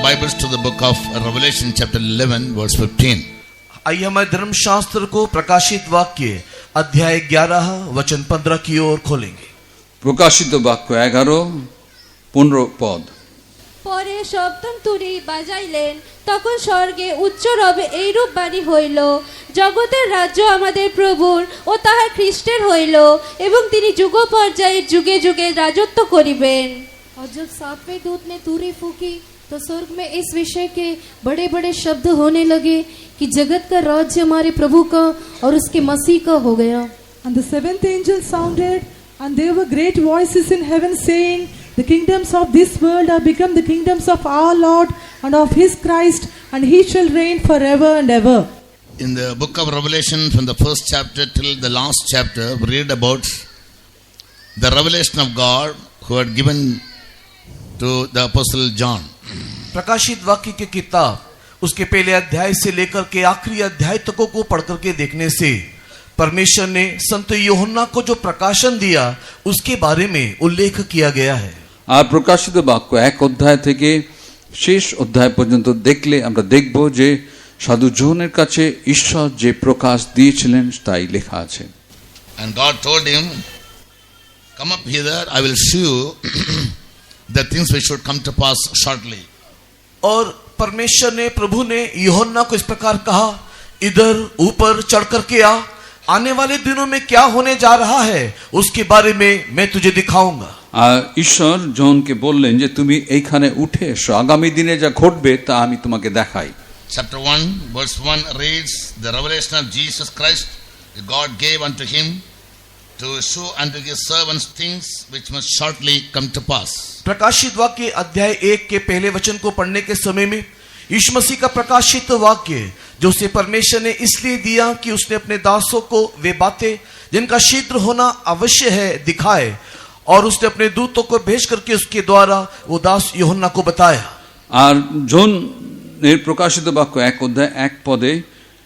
Bibles to the book of Revelation chapter 11 verse 15. आइए हमारे धर्मशास्त्र को प्रकाशित वाक्य अध्याय 11 वचन 15 की ओर खोलेंगे। প্রকাশিত বাক্য 11-15 পদ। পরে সপ্তম তুরি বাজাইলেন, তখন স্বর্গে উচ্চ রবে এইরূপ বাণী হইল, জগতের রাজ্য আমাদের প্রভুর ও তাহার খ্রিস্টের হইল, এবং তিনি যুগ পর্যায়ে যুগে যুগে রাজত্ব করিবেন। और जब सातवें दूत ने तुरी फूकी तो स्वर्ग में इस विषय के बड़े बड़े शब्द होने लगे कि जगत का राज्य हमारे प्रभु का और उसके मसीह का हो गया। And the seventh angel sounded, and there were great voices in heaven saying, the kingdoms of this world are become the kingdoms of our Lord and of his Christ, and he shall reign forever and ever. In the book of Revelation, from the first chapter till the last chapter, we read about the revelation of God who had given to the apostle John. प्रकाशित वाक्य की किताब उसके पहले अध्याय से लेकर के आखिरी अध्याय तक को पढ़कर के देखने से परमेश्वर ने संत यूहन्ना को जो प्रकाशन दिया उसके बारे में उल्लेख किया गया है। আর প্রকাশিত বাক্য 1 অধ্যায় থেকে শেষ অধ্যায় পর্যন্ত দেখলে আমরা দেখব যে সাধু জোহনের কাছে ঈশ্বর যে প্রকাশ দিয়েছিলেন তাই লেখা আছে। And God told him, come up hither, I will show you the things which should come to pass shortly. और परमेश्वर ने प्रभु ने यूहन्ना को इस प्रकार कहा, इधर ऊपर चढ़ करके आ, आने वाले दिनों में क्या होने जा रहा है उसके बारे में मैं तुझे दिखाऊंगा। আর ঈশ্বর জোহনকে বললেন যে তুমি এইখানে উঠে এসো, আগামী দিনে যা ঘটবে তা আমি তোমাকে দেখাই। Chapter 1 verse 1 reads the revelation of Jesus Christ that God gave unto him to show unto his servants things which must shortly come to pass. प्रकाशित वाक्य अध्याय 1 के पहले वचन को पढ़ने के समय में यीशु मसीह का प्रकाशित वाक्य जो उसे परमेश्वर ने इसलिए दिया कि उसने अपने दासों को वे बातें जिनका शीघ्र होना अवश्य है दिखाए, और उसने अपने दूतों को भेज करके उसके द्वारा वो दास यूहन्ना को बताया। আর জোহনের প্রকাশিত বাক্য 1 অধ্যায় 1 পদে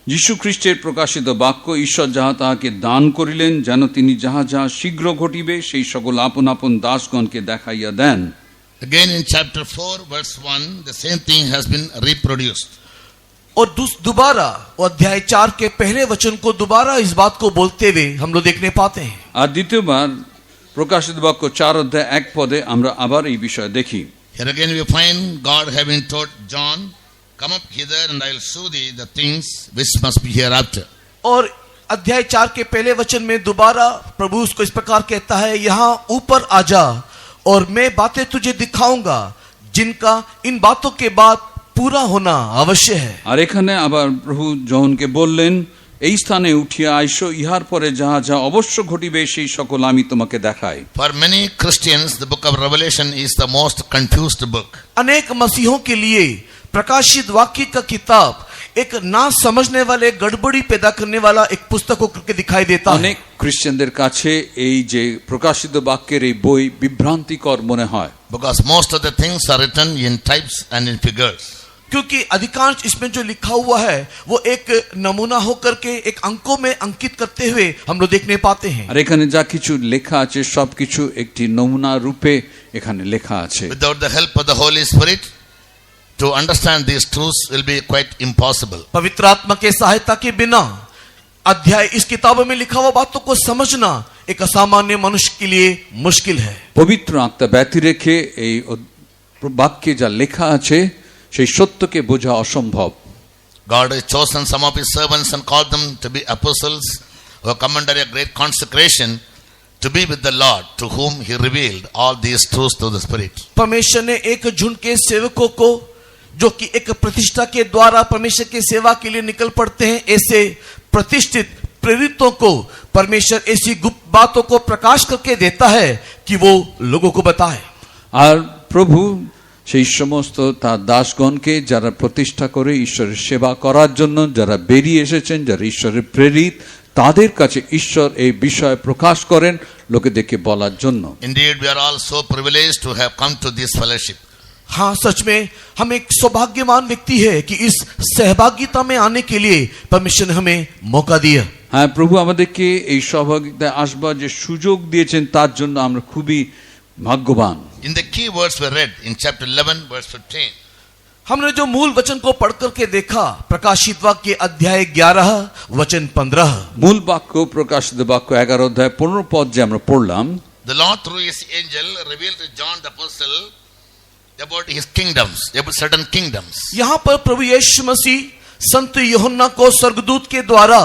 যীশু খ্রিস্টের প্রকাশিত বাক্য ঈশ্বর যাহা তাহাকে দান করিলেন যেন তিনি যাহা যাহা শীঘ্র ঘটিবে সেই সকল আপন আপন দাসগণকে দেখাইয়া দেন। Again in chapter 4 verse 1 the same thing has been reproduced. और दोबारा अध्याय 4 के पहले वचन को दोबारा इस बात को बोलते हुए हम लोग देखने पाते हैं। আর দ্বিতীয়বার প্রকাশিত বাক্য 4 অধ্যায় 1 পদে আমরা আবার এই বিষয় দেখি। Here again we find God having told John, come up hither and I will show thee the things which must be hereafter. और अध्याय 4 के पहले वचन में दोबारा प्रभु उसको इस प्रकार कहता है, यहाँ ऊपर आ जा और मैं बातें तुझे दिखाऊंगा जिनका इन बातों के बाद पूरा होना अवश्य है। আর এখানে আবার প্রভু জোহনকে বললেন এই স্থানে উঠিয়া আইসো, ইহার পরে যাহা যা অবশ্য ঘটিবে সেই সকল আমি তোমাকে দেখাই। For many Christians the book of Revelation is the most confused book. अनेक मसीहों के लिए प्रकाशित वाक्य का किताब एक ना समझने वाले गड़बड़ी पैदा करने वाला एक पुस्तक होकर के दिखाई देता है। অনেক খ্রিস্টানদের কাছে এই যে প্রকাশিত বাক্যের এই বই বিভ্রান্তিকর মনে হয়। Because most of the things are written in types and in figures. क्योंकि अधिकांश इसमें जो लिखा हुआ है वो एक नमूना होकर के एक अंकों में अंकित करते हुए हम लोग देखने पाते हैं। আর এখানে যা কিছু লেখা আছে সবকিছু একটি নমুনা রূপে এখানে লেখা আছে। Without the help of the Holy Spirit to understand these truths will be quite impossible. पवित्र आत्मा के सहायता के बिना अध्याय इस किताबों में लिखा हुआ बातों को समझना एक असामान्य मनुष्य के लिए मुश्किल है। পবিত্র আত্মা ব্যতি রেখে এই বাক্যে যা লেখা আছে সেই সত্যকে বোঝা অসম্ভব। God has chosen some of his servants and called them to be apostles who have come under a great consecration to be with the Lord, to whom he revealed all these truths through the Spirit. परमेश्वर ने एक झुंड के सेवकों को जो कि एक प्रतिष्ठा के द्वारा परमेश्वर की सेवा के लिए निकल पड़ते हैं, ऐसे प्रतिष्ठित प्रेरितों को परमेश्वर ऐसी गुप्त बातों को प्रकाश करके देता है कि वो लोगों को बताए। আর প্রভু সেই সমস্ত তার দাসগণকে যারা প্রতিষ্ঠা করে ঈশ্বরের সেবা করার জন্য যারা বেরিয়ে এসেছেন, যারা ঈশ্বরের প্রেরিত, তাদের কাছে ঈশ্বর এই বিষয় প্রকাশ করেন লোকেদেরকে বলার জন্য। Indeed, we are all so privileged to have come to this fellowship. हाँ, सच में हम एक सौभाग्यवान व्यक्ति है कि इस सहभागिता में आने के लिए परमेश्वर ने हमें मौका दिया। হ্যাঁ, প্রভু আমাদেরকে এই সহভাগিতায় আসবার যে সুযোগ দিয়েছেন তার জন্য আমরা খুবই ভাগ্যবান। In the key words we read in chapter 11 verse 15. हमने जो मूल वचन को पढ़ करके देखा, प्रकाशित वाक्य अध्याय 11 वचन 15। মূল বাক্য প্রকাশিত বাক্য 11 অধ্যায় 15 পদ যে আমরা পড়লাম, The Lord through his angel revealed to John the apostle about his kingdoms, about certain kingdoms. यहाँ पर प्रभु यीशु मसीह संत यूहन्ना को स्वर्गदूत के द्वारा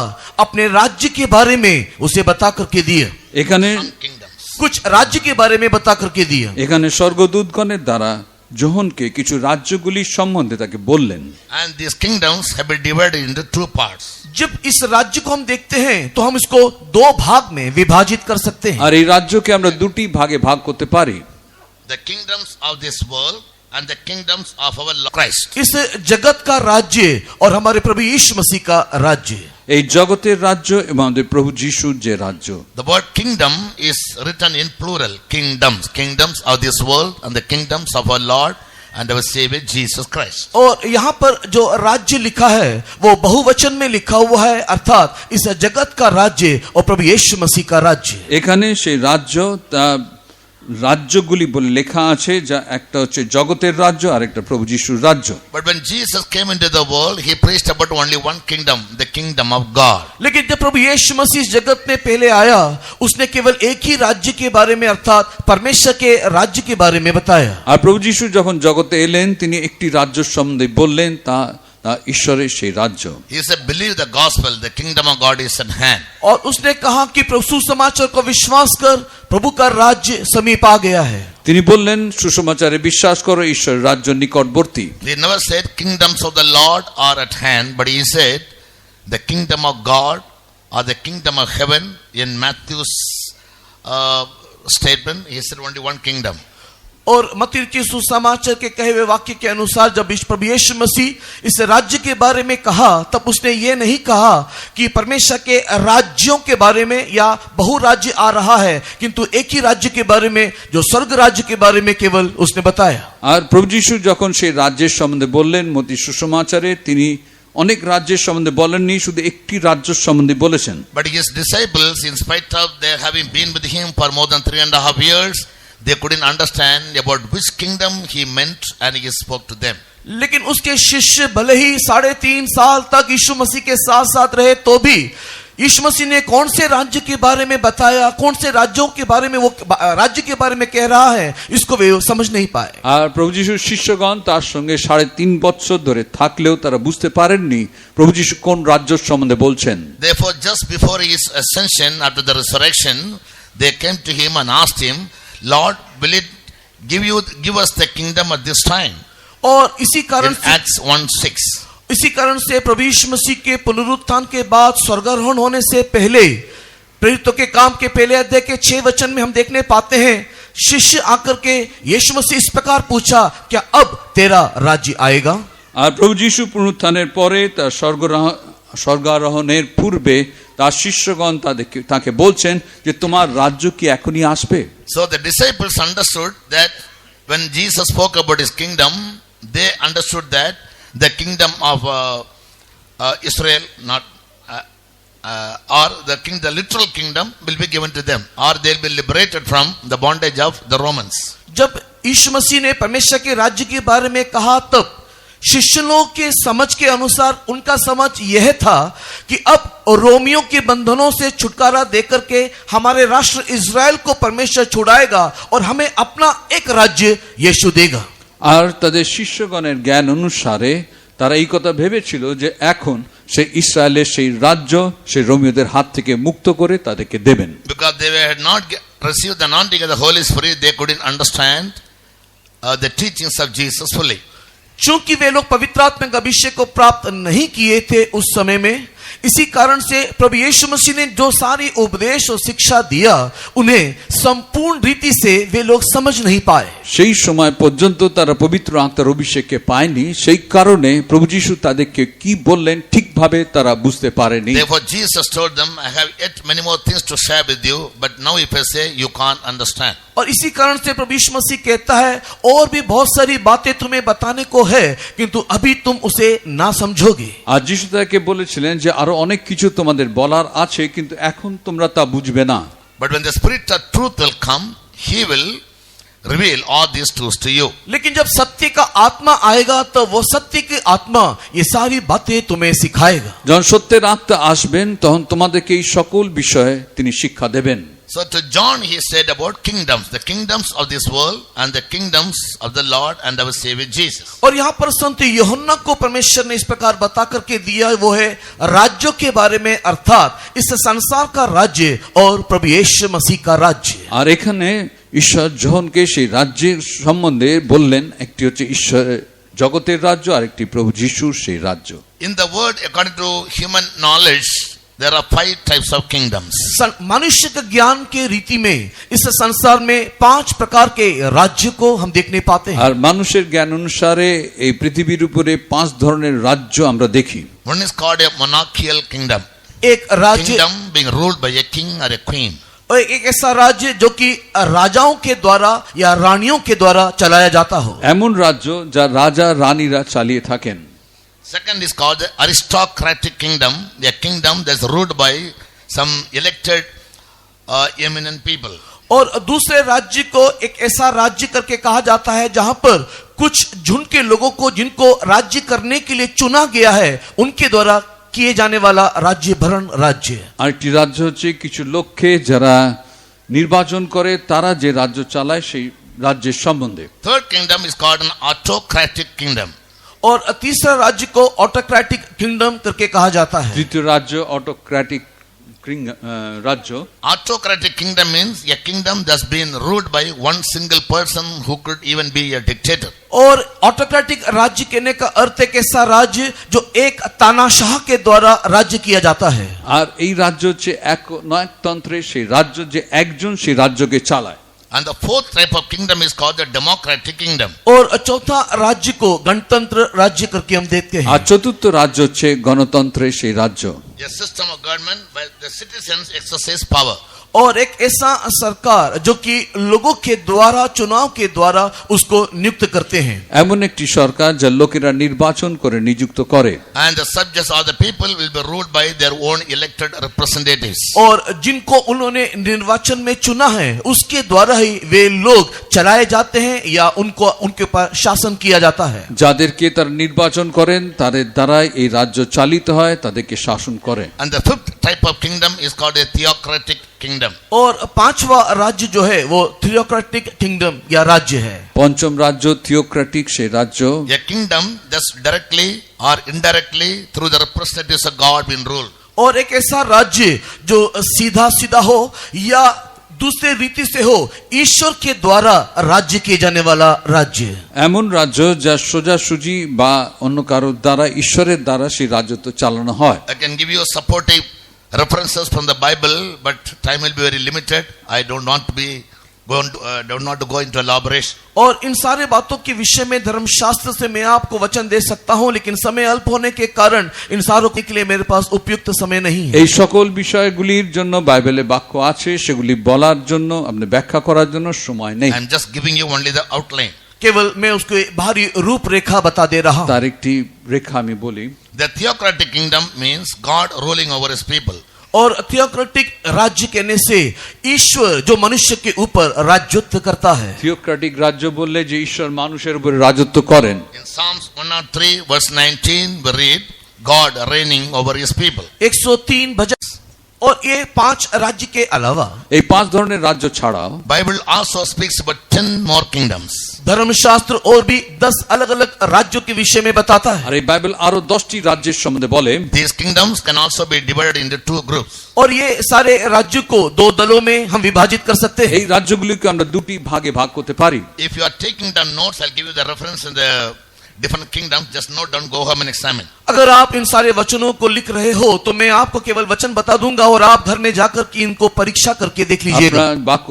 अपने राज्य के बारे में उसे बता करके दिए, এখানে Some kingdoms. कुछ राज्य के बारे में बता करके दिए। এখানে স্বর্গদূতগণের দ্বারা যোহনকে কিছু রাজ্যগুলির সম্বন্ধে তাকে বললেন। And these kingdoms have been divided into two parts. जब इस राज्य को हम देखते हैं तो हम इसको दो भाग में विभाजित कर सकते हैं। আর এই রাজ্যকে আমরা দুটি ভাগে ভাগ করতে পারি। The kingdoms of this world and the kingdoms of our Lord Christ. इस जगत का राज्य और हमारे प्रभु यीशु मसीह का राज्य। এই জগতের রাজ্য এবং আমাদের প্রভু যিশুর যে রাজ্য। The word kingdom is written in plural. Kingdoms. Kingdoms of this world and the kingdoms of our Lord and our Savior Jesus Christ. और यहाँ पर जो राज्य लिखा है वो बहुवचन में लिखा हुआ है, अर्थात इस जगत का राज्य और प्रभु यीशु मसीह का राज्य। এখানে সেই রাজ্য তা রাজ্যগুলি বলে লেখা আছে, যা একটা হচ্ছে জগতের রাজ্য আর একটা প্রভু যিশুর রাজ্য। But when Jesus came into the world, he preached about only one kingdom, the kingdom of God. लेकिन जब प्रभु यीशु मसीह इस जगत में पहले आया, उसने केवल एक ही राज्य के बारे में अर्थात परमेश्वर के राज्य के बारे में बताया। আর প্রভু যিশু যখন জগতে এলেন তিনি একটি রাজ্য সম্বন্ধে বললেন, তা ঈশ্বরের সেই রাজ্য। He said, believe the gospel, the kingdom of God is at hand. और उसने कहा कि प्रभु सुसमाचार को विश्वास कर, प्रभु का राज्य समीप आ गया है। তিনি বললেন সুসমাচারে বিশ্বাস করো, ঈশ্বরের রাজ্য নিকটবর্তী। He never said kingdoms of the Lord are at hand, but he said the kingdom of God or the kingdom of heaven. In Matthew's statement, he said only one kingdom. और मत्ती सुसमाचार के कहे हुए वाक्य के अनुसार जब प्रभु यीशु मसीह इस राज्य के बारे में कहा, तब उसने ये नहीं कहा कि परमेश्वर के राज्यों के बारे में या बहु राज्य आ रहा है, किंतु एक ही राज्य के बारे में जो स्वर्ग राज्य के बारे में केवल उसने बताया। আর প্রভু যিশু যখন সেই রাজ্যের সম্বন্ধে বললেন মত্তি সুসমাচারে, তিনি অনেক রাজ্যের সম্বন্ধে বলেননি, শুধু একটি রাজ্যের সম্বন্ধে বলেছেন। But his disciples, in spite of their having been with him for more than 3.5 years, they couldn't understand about which kingdom he meant, and he spoke to them. लेकिन उसके शिष्य भले ही 3.5 साल तक यीशु मसीह के साथ साथ रहे, तो भी यीशु मसीह ने कौन से राज्य के बारे में बताया, कौन से राज्यों के बारे में वो राज्य के बारे में कह रहा है, इसको वे समझ नहीं पाए। আর প্রভু যিশুর শিষ্যগণ তার সঙ্গে 3.5 বছর ধরে থাকলেও তারা বুঝতে পারেননি প্রভু যিশু কোন রাজ্যের সম্বন্ধে বলছেন। Therefore, just before his ascension, after the resurrection, they came to him and asked him, Lord, will it give us the kingdom at this time? और इसी कारण In Acts 1:6. इसी कारण से प्रभु यीशु मसीह के पुनरुत्थान के बाद स्वर्गारोहण होने से पहले प्रेरितों के काम के पहले अध्याय के 6 वचन में हम देखने पाते हैं, शिष्य आकर के यीशु मसीह इस प्रकार पूछा, क्या अब तेरा राज्य आएगा? আর প্রভু যিশু পুনরুত্থানের পরে তার স্বর্গারোহণের পূর্বে তার শিষ্যগণ তাকে বলছেন যে তোমার রাজ্য কি এখনই আসবে? So the disciples understood that when Jesus spoke about his kingdom, they understood that the kingdom of Israel, not or the literal kingdom will be given to them, or they'll be liberated from the bondage of the Romans. जब यीशु मसीह ने परमेश्वर के राज्य के बारे में कहा, तब शिष्यों के समझ के अनुसार उनका समझ यह था कि अब रोमियों के बंधनों से छुटकारा देकर के हमारे राष्ट्र इज़राइल को परमेश्वर छुड़ाएगा और हमें अपना एक राज्य यीशु देगा। আর তাদের শিষ্যগণের জ্ঞান অনুসারে তারা এই কথা ভেবেছিল যে এখন সেই ইসরায়েলের সেই রাজ্য সেই রোমীয়দের হাত থেকে মুক্ত করে তাদেরকে দেবেন। Because they had not received the anointing of the Holy Spirit, they couldn't understand the teachings of Jesus fully. चूंकि वे लोग पवित्र आत्मा के अभिषेक को प्राप्त नहीं किए थे उस समय में, इसी कारण से प्रभु यीशु मसीह ने जो सारी उपदेश और शिक्षा दिया, उन्हें संपूर्ण रीति से वे लोग समझ नहीं पाए। সেই সময় পর্যন্ত তারা পবিত্র আত্মার অভিষেককে পায়নি, সেই কারণে প্রভু যিশু তাদেরকে কি বললেন ঠিকভাবে তারা বুঝতে পারেনি। Therefore Jesus told them, I have yet many more things to share with you, but now if I say, you can't understand. और इसी कारण से प्रभु यीशु मसीह कहता है, और भी बहुत सारी बातें तुम्हें बताने को है, किंतु अभी तुम उसे ना समझोगे। আর যিশু তাকে বলেছিলেন যে আরো অনেক কিছু তোমাদের বলার আছে, কিন্তু এখন তোমরা তা বুঝবে না। But when the Spirit of truth will come, he will reveal all these truths to you. लेकिन जब सत्य का आत्मा आएगा तो वो सत्य की आत्मा ये सारी बातें तुम्हें सिखाएगा। যখন সত্যের আত্মা আসবেন তখন তোমাদেরকে এই সকল বিষয়ে তিনি শিক্ষা দেবেন। So to John he said about kingdoms, the kingdoms of this world and the kingdoms of the Lord and our Savior Jesus. और यहाँ पर संत यूहन्ना को परमेश्वर ने इस प्रकार बता करके दिया है, वो है राज्यों के बारे में, अर्थात इस संसार का राज्य और प्रभु यीशु मसीह का राज्य। আর এখানে ঈশ্বর যোহনকে সেই রাজ্যের সম্বন্ধে বললেন, একটি হচ্ছে ঈশ্বর জগতের রাজ্য আর একটি প্রভু যিশুর সেই রাজ্য। In the word according to human knowledge there are 5 types of kingdoms. मनुष्य के ज्ञान के रीति में इस संसार में 5 प्रकार के राज्य को हम देखने पाते हैं। আর মানুষের জ্ঞান অনুসারে এই পৃথিবীর উপরে 5 ধরনের রাজ্য আমরা দেখি। One is called a monarchical kingdom. एक राज्य, Kingdom being ruled by a king or a queen. और एक ऐसा राज्य जो कि राजाओं के द्वारा या रानियों के द्वारा चलाया जाता हो। এমন রাজ্য যা রাজা রানীরা চালিয়ে থাকেন। Second is called the aristocratic kingdom, a kingdom that's ruled by some elected eminent people. और दूसरे राज्य को एक ऐसा राज्य करके कहा जाता है जहां पर कुछ झुंड के लोगों को, जिनको राज्य करने के लिए चुना गया है, उनके द्वारा किए जाने वाला राज्य भरण राज्य। আরেকটি রাজ্য হচ্ছে কিছু লোককে যারা নির্বাচন করে তারা যে রাজ্য চালায় সেই রাজ্যের সম্বন্ধে। Third kingdom is called an autocratic kingdom. और तीसरा राज्य को ऑटोक्रेटिक किंगडम करके कहा जाता है। তৃতীয় রাজ্য অটোক্র্যাটিক রাজ্য। Autocratic kingdom means a kingdom that's been ruled by one single person who could even be a dictator. और ऑटोक्रेटिक राज्य कहने का अर्थ एक ऐसा राज्य जो एक तानाशाह के द्वारा राज्य किया जाता है। আর এই রাজ্য হচ্ছে একনায়কতন্ত্রের সেই রাজ্য যে একজন সেই রাজ্যকে চালায়। And the fourth type of kingdom is called the democratic kingdom. और चौथा राज्य को गणतंत्र राज्य करके हम देखते हैं। আর চতুর্থ রাজ্য হচ্ছে গণতন্ত্রের সেই রাজ্য। A system of government where the citizens exercise power. और एक ऐसा सरकार जो कि लोगों के द्वारा, चुनाव के द्वारा उसको नियुक्त करते हैं। এমন একটি সরকার যা লোকেরা নির্বাচন করে নিযুক্ত করে। And the subjects of the people will be ruled by their own elected representatives. और जिनको उन्होंने निर्वाचन में चुना है उसके द्वारा ही वे लोग चलाए जाते हैं या उनको उनके ऊपर शासन किया जाता है। যাদেরকে তারা নির্বাচন করেন তাদের দ্বারাই এই রাজ্য চালিত হয়, তাদেরকে শাসন করে। And the fifth type of kingdom is called a theocratic kingdom. और पांचवा राज्य जो है वो थियोक्रेटिक किंगडम या राज्य है। পঞ্চম রাজ্য থিওক্রেটিক সেই রাজ্য। A kingdom that's directly or indirectly through the representatives of God been ruled. और एक ऐसा राज्य जो सीधा सीधा हो या दूसरे रीति से हो, ईश्वर के द्वारा राज्य किए जाने वाला राज्य। এমন রাজ্য যা সোজাসুজি বা অন্য কারোর দ্বারা, ঈশ্বরের দ্বারা সেই রাজ্য তো চালানো হয়। I can give you supportive references from the Bible, but time will be very limited. I don't want to go into elaboration. और इन सारे बातों के विषय में धर्मशास्त्र से मैं आपको वचन दे सकता हूं, लेकिन समय अल्प होने के कारण इन सारों के लिए मेरे पास उपयुक्त समय नहीं है। এই সকল বিষয়গুলির জন্য বাইবেলে বাক্য আছে, সেগুলি বলার জন্য, আপনি ব্যাখ্যা করার জন্য সময় নেই। I'm just giving you only the outline. केवल मैं उसको बाहरी रूपरेखा बता दे रहा हूं। তার একটি রেখা আমি বলি। The theocratic kingdom means God ruling over his people. और थियोक्रेटिक राज्य कहने से ईश्वर जो मनुष्य के ऊपर राजत्व करता है। থিওক্রেটিক রাজ্য বললে যে ঈশ্বর মানুষের উপরে রাজত্ব করেন। In Psalms 103 verse 19 we read God reigning over his people. 103 भजन। और ये 5 राज्य के अलावा এই 5 ধরনের রাজ্য ছাড়াও Bible also speaks about 10 more kingdoms. धर्मशास्त्र और भी 10 अलग अलग राज्यों के विषय में बताता है। আর এই বাইবেল আরো 10টি রাজ্যের সম্বন্ধে বলে। These kingdoms can also be divided into 2 groups. और ये सारे राज्यों को 2 दलों में हम विभाजित कर सकते हैं। এই রাজ্যগুলিকে আমরা দুটি ভাগে ভাগ করতে পারি। If you are taking down notes, I'll give you the reference in the different kingdoms. Just note down, go home and examine. अगर आप इन सारे वचनों को लिख रहे हो तो मैं आपको केवल वचन बता दूंगा और आप घर में जाकर कि इनको परीक्षा करके देख लीजिएगा। আপনারা বাক্য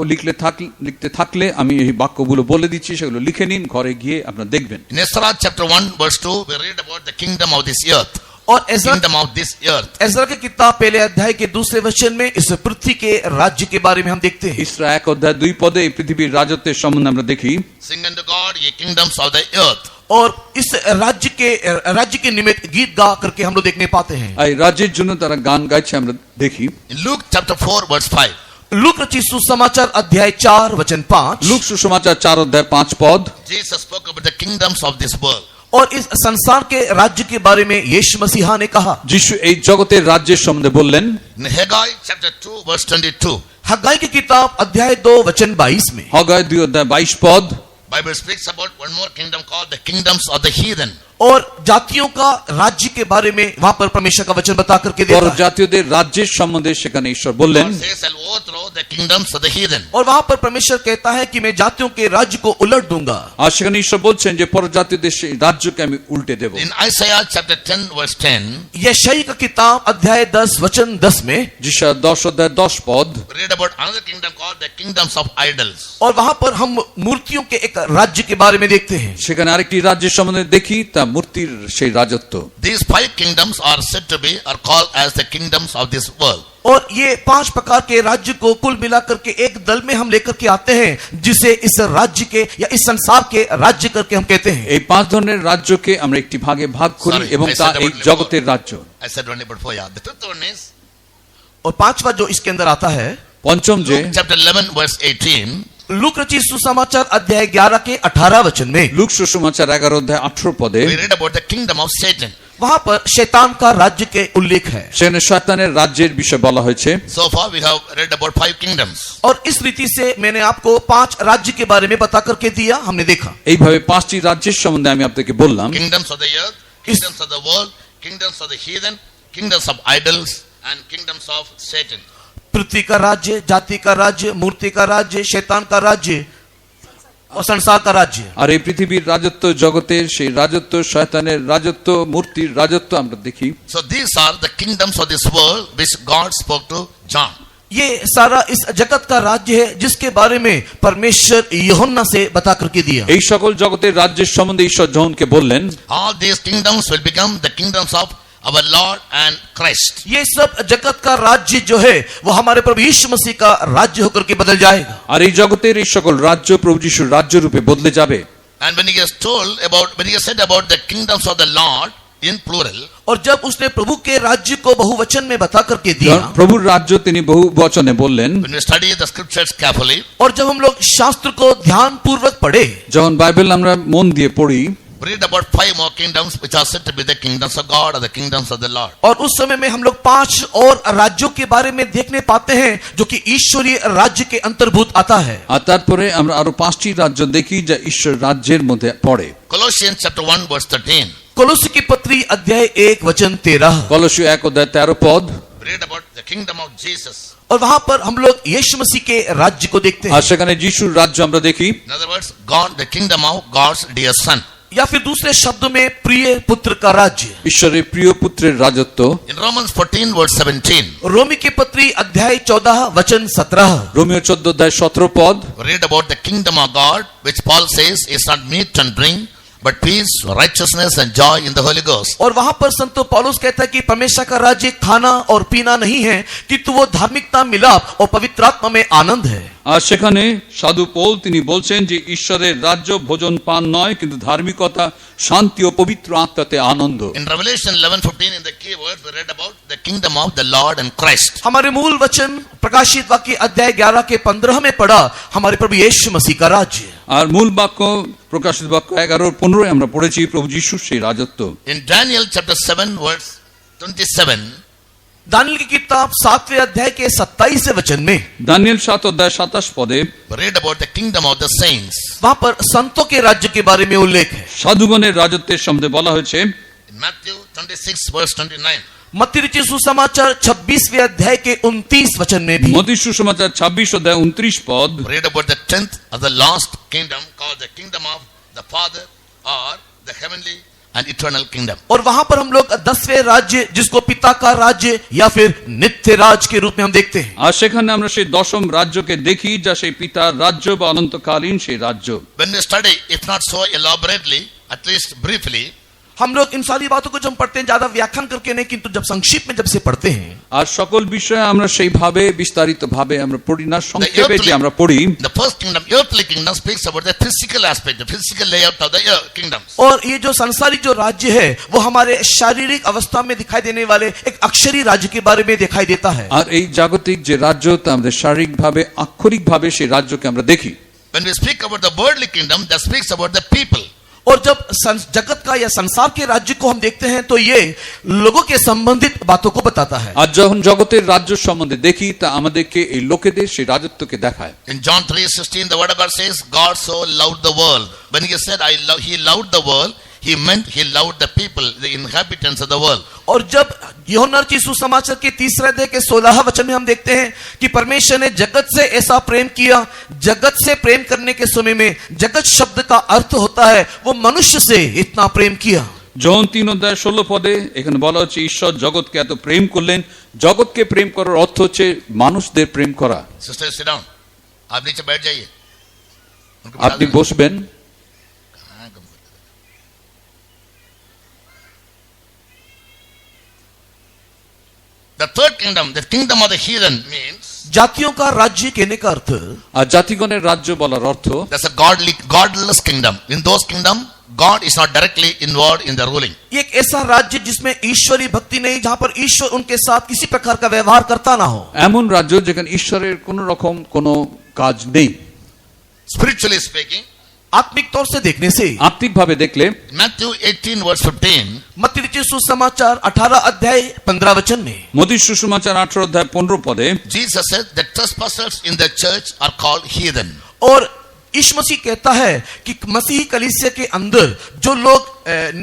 লিখতে থাকলে আমি এই বাক্যগুলো বলে দিচ্ছি, সেগুলো লিখে নিন, ঘরে gিয়ে আপনারা দেখবেন। In Ezra chapter 1 verse 2 we read about the kingdom of this earth. और Ezra Kingdom of this earth. की किताब पहले अध्याय के दूसरे वचन में इस पृथ्वी के राज्य के बारे में हम देखते हैं। ইসরা 1 অধ্যায় 2 পদে এই পৃথিবীর রাজত্বের সম্বন্ধে আমরা দেখি। Sing unto God, ye kingdoms of the earth. और इस राज्य के निमित्त गीत गा करके हम लोग देखने पाते हैं। এই রাজ্যের জন্য তারা গান গাইছে আমরা দেখি। In Luke chapter 4 verse 5 look रचित सुसमाचार अध्याय 4 वचन 5। लूक सुसमाचार 4 अध्याय 5 पद। Jesus spoke about the kingdoms of this world. और इस संसार के राज्य के बारे में यीशु मसीहा ने कहा। যিশু এই জগতের রাজ্যের সম্বন্ধে বললেন। In Haggai chapter 2 verse 22. हग्गाई की किताब अध्याय 2 वचन 22 में। हग्गाई 2 अध्याय 22 पद। Bible speaks about one more kingdom called the kingdoms of the heathen. और जातियों का राज्य के बारे में वहां पर परमेश्वर का वचन बता करके देता है। জাতীয়দের রাজ্যের সম্বন্ধে সেখানে ঈশ্বর বললেন। God says, I'll overthrow the kingdoms of the heathen. और वहां पर परमेश्वर कहता है कि मैं जातियों के राज्य को उलट दूंगा। আর সেখানে ঈশ্বর বলছেন যে পরজাতীয়দের সেই রাজ্যকে আমি উল্টে দেব। In Isaiah chapter 10 verse 10, यशायाह की किताब अध्याय 10 वचन 10 में যিশায়া 10 अध्याय 10 पद। we read about another kingdom called the kingdoms of idols. और वहां पर हम मूर्तियों के एक राज्य के बारे में देखते हैं। সেখানে আরেকটি রাজ্যের সম্বন্ধে দেখি তা মূর্তির সেই রাজত্ব। These 5 kingdoms are said to be or called as the kingdoms of this world. और ये 5 प्रकार के राज्य को कुल मिलाकर के एक दल में हम लेकर के आते हैं, जिसे इस राज्य के या इस संसार के राज्य करके हम कहते हैं। এই 5 ধরনের রাজ্যকে আমরা একটি ভাগে ভাগ করি Sorry, এবং I তা said এই about জগতের রাজ্য। I said only about 4. Yeah. The fifth one is और पांचवा जो इसके अंदर आता है, পঞ্চম যে Luke chapter 11 verse 18. लूक रचित सुसमाचार अध्याय 11 के 18 वचन में। लूक सुसमाचार 11 अध्याय 18 पदे We read about the kingdom of Satan. वहां पर शैतान का राज्य के उल्लेख है। সেখানে শয়তানের রাজ্যের বিষয় বলা হয়েছে। So far we have read about 5 kingdoms. और इस रीति से मैंने आपको 5 राज्य के बारे में बता करके दिया, हमने देखा। এইভাবে 5টি রাজ্যের সম্বন্ধে আমি আপনাদেরকে বললাম। Kingdoms of the earth, kingdoms of the world, kingdoms of the heathen, kingdoms of idols and kingdoms of Satan. पृथ्वी का राज्य, जाति का राज्य, मूर्ति का राज्य, शैतान का राज्य और संसार का राज्य। আর এই পৃথিবীর রাজত্ব, জগতের সেই রাজত্ব, শয়তানের রাজত্ব, মূর্তির রাজত্ব আমরা দেখি। So these are the kingdoms of this world which God spoke to John. ये सारा इस जगत का राज्य है जिसके बारे में परमेश्वर यूहन्ना से बता करके दिया। এই সকল জগতের রাজ্যের সম্বন্ধে ঈশ্বর যোহনকে বললেন। All these kingdoms will become the kingdoms of our Lord and Christ. ये सब जगत का राज्य जो है वो हमारे प्रभु यीशु मसीह का राज्य होकर के बदल जाएगा। আর এই জগতের এই সকল রাজ্য প্রভু যিশুর রাজ্য রূপে বদলে যাবে। And when he has said about the kingdoms of the Lord in plural, और जब उसने प्रभु के राज्य को बहुवचन में बता करके दिया, প্রভুর রাজ্য তিনি বহু বচনে বললেন। when we study the scriptures carefully, और जब हम लोग शास्त्र को ध्यान पूर्वक पढ़े, যখন বাইবেল আমরা মন দিয়ে পড়ি, we read about 5 more kingdoms which are said to be the kingdoms of God or the kingdoms of the Lord. और उस समय में हम लोग 5 और राज्यों के बारे में देखने पाते हैं जो कि ईश्वरीय राज्य के अंतर्भूत आता है। আর তারপরে আমরা আরো 5টি রাজ্য দেখি যা ঈশ্বর রাজ্যের মধ্যে পড়ে। Colossians chapter 1 verse 13. कोलोसी की पत्री अध्याय 1 वचन 13। কলসীয় 1 অধ্যায় 13 পদ। We read about the kingdom of Jesus. और वहां पर हम लोग यीशु मसीह के राज्य को देखते আর हैं, সেখানে যিশুর রাজ্য আমরা দেখি। In other words, God, the kingdom of God's dear son. या फिर दूसरे शब्दों में प्रिय पुत्र का राज्य। ঈশ্বরের প্রিয় পুত্রের রাজত্ব। In Romans 14 verse 17, रोमी की पत्री अध्याय 14 वचन 17। রোমিও 14 অধ্যায় 17 পদ। we read about the kingdom of God, which Paul says is not meat and drink, but peace, righteousness and joy in the Holy Ghost. और वहां पर संत पौलुस कहता है कि परमेश्वर का राज्य खाना और पीना नहीं है, किंतु वो धार्मिकता, मिलाप और पवित्र आत्मा में आनंद है। আর সেখানে সাধু পৌল তিনি বলছেন যে ঈশ্বরের রাজ্য ভোজন পান নয়, কিন্তু ধার্মিকতা, শান্তি ও পবিত্র আত্মাতে আনন্দ। In Revelation 11:15, in the key words, we read about the kingdom of the Lord and Christ. हमारे मूल वचन प्रकाशित वाक्य अध्याय 11 के 15 में पढ़ा हमारे प्रभु यीशु मसीह का राज्य। আর মূল বাক্য প্রকাশিত বাক্য 11 ও 15 আমরা পড়েছি প্রভু যিশুর সেই রাজত্ব। In Daniel chapter 7 verse 27, Daniel की किताब 7वें अध्याय के 27 वचन में দানিয়েল 7 অধ্যায় 27 পদে we read about the kingdom of the saints. वहां पर संतों के राज्य के बारे में उल्लेख है। সাধুগণের রাজত্বের সম্বন্ধে বলা হয়েছে। In Matthew 26 verse 29, मत्ती रचित सुसमाचार 26वें अध्याय के 29 वचन में भी মత్తই সুসমাচার 26 অধ্যায় 29 পদ। we read about the 10th of the last kingdom called the kingdom of the Father or the heavenly and eternal kingdom. और वहां पर हम लोग 10वें राज्य जिसको पिता का राज्य या फिर नित्य राज के रूप में हम देखते हैं। আর সেখানে আমরা সেই দশম রাজ্যকে দেখি যা সেই পিতার রাজ্য বা অনন্তকালীন সেই রাজ্য। When we study, if not so elaborately, at least briefly, हम लोग इन सारी बातों को जब पढ़ते हैं ज्यादा व्याख्यान करके नहीं, किंतु जब संक्षिप्त में जब से पढ़ते हैं আর সকল বিষয়ে আমরা সেইভাবে বিস্তারিতভাবে আমরা পড়ি না, সংক্ষেপে যে আমরা পড়ি। The first kingdom, earthly kingdom, speaks about the physical aspect, the physical layout of the kingdoms. और ये जो संसारिक जो राज्य है वो हमारे शारीरिक अवस्था में दिखाई देने वाले एक अक्षरी राज्य के बारे में दिखाई देता है। আর এই জাগতিক যে রাজ্য তা আমাদের শারীরিকভাবে আক্ষরিকভাবে সেই রাজ্যকে আমরা দেখি। When we speak about the worldly kingdom, that speaks about the people. और जब जगत का या संसार के राज्य को हम देखते हैं तो ये लोगों के संबंधित बातों को बताता है। আর যখন জগতের রাজ্য সম্বন্ধে দেখি তা আমাদেরকে এই লোকেদের সেই রাজত্বকে দেখায়। In John 3:16, the word of God says, God so loved the world. When he said, he loved the world, he meant he loved the people, the inhabitants of the world. और जब यूहन्ना की सुसमाचार के 3 अध्याय के 16 वचन में हम देखते हैं कि परमेश्वर ने जगत से ऐसा प्रेम किया, जगत से प्रेम करने के समय में जगत शब्द का अर्थ होता है वो मनुष्य से इतना प्रेम किया। জন 3:16 এখানে বলা হচ্ছে ঈশ্বর জগৎকে এত প্রেম করলেন। জগৎকে প্রেম করার অর্থ হচ্ছে মানুষদের প্রেম করা। Sister, sit down. आप नीचे बैठ जाइए। আপনি বসবেন। The third kingdom, the kingdom of the heathen, means जातियों का राज्य कहने का अर्थ আর জাতিগণের রাজ্য বলার অর্থ that's a godless kingdom. In those kingdom, God is not directly involved in the ruling. ये एक ऐसा राज्य जिसमें ईश्वरी भक्ति नहीं, जहां पर ईश्वर उनके साथ किसी प्रकार का व्यवहार करता ना हो। এমন রাজ্য যেখানে ঈশ্বরের কোনো রকম কোনো কাজ নেই। Spiritually speaking, आत्मिक तौर से देखने से আত্মিকভাবে দেখলে Matthew 18:15, मत्ती रचित सुसमाचार 18 अध्याय 15 वचन में মথির সুসমাচার 18:15 Jesus said the trespassers in the church are called heathen. और यीशु मसीह कहता है कि मसीही कलीसिया के अंदर जो लोग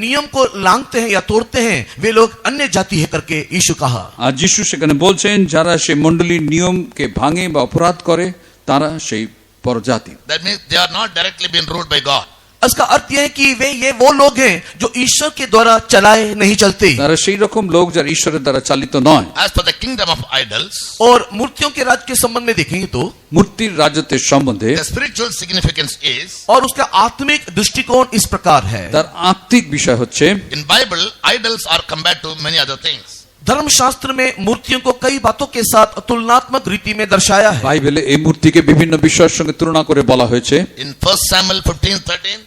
नियम को लांघते हैं या तोड़ते हैं वे लोग अन्य जाति है करके यीशु कहा। আর যিশু সেখানে বলছেন যারা সেই মণ্ডলীর নিয়মকে ভাঙে বা অপরাধ করে তারা সেই পরজাতি। That means they are not directly being ruled by God. इसका अर्थ यह है कि ये वो लोग हैं जो ईश्वर के द्वारा चलाए नहीं चलते। তারা সেই রকম লোক যারা ঈশ্বরের দ্বারা চালিত নয়। As for the kingdom of idols, और मूर्तियों के राज्य के संबंध में देखेंगे तो মূর্তির রাজত্বের সম্বন্ধে the spiritual significance is, और उसका आत्मिक दृष्टिकोण इस प्रकार है। তার আত্মিক বিষয় হচ্ছে in Bible, idols are compared to many other things. धर्मशास्त्र में मूर्तियों को कई बातों के साथ तुलनात्मक रीति में दर्शाया है। বাইবেলে এই মূর্তিকে বিভিন্ন বিষয়ের সঙ্গে তুলনা করে বলা হয়েছে। In 1 Samuel 15:13,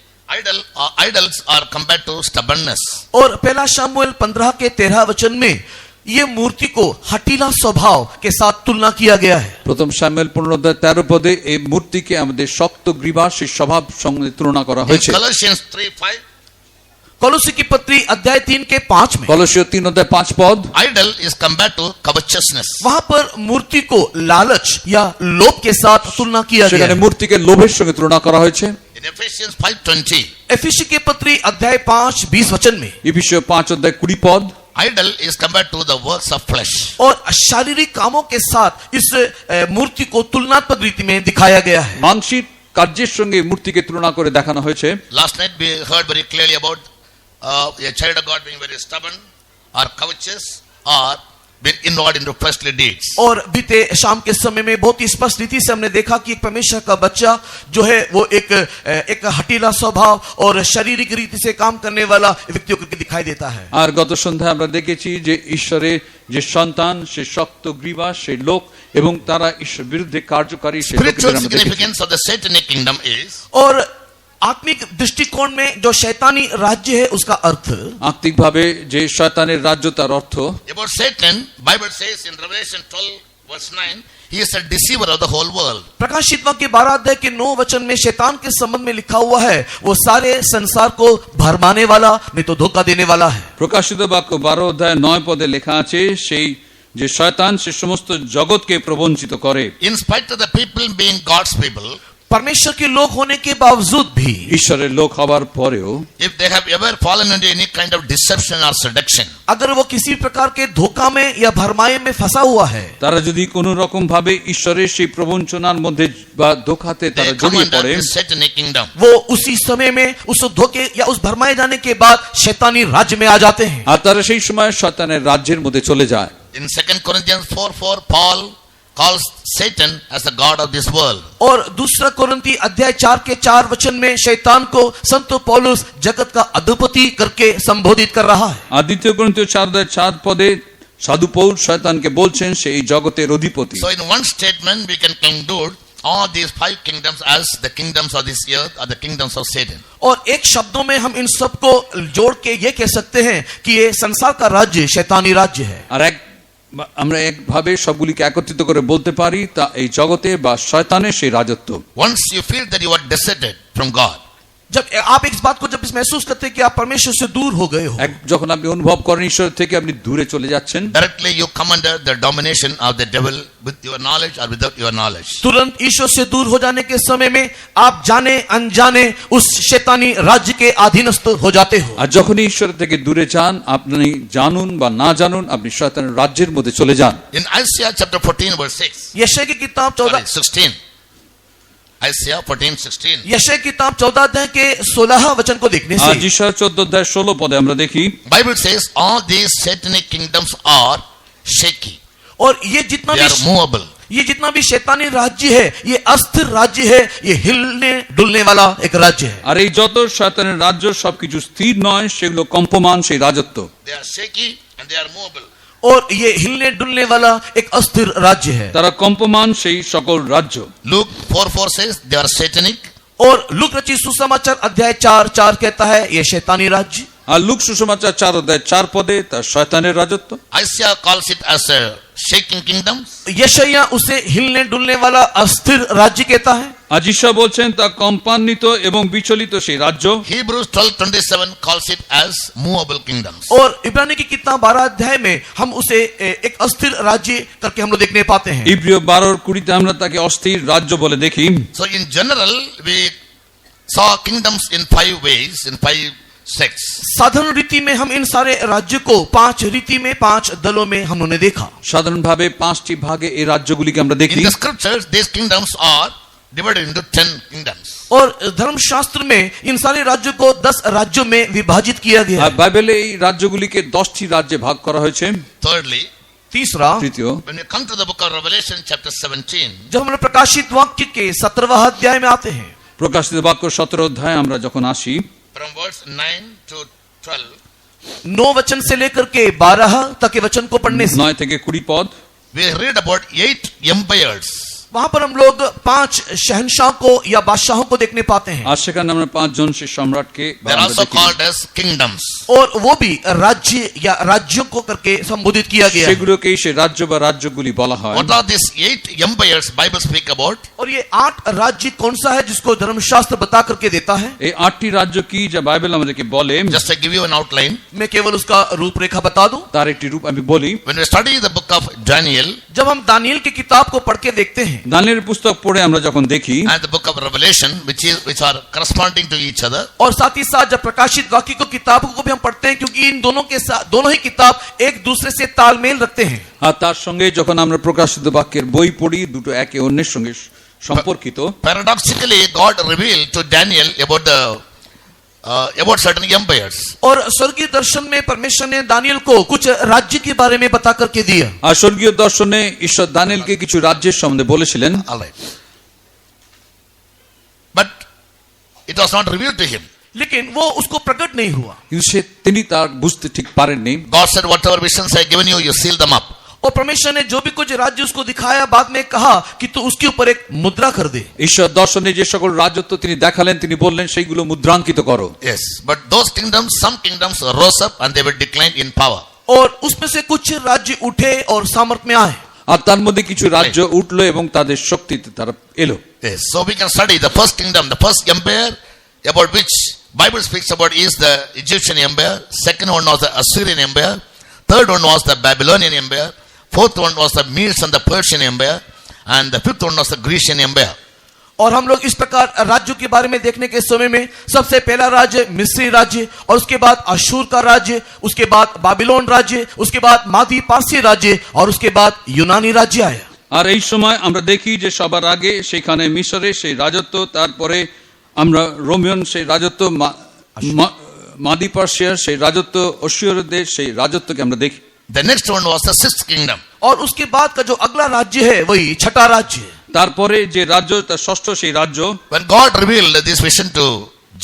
idols are compared to stubbornness. और पहला शमूएल 15 के 13 वचन में ये मूर्ति को हठीला स्वभाव के साथ तुलना किया गया है। প্রথম শামুয়েল 15:13 এই মূর্তিকে আমাদের শক্ত গ্রীবা সেই স্বভাব সঙ্গে তুলনা করা In হয়েছে। Colossians 3:5, कोलोसी की पत्री अध्याय 3 के 5 में কলসীয় 3:5 idol is compared to covetousness. वहां पर मूर्ति को लालच या लोभ के साथ तुलना किया गया সেখানে है। মূর্তিকে লোভের সঙ্গে তুলনা করা হয়েছে। In Ephesians 5:20, एफिसी की पत्री अध्याय 5:20 वचन में ইফিসীয় 5:20 idol is compared to the works of flesh. और शारीरिक कामों के साथ इस मूर्ति को तुलनात्मक रीति में दिखाया गया है। মানসিক কার্যের সঙ্গে মূর্তিকে তুলনা করে দেখানো হয়েছে। Last night we heard very clearly about a child of God being very stubborn or covetous or being involved into fleshly deeds. और बीते शाम के समय में बहुत ही स्पष्ट रीति से हमने देखा कि एक परमेश्वर का बच्चा जो है वो एक हठीला स्वभाव और शारीरिक रीति से काम करने वाला व्यक्तियों को दिखाई देता है। আর গত সন্ধ্যায় আমরা দেখেছি যে ঈশ্বরের যে সন্তান সে শক্ত গ্রীবা সেই লোক এবং তারা ঈশ্বর বিরুদ্ধে কার্যকারী সেই Spiritual লোকদের আমরা দেখেছি। significance of the satanic kingdom is, और आत्मिक दृष्टिकोण में जो शैतानी राज्य है उसका अर्थ আত্মিকভাবে যে শয়তানের রাজ্য তার অর্থ about Satan, Bible says in Revelation 12:9, he is a deceiver of the whole world. प्रकाशित वाक्य 12 अध्याय के 9 वचन में शैतान के संबंध में लिखा हुआ है वो सारे संसार को भरमाने वाला नहीं तो धोखा देने वाला है। প্রকাশিত বাক্য 12:9 লেখা আছে সেই যে শয়তান সে সমস্ত জগৎকে প্রবঞ্চিত করে। In spite of the people being God's people, परमेश्वर के लोग होने के बावजूद भी ঈশ্বরের লোক হবার পরেও if they have ever fallen into any kind of deception or seduction, अगर वो किसी प्रकार के धोखा में या भरमाए में फंसा हुआ है তারা যদি কোনো রকম ভাবে ঈশ্বরের সেই প্রবঞ্চনার মধ্যে বা ধোঁকাতে they তারা come জড়িয়ে under পড়ে the satanic kingdom. वो उसी समय में उस धोखे या उस भरमाए जाने के बाद शैतानी राज्य में आ जाते हैं। আর তারা সেই সময় শয়তানের রাজ্যের মধ্যে চলে যায়। In 2 Corinthians 4:4, Paul calls Satan as the god of this world. और दूसरा कोरिन्थी अध्याय 4 के 4 वचन में शैतान को संत पौलुस जगत का अधिपति करके संबोधित कर रहा है। আর দ্বিতীয় করিন্থীয় 4:4 পদে সাধু পৌল শয়তানকে বলছেন সে এই জগতের অধিপতি। So in one statement we can conclude all these 5 kingdoms as the kingdoms of this earth or the kingdoms of Satan. और एक शब्दों में हम इन सबको जोड़ के ये कह सकते हैं कि ये संसार का राज्य शैतानी राज्य है। আর আমরা একভাবে সবগুলিকে একত্রিত করে বলতে পারি তা এই জগতে বা শয়তানের সেই রাজত্ব। Once you feel that you are deserted from God, जब आप इस बात को जब इस महसूस करते हैं कि आप परमेश्वर से दूर हो गए हो, যখন আপনি অনুভব করেন ঈশ্বর থেকে আপনি দূরে চলে যাচ্ছেন, directly you come under the domination of the devil with your knowledge or without your knowledge. तुरंत ईश्वर से दूर हो जाने के समय में आप जाने अनजाने उस शैतानी राज्य के अधीनस्थ हो जाते हो। আর যখনই ঈশ্বর থেকে দূরে যান আপনি জানুন বা না জানুন আপনি শয়তানের রাজ্যের মধ্যে চলে যান। In Isaiah chapter 14 verse 6, यशायाह की किताब 16, Isaiah 14:16, यशायाह की किताब 14 अध्याय के 16 वचन को देखने আজ से ঈশায়া 14:16 পদে আমরা দেখি Bible says all these satanic kingdoms are shaky, और ये जितना they are भी movable. ये जितना भी शैतानी राज्य है ये अस्थिर राज्य है, ये हिलने डुलने वाला एक राज्य है। আর এই যত শয়তানের রাজ্য সবকিছু স্থির নয় সেগুলো কম্পমান সেই রাজত্ব। They are shaky and they are movable. और ये हिलने डुलने वाला एक अस्थिर राज्य है। তারা কম্পমান সেই সকল রাজ্য। Luke 4:4 says they are satanic. और लूक रचित सुसमाचार अध्याय 4:4 कहता है ये शैतानी राज्य। আর লুক সুসমাচার 4:4 পদে তা শয়তানের রাজত্ব। Isaiah calls it as a shaking kingdom. यशायाह उसे हिलने डुलने वाला अस्थिर राज्य कहता है। আজ ঈশায়া বলছেন তা কম্পান্বিত এবং বিচলিত সেই রাজ্য। Hebrews 12:27 calls it as movable kingdoms. और इब्रानी की किताब 12 अध्याय में हम उसे एक अस्थिर राज्य करके हम लोग देखने पाते हैं। ইব্রিয় 12:20 আমরা তাকে অস্থির রাজ্য বলে দেখি। So in general we saw kingdoms in 5 ways, in 5 sects. साधारण रीति में हम इन सारे राज्य को 5 रीति में 5 दलों में हम उन्हें देखा। সাধারণভাবে 5টি ভাগে এই রাজ্যগুলিকে আমরা দেখি। In the scriptures these kingdoms are divided into 10 kingdoms. और धर्मशास्त्र में इन सारे राज्यों को 10 राज्यों में विभाजित किया गया আর है। বাইবেলে এই রাজ্যগুলিকে 10টি রাজ্যে ভাগ করা হয়েছে। Thirdly, तीसरा, তৃতীয় when we come to the book of Revelation chapter 17, जब हम लोग प्रकाशित वाक्य के 17वां अध्याय में आते हैं, প্রকাশিত বাক্য 17 অধ্যায় আমরা যখন আসি from verse 9 to 12, 9 वचन से लेकर के 12 तक के वचन को पढ़ने से 9 থেকে 20 পদ we read about 8 empires. वहां पर हम लोग 5 शहंशाह को या बादशाहों को देखने पाते हैं। আর সেখানে আমরা 5 জন সেই সম্রাটকে They are also called as kingdoms. और वो भी राज्य या राज्यों को करके संबोधित किया गया है। সেগুলোকেই সেই রাজ্য বা রাজ্যগুলি বলা হয়। What are these 8 empires Bible speak about? और ये 8 राज्य कौन सा है जिसको धर्मशास्त्र बता करके देता है? এই 8টি রাজ্য কি যা বাইবেল আমাদেরকে বলে Just to give you an outline, मैं केवल उसका रूपरेखा बता दूं। তার একটি রূপ আমি বলি। when we study the book of Daniel जब हम दानियल की किताब को पढ़ के देखते हैं দানিয়েলের পুস্তক পড়ে আমরা যখন দেখি and the book of Revelation, which are corresponding to each other, और साथ ही साथ जब प्रकाशित वाक्य को किताबों को भी हम पढ़ते हैं क्योंकि इन दोनों के साथ दोनों ही किताब एक दूसरे से तालमेल रखते हैं। আর তার সঙ্গে যখন আমরা প্রকাশিত বাক্যের বই পড়ি দুটো একে অন্যের সঙ্গে সম্পর্কিত। paradoxically God revealed to Daniel about certain empires. और स्वर्गीय दर्शन में परमेश्वर ने दानियल को कुछ राज्य के बारे में बता करके दिया। আর স্বর্গীয় দর্শনে ঈশ্বর দানিয়েলকে কিছু রাজ্যের সম্বন্ধে বলেছিলেন। All right. But it was not revealed to him. लेकिन वो उसको प्रकट नहीं हुआ। কিন্তু তিনি তার বুঝতে ঠিক পারেননি। God said, whatever visions I have given you, you seal them up. और परमेश्वर ने जो भी कुछ राज्य उसको दिखाया बाद में कहा कि तू उसके ऊपर एक मुद्रा कर दे। ঈশ্বর দর্শনে যে সকল রাজত্ব তিনি দেখালেন তিনি বললেন সেইগুলো মুদ্রাঙ্কিত করো। Yes. But those kingdoms, some kingdoms rose up and they were declined in power. और उसमें से कुछ राज्य उठे और सामर्थ में आए। আর তার মধ্যে কিছু রাজ্য উঠলো এবং তাদের শক্তিতে তারা এলো। Yes. So we can study the first kingdom, the first empire about which Bible speaks about is the Egyptian empire. Second one was the Assyrian empire. Third one was the Babylonian empire. Fourth one was the Medes and the Persian empire. And the fifth one was the Grecian empire. और हम लोग इस प्रकार राज्यों के बारे में देखने के समय में सबसे पहला राज्य मिस्री राज्य, और उसके बाद अशूर का राज्य, उसके बाद बाबिलोन राज्य, उसके बाद मादी पारसी राज्य, और उसके बाद यूनानी राज्य आया। আর এই সময় আমরা দেখি যে সবার আগে সেখানে মিশরের সেই রাজত্ব, তারপরে আমরা রোমিয়ন সেই রাজত্ব, মাদি পার্সিয়ার সেই রাজত্ব, অসুরদের সেই রাজত্বকে আমরা দেখি। The next one was the sixth kingdom. और उसके बाद का जो अगला राज्य है वही छठा राज्य है। তারপরে যে রাজ্য তার ষষ্ঠ সেই রাজ্য, When God revealed this vision to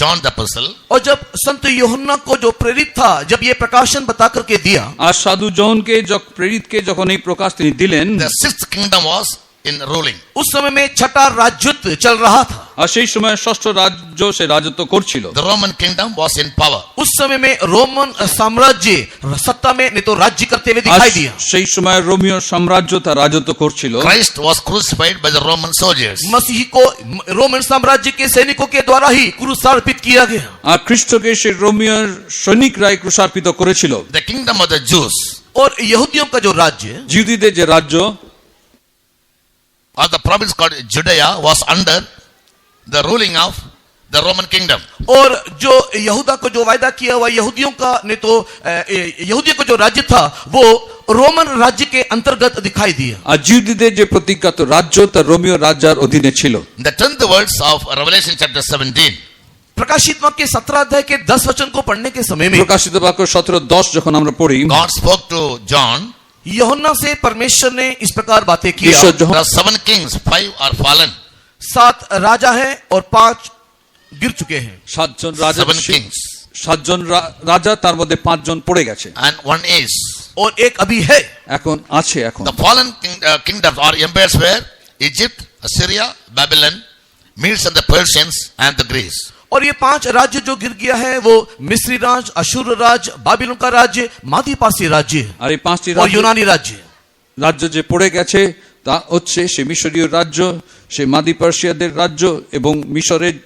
John the Apostle, और जब संत यूहन्ना को जो प्रेरित था, जब ये प्रकाशन बता करके दिया, আর সাধু জনকে প্রেরিতকে যখন এই প্রকাশ তিনি দিলেন, the sixth kingdom was in ruling. उस समय में छठा राज्यत्व चल रहा था। আর সেই সময় ষষ্ঠ রাজ্য সে রাজত্ব করছিল। The Roman kingdom was in power. उस समय में रोमन साम्राज्य सत्ता में नहीं तो राज्य करते हुए আর दिखाई दिया। সেই সময় রোমীয় সাম্রাজ্য তার রাজত্ব করছিল। Christ was crucified by the Roman soldiers. मसीह को रोमन साम्राज्य के सैनिकों के द्वारा ही क्रूसार्पित किया गया। আর খ্রিস্টকে সেই রোমীয় সৈনিকরাই ক্রুশার্পিত করেছিল। The kingdom of the Jews, और यहूदियों का जो राज्य জিহুদীদের যে রাজ্য or the province called Judea, was under the ruling of the Roman kingdom. और जो यहूदा को जो वायदा किया हुआ यहूदियों का नहीं तो यहूदियों का जो राज्य था वो रोमन राज्य के अंतर्गत दिखाई दिया। আর জিহুদীদের যে প্রতিজ্ঞাত রাজ্য তা রোমীয় রাজার অধীনে ছিল। The 10th verse of Revelation chapter 17. प्रकाशित वाक्य 17 अध्याय के 10 वचन को पढ़ने के समय में প্রকাশিত বাক্য 17:10 যখন আমরা পড়ি, God spoke to John. यूहन्ना से परमेश्वर ने इस प्रकार बातें किया। ঈশ্বর যখন There are 7 kings, 5 are fallen. 7 राजा हैं और 5 गिर चुके हैं। সাতজন রাজা, 7 kings. সাতজন রাজা, তার মধ্যে 5 জন পড়ে গেছে, And one is. और एक अभी है। এখন আছে। এখন The fallen kingdoms or empires were Egypt, Assyria, Babylon, Medes and the Persians and the Greece. और ये 5 राज्य जो गिर गया है वो मिस्री राज, अशूर राज, बाबिलोन का राज्य, मादी पासी राज्य আর এই 5টি और यूनानी राज्य। রাজ্য যে পড়ে গেছে তা হচ্ছে সে মিশরীয় রাজ্য, সে মাদি পার্সিয়াদের রাজ্য এবং মিশরের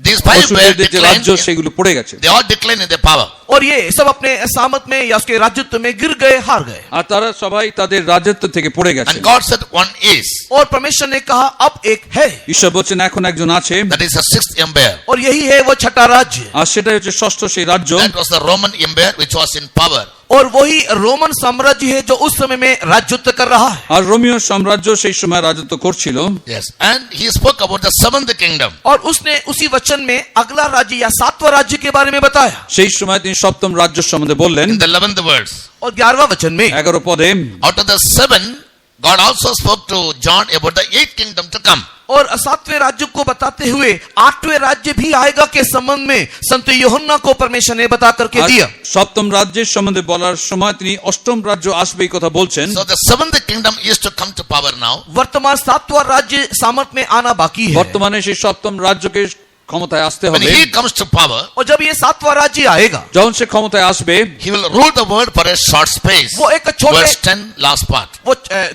These 5 were অসুরদের যে declined. রাজ্য সেগুলো পড়ে গেছে। They all declined in their power. और ये सब अपने सामत में या उसके राज्यत्व में गिर गए, हार गए। আর তারা সবাই তাদের রাজত্ব থেকে পড়ে গেছে। And God said one is. और परमेश्वर ने कहा अब एक है, ঈশ্বর বলছেন এখন একজন আছে, That is the 6th empire. और यही है वो छठा राज्य। আর সেটাই হচ্ছে ষষ্ঠ সেই রাজ্য। That was the Roman empire which was in power. और वही रोमन साम्राज्य है जो उस समय में राज्यत्व कर रहा है। আর রোমীয় সাম্রাজ্য সেই সময় রাজত্ব করছিল। Yes. And he spoke about the 7th kingdom. और उसने उसी वचन में अगला राज्य या 7वां राज्य के बारे में बताया। সেই সময় তিনি সপ্তম রাজ্য সম্বন্ধে বললেন। In the 11th verse. और 11वां वचन में 11 পদে, Out of the 7, God also spoke to John about the 8th kingdom to come. और 7वें राज्य को बताते हुए 8वें राज्य भी आएगा के संबंध में संत यूहन्ना को परमेश्वर ने बता करके আর दिया। সপ্তম রাজ্যের সম্বন্ধে বলার সময় তিনি অষ্টম রাজ্য আসবে এই কথা বলছেন। So the 7th kingdom is to come to power now. वर्तमान 7वां राज्य सामर्थ में आना बाकी है। বর্তমানে সেই সপ্তম রাজ্যকে ক্ষমতায় আসতে When হবে। he comes to power, और जब ये 7वां राज्य आएगा যখন সে ক্ষমতায় আসবে he will rule the world for a short space. वो एक छोटे Verse 10, last part. वो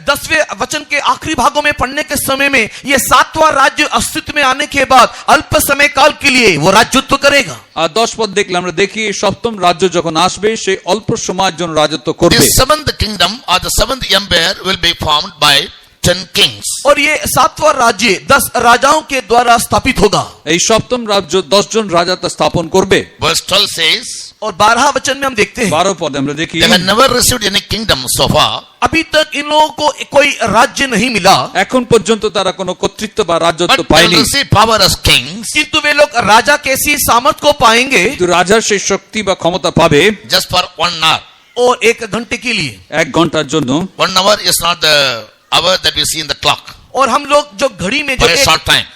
10वें वचन के आखिरी भागों में पढ़ने के समय में ये 7वां राज्य अस्तित्व में आने के बाद अल्प समय काल के लिए वो राज्यत्व करेगा। আর 10 পদ দেখলে আমরা দেখি এই সপ্তম রাজ্য যখন আসবে সে অল্প সময়ের জন্য রাজত্ব করবে। This 7th kingdom or the 7th empire will be formed by 10 kings. और ये 7वां राज्य 10 राजाओं के द्वारा स्थापित होगा। এই সপ্তম রাজ্য 10 জন রাজা তা স্থাপন করবে। Verse 12 says, और 12 वचन में हम देखते हैं 12 পদে আমরা দেখি, they have never received any kingdom so far. अभी तक इन लोगों को कोई राज्य नहीं मिला, এখন পর্যন্ত তারা কোনো কর্তৃত্ব বা রাজত্ব But they পায়নি। will receive power as kings किंतु वे लोग राजा कैसी सामर्थ को पाएंगे কিন্তু রাজার সেই শক্তি বা ক্ষমতা পাবে just for 1 hour. और 1 घंटे के लिए। 1 ঘন্টার জন্য। 1 hour is not the hour that we see in the clock. और हम लोग जो घड़ी में जो For a short time.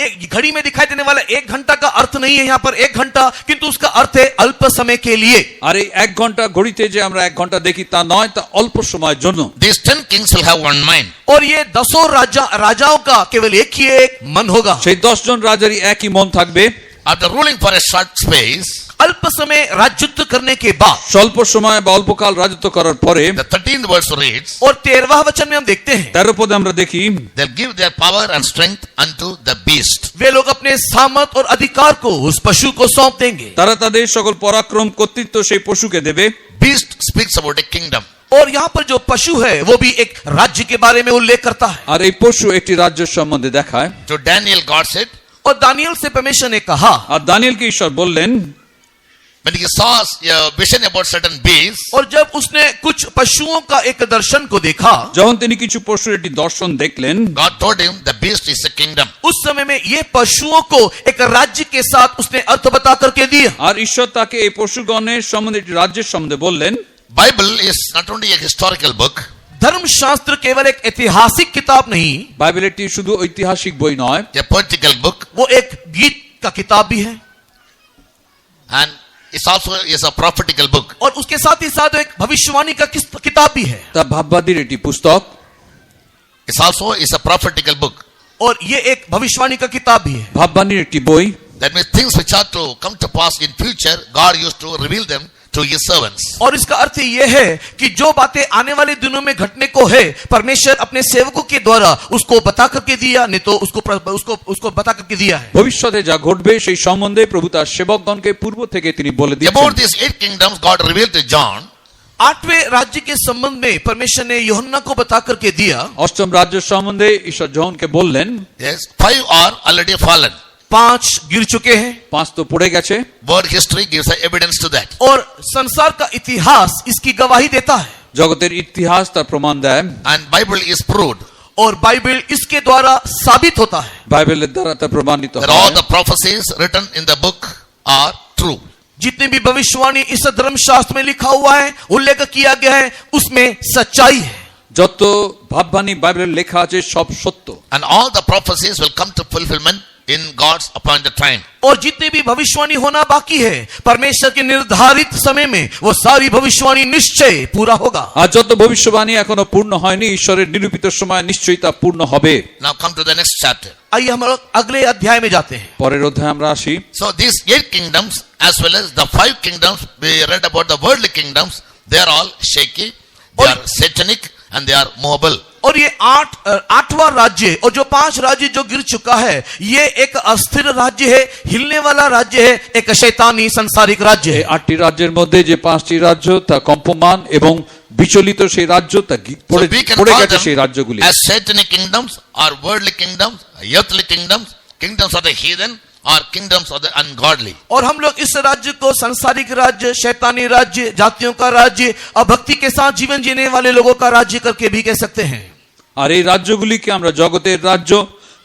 एक घड़ी में दिखाई देने वाला 1 घंटा का अर्थ नहीं है यहाँ पर 1 घंटा, किंतु उसका अर्थ है अल्प समय के लिए। আর এই 1 ঘন্টা ঘড়িতে যে আমরা 1 ঘন্টা দেখি তা নয়, তা অল্প সময়ের জন্য। These 10 kings will have one mind. और ये 10 राजाओं का केवल एक ही एक मन होगा। সেই 10 জন রাজারই একই মন থাকবে। After ruling for a short space, अल्प समय राज्यत्व करने के बाद স্বল্প সময় বা অল্পকাল রাজত্ব করার পরে the 13th verse reads, और 13वां वचन में हम देखते हैं 13 পদে আমরা দেখি, they'll give their power and strength unto the beast. वे लोग अपने सामर्थ और अधिकार को उस पशु को सौंप देंगे। তারা তাদের সকল পরাক্রম কর্তৃত্ব সেই পশুকে দেবে। Beast speaks about a kingdom. और यहाँ पर जो पशु है वो भी एक राज्य के बारे में उल्लेख करता है। আর এই পশু একটি রাজ্যের সম্বন্ধে দেখায়। To Daniel, God said, और दानियल से परमेश्वर ने कहा, আর দানিয়েলকে ঈশ্বর বললেন, when he saw a vision about certain beasts, और जब उसने कुछ पशुओं का एक दर्शन को देखा, যখন তিনি কিছু পশুর একটি দর্শন দেখলেন, God told him the beast is a kingdom. उस समय में ये पशुओं को एक राज्य के साथ उसने अर्थ बता करके दिया। আর ঈশ্বর তাকে এই পশুগণের সম্বন্ধে একটি রাজ্যের সম্বন্ধে বললেন। Bible is not only a historical book, धर्मशास्त्र केवल एक ऐतिहासिक किताब नहीं, বাইবেল একটি শুধু ঐতিহাসিক বই নয়, a poetical book, वो एक गीत का किताब भी है, and it's also is a prophetical book. और उसके साथ ही साथ एक भविष्यवाणी का किताब भी है, তা ভাববাদীর একটি পুস্তক, It's also is a prophetical book. और ये एक भविष्यवाणी का किताब भी है। ভাববাণীর একটি বই। That means things which are to come to pass in future, God used to reveal them to His servants. और इसका अर्थ ये है कि जो बातें आने वाले दिनों में घटने को है, परमेश्वर अपने सेवकों के द्वारा उसको बता करके दिया, नहीं तो उसको बता करके दिया है। ভবিষ্যতে যা ঘটবে সেই সম্বন্ধে প্রভু তার সেবকগণকে পূর্ব থেকে তিনি বলে দিয়েছেন। About these 8 kingdoms, God revealed to John. 8वें राज्य के संबंध में परमेश्वर ने यूहन्ना को बता करके दिया। অষ্টম রাজ্য সম্বন্ধে ঈশ্বর যোহনকে বললেন। Yes, 5 are already fallen. 5 गिर चुके हैं, 5 তো পড়ে গেছে। World history gives us evidence to that. और संसार का इतिहास इसकी गवाही देता है, জগতের ইতিহাস তার প্রমাণ দেয়। And Bible is proved और बाइबल इसके द्वारा साबित होता है। বাইবেলের দ্বারা তা প্রমাণিত that all হয়। the prophecies written in the book are true. जितनी भी भविष्यवाणी इस धर्मशास्त्र में लिखा हुआ है, उल्लेख किया गया है, उसमें सच्चाई है। যত ভাববাণী বাইবেলে লেখা আছে সব সত্য। And all the prophecies will come to fulfillment in God's appointed time. और जितनी भी भविष्यवाणी होना बाकी है, परमेश्वर के निर्धारित समय में वो सारी भविष्यवाणी निश्चय पूरा होगा। আর যত ভবিষ্যবাণী এখনো পূর্ণ হয়নি, ঈশ্বরের নিরূপিত সময় নিশ্চয়ই তা পূর্ণ হবে। Now come to the next chapter. आइए हम लोग अगले अध्याय में जाते हैं। পরের অধ্যায়ে আমরা আসি। So these 8 kingdoms as well as the 5 kingdoms we read about, the worldly kingdoms, they are all shaky, they are satanic and they are movable. और ये 8वां राज्य और जो 5 राज्य जो गिर चुका है, ये एक अस्थिर राज्य है, हिलने वाला राज्य है, एक शैतानी सांसारिक राज्य এই है। 8টি রাজ্যের মধ্যে যে 5টি রাজ্য তা কম্পমান এবং বিচলিত সেই রাজ্য তা So we can পড়ে call গেছে সেই them রাজ্যগুলি। as satanic kingdoms or worldly kingdoms, earthly kingdoms, kingdoms of the heathen or kingdoms of the ungodly. और हम लोग इस राज्य को सांसारिक राज्य, शैतानी राज्य, जातियों का राज्य और भक्ति के साथ जीवन जीने वाले लोगों का राज्य करके भी कह सकते हैं। আর এই রাজ্যগুলিকে আমরা জগতের রাজ্য,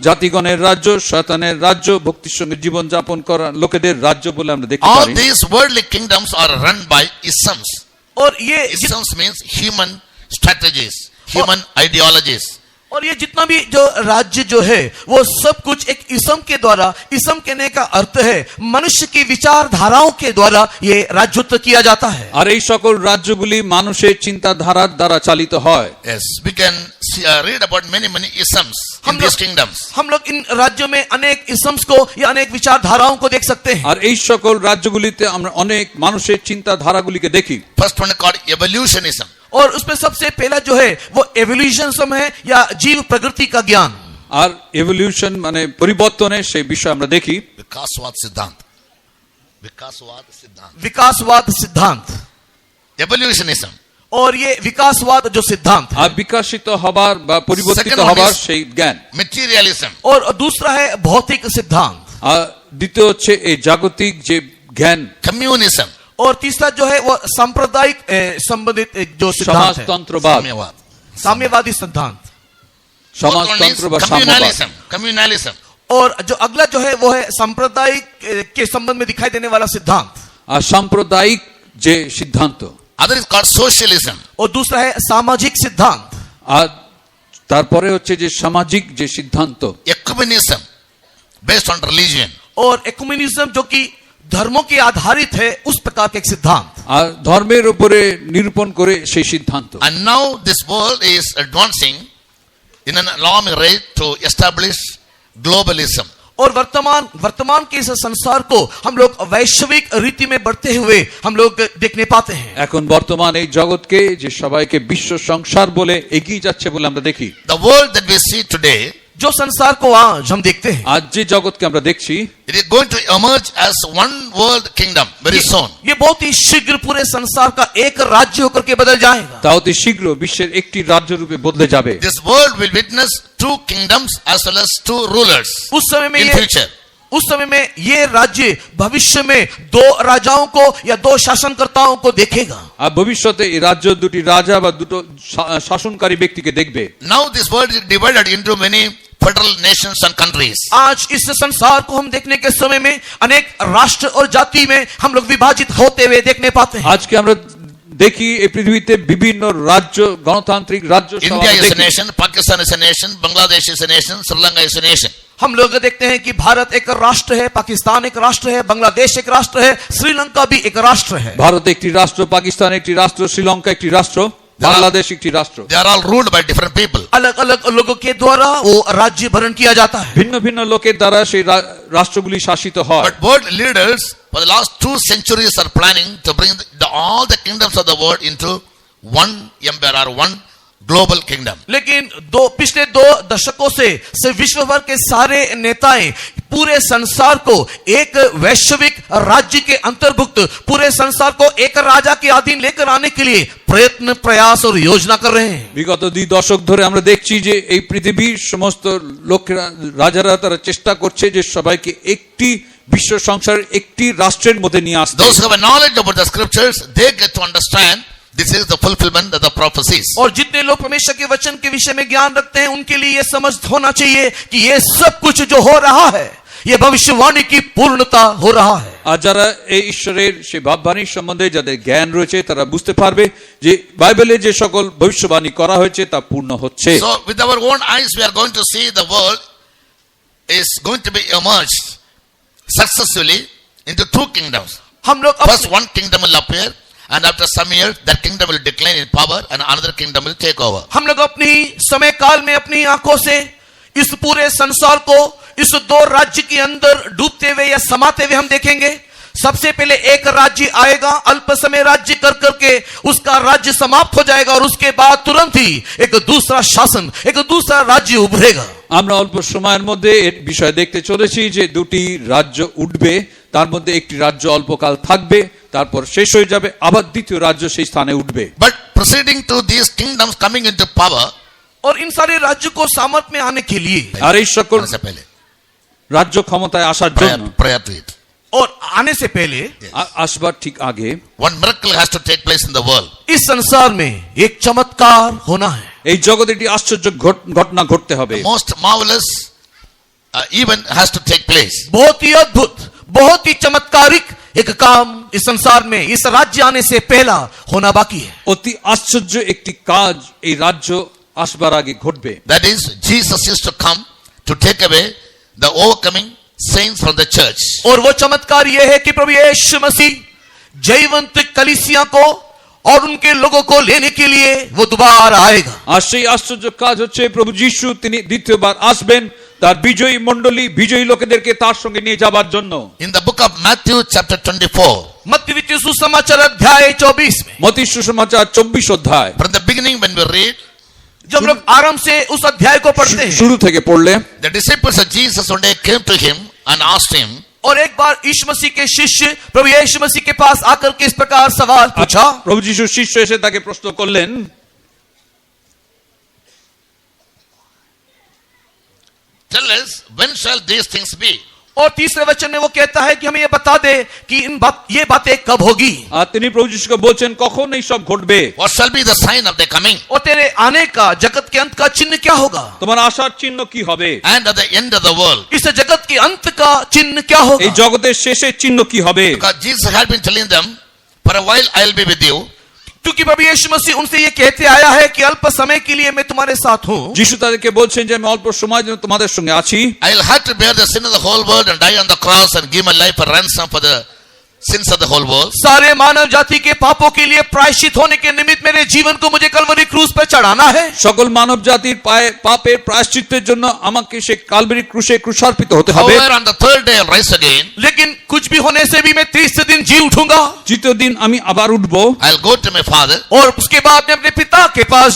জাতিগণের রাজ্য, শয়তানের রাজ্য, ভক্তির সঙ্গে জীবন যাপন করা লোকেদের রাজ্য বলে আমরা দেখতে All পারি। these worldly kingdoms are run by isms. और ये Isms means human strategies, human ideologies. और ये जितना भी जो राज्य जो है, वो सब कुछ एक इसम के द्वारा, इसम कहने का अर्थ है मनुष्य की विचारधाराओं के द्वारा ये राज्यत्व किया जाता है। আর এই সকল রাজ্যগুলি মানুষের চিন্তাধারার দ্বারা চালিত হয়। Yes, we can see, read about many isms in these kingdoms. हम लोग इन राज्यों में अनेक इसम्स को या अनेक विचारधाराओं को देख सकते हैं। আর এই সকল রাজ্যগুলিতে আমরা অনেক মানুষের চিন্তাধারাগুলিকে দেখি। First one is called evolutionism. और उसमें सबसे पहला जो है वो एवोल्यूशनिज्म है या जीव प्रकृति का ज्ञान। আর এভলিউশন মানে পরিবর্তনের সেই বিষয় আমরা দেখি। विकासवाद सिद्धांत, विकासवाद सिद्धांत, विकासवाद सिद्धांत, evolutionism. और ये विकासवाद जो सिद्धांत है। আর বিকশিত হবার বা পরিবর্তিত Second one হবার is সেই জ্ঞান। materialism. और दूसरा है भौतिक सिद्धांत, আর দ্বিতীয় হচ্ছে এই জাগতিক যে জ্ঞান। communism, और तीसरा जो है वो सांप्रदायिक संबंधित जो सिद्धांत है, সমাজতন্ত্রবাদ, साम्यवाद. साम्यवादी सिद्धांत। Fourth one is সমাজতন্ত্র বা সাম্যবাদ। communalism, communalism. और जो अगला जो है वो है सांप्रदायिक के संबंध में दिखाई देने वाला सिद्धांत। আর সাম্প্রদায়িক যে সিদ্ধান্ত। Other is called socialism. और दूसरा है सामाजिक सिद्धांत। আর তারপরে হচ্ছে যে সামাজিক যে সিদ্ধান্ত। ecumenism based on religion. और एकुमेनिज्म जो कि धर्मों के आधारित है, उस प्रकार के एक सिद्धांत। আর ধর্মের উপরে নিরূপণ করে সেই সিদ্ধান্ত। And now this world is advancing in an alarming rate to establish globalism. और वर्तमान के इस संसार को हम लोग वैश्विक रीति में बढ़ते हुए हम लोग देखने पाते हैं। এখন বর্তমান এই জগৎকে যে সবাইকে বিশ্ব সংসার বলে এগিয়ে যাচ্ছে বলে আমরা দেখি। The world that we see today, जो संसार को आज हम देखते हैं, আজ যে জগৎকে আমরা দেখছি it is going to emerge as one world kingdom very soon. ये बहुत ही शीघ्र पूरे संसार का एक राज्य होकर के बदल जाएगा। তা অতি শীঘ্র বিশ্বের একটি রাজ্য রূপে বদলে যাবে। This world will witness 2 kingdoms as well as 2 rulers उस समय में in ये future. उस समय में ये राज्य भविष्य में 2 राजाओं को या 2 शासनकर्ताओं को देखेगा। আর ভবিষ্যতে এই রাজ্য দুটি রাজা বা দুটো শাসনকারী ব্যক্তিকে দেখবে। Now this world is divided into many federal nations and countries. आज इस संसार को हम देखने के समय में अनेक राष्ट्र और जाति में हम लोग विभाजित होते हुए देखने पाते हैं। আজকে আমরা দেখি এই পৃথিবীতে বিভিন্ন রাজ্য, গণতান্ত্রিক রাজ্য সহ India আমরা is a দেখি। nation, Pakistan is a nation, Bangladesh is a nation, Sri Lanka is a nation. हम लोग देखते हैं कि भारत एक राष्ट्र है, पाकिस्तान एक राष्ट्र है, बांग्लादेश एक राष्ट्र है, श्रीलंका भी एक राष्ट्र है। ভারত একটি রাষ্ট্র, পাকিস্তান একটি রাষ্ট্র, শ্রীলঙ্কা একটি রাষ্ট্র, বাংলাদেশ একটি রাষ্ট্র। They are all ruled by different people. अलग अलग लोगों के द्वारा वो राज्य भरण किया जाता है। ভিন্ন ভিন্ন লোকের দ্বারা সেই রাষ্ট্রগুলি শাসিত হয়। But world leaders for the last 2 centuries are planning to bring all the kingdoms of the world into one empire or one global kingdom. लेकिन पिछले 2 दशकों से विश्व भर के सारे नेताएं पूरे संसार को एक वैश्विक राज्य के अंतर्भुक्त पूरे संसार को एक राजा के अधीन लेकर आने के लिए प्रयत्न, प्रयास और योजना कर रहे हैं। বিগত 2 দশক ধরে আমরা দেখছি যে এই পৃথিবীর সমস্ত লোকেরা, রাজারা তারা চেষ্টা করছে যে সবাইকে একটি বিশ্ব সংসারের একটি রাষ্ট্রের মধ্যে নিয়ে আসতে। Those who have a knowledge about the scriptures, they get to understand this is the fulfillment of the prophecies. और जितने लोग परमेश्वर के वचन के विषय में ज्ञान रखते हैं उनके लिए यह समझ होना चाहिए कि ये सब कुछ जो हो रहा है ये भविष्यवाणी की पूर्णता हो रहा है। আর যারা এই ঈশ্বরের সেই ভাববাণীর সম্বন্ধে যাদের জ্ঞান রয়েছে তারা বুঝতে পারবে যে বাইবেলে যে সকল ভবিষ্যবাণী করা হয়েছে তা পূর্ণ হচ্ছে। So with our own eyes we are going to see the world is going to be emerged successfully into 2 kingdoms. हम लोग First one kingdom will appear, and after some years that kingdom will decline in power and another kingdom will take over. हम लोग अपनी समय काल में अपनी आंखों से इस पूरे संसार को इस 2 राज्य के अंदर डूबते हुए या समाते हुए हम देखेंगे। सबसे पहले एक राज्य आएगा, अल्प समय राज्य कर करके उसका राज्य समाप्त हो जाएगा और उसके बाद तुरंत ही एक दूसरा शासन, एक दूसरा राज्य उभरेगा। আমরা অল্প সময়ের মধ্যে এর বিষয় দেখতে চলেছি যে 2টি রাজ্য উঠবে, তার মধ্যে একটি রাজ্য অল্পকাল থাকবে, তারপর শেষ হয়ে যাবে, আবার দ্বিতীয় রাজ্য সেই স্থানে উঠবে। But proceeding to these kingdoms coming into power, और इन सारे राज्य को सामर्थ में आने के लिए আর এই সকল से पहले রাজ্য ক্ষমতায় আসার জন্য prior to it, और आने से पहले আসবার ঠিক আগে one miracle has to take place in the world. इस संसार में एक चमत्कार होना है। এই জগতে একটি আশ্চর্য ঘটনা ঘটতে হবে। Most marvelous event has to take place. बहुत ही अद्भुत, बहुत ही चमत्कारिक एक काम इस संसार में इस राज्य आने से पहला होना बाकी है। অতি আশ্চর্য একটি কাজ এই রাজ্য আসবার আগে ঘটবে। That is, Jesus is to come to take away the overcoming saints from the church. और वो चमत्कार ये है कि प्रभु यीशु मसीह जयवंत कलीसिया को और उनके लोगों को लेने के लिए वो दोबारा आएगा। আর সেই আশ্চর্য কাজ হচ্ছে প্রভু যীশু তিনি দ্বিতীয়বার আসবেন তার বিজয়ী মণ্ডলী, বিজয়ী লোকেদেরকে তার সঙ্গে নিয়ে যাবার জন্য। In the book of Matthew chapter 24, मत्ती सुसमाचार अध्याय 24 में মత్తী সুসমাচার 24 অধ্যায় from the beginning when we read, जब लोग आरंभ से उस अध्याय को पढ़ते हैं শুরু থেকে পড়লে the disciples of Jesus one day came to him and asked him, और एक बार यीशु मसीह के शिष्य प्रभु यीशु मसीह के पास आकर के इस प्रकार सवाल पूछा। প্রভু যীশুর শিষ্য এসে তাকে প্রশ্ন করলেন, tell us, when shall these things be? और तीसरे वचन में वो कहता है कि हमें ये बता दे कि ये बातें कब होगी আর তিনি প্রভু যীশুকে বলছেন কখন এই সব ঘটবে, What shall be the sign of their coming और तेरे आने का जगत के अंत का चिन्ह क्या होगा, তোমার আসার চিহ্ন কি হবে, and at the end of the world? इस जगत के अंत का चिन्ह क्या এই होगा। জগতের শেষের চিহ্ন কি হবে। Because Jesus had been telling them, for a while I will be with you, क्योंकि प्रभु यीशु मसीह उनसे ये कहते आया है कि अल्प समय के लिए मैं तुम्हारे साथ हूँ। যীশু তাদেরকে বলছেন যে আমি অল্প সময়ের জন্য তোমাদের সঙ্গে আছি। I will have to bear the sin of the whole world and die on the cross and give my life a ransom for the sins of the whole world. सारे मानव जाति के पापों के लिए प्रायश्चित होने के निमित्त मेरे जीवन को मुझे कलवरी क्रूस पर चढ़ाना है। সকল মানব জাতির পাপের প্রায়শ্চিত্তের জন্য আমাকে সেই কালভারি ক্রুশে ক্রুশার্পিত হতে হবে। However, on the third day I'll rise again. लेकिन कुछ भी होने से भी मैं तीसरे दिन जी उठूंगा তৃতীয় দিন আমি আবার উঠব, I'll go to my Father. और उसके बाद मैं अपने पिता के पास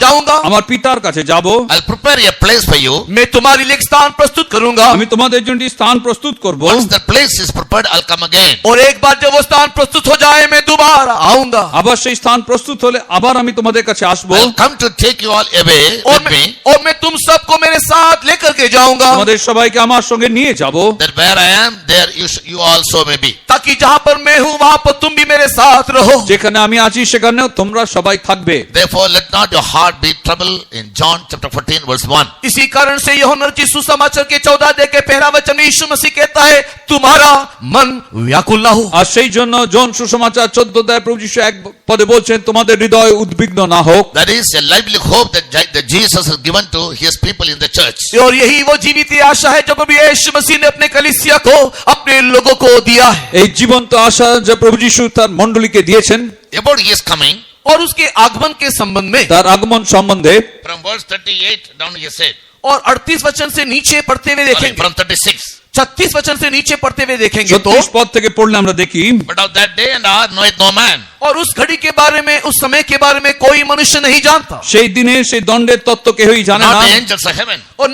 जाऊंगा। আমার পিতার কাছে যাব, I'll prepare a place for you. मैं तुम्हारे लिए एक स्थान प्रस्तुत करूंगा আমি তোমাদের জন্য একটি স্থান প্রস্তুত করব। Once the place is prepared, I'll come again. और एक बार जब वो स्थान प्रस्तुत हो जाए मैं दोबारा आऊंगा আবার সেই স্থান প্রস্তুত হলে আবার আমি তোমাদের কাছে আসব, I'll come to take you all away with me, और मैं तुम सबको मेरे साथ लेकर के जाऊंगा তোমাদের সবাইকে আমার সঙ্গে নিয়ে যাব, that where I am, there you also may be. ताकि जहां पर मैं हूं वहां पर तुम भी मेरे साथ रहो। যেখানে আমি আছি সেখানেও তোমরা সবাই থাকবে। Therefore, let not your heart be troubled. In John chapter 14 verse 1. इसी कारण से यूहन्ना रचित सुसमाचार के 14 अध्याय के पहला वचन में यीशु मसीह कहता है तुम्हारा मन व्याकुल ना हो। हो। আর সেই জন্য জন সুসমাচার 14 অধ্যায় প্রভু যীশু এক পদে বলছেন তোমাদের হৃদয় উদ্বিগ্ন না হোক। That is a lively hope that Jesus has given to his people in the church. और यही वो जीवित आशा है जो प्रभु यीशु मसीह ने अपने कलीसिया को, अपने लोगों को दिया है। এই জীবন্ত আশা যা প্রভু যীশু তার মণ্ডলীকে দিয়েছেন About his coming, और उसके आगमन के संबंध में তার আগমন সম্বন্ধে from verse 38 down he said, और 38 वचन से नीचे पढ़ते हुए sorry, देखेंगे, from 36. 36 वचन से नीचे पढ़ते हुए देखेंगे तो 36 পদ থেকে পড়লে আমরা দেখি But of that day and hour knoweth no man, और उस घड़ी के बारे में, उस समय के बारे में कोई मनुष्य नहीं जानता, সেই দিনে সেই দণ্ডের তত্ত্ব কেউই জানে not না, the angels of heaven, और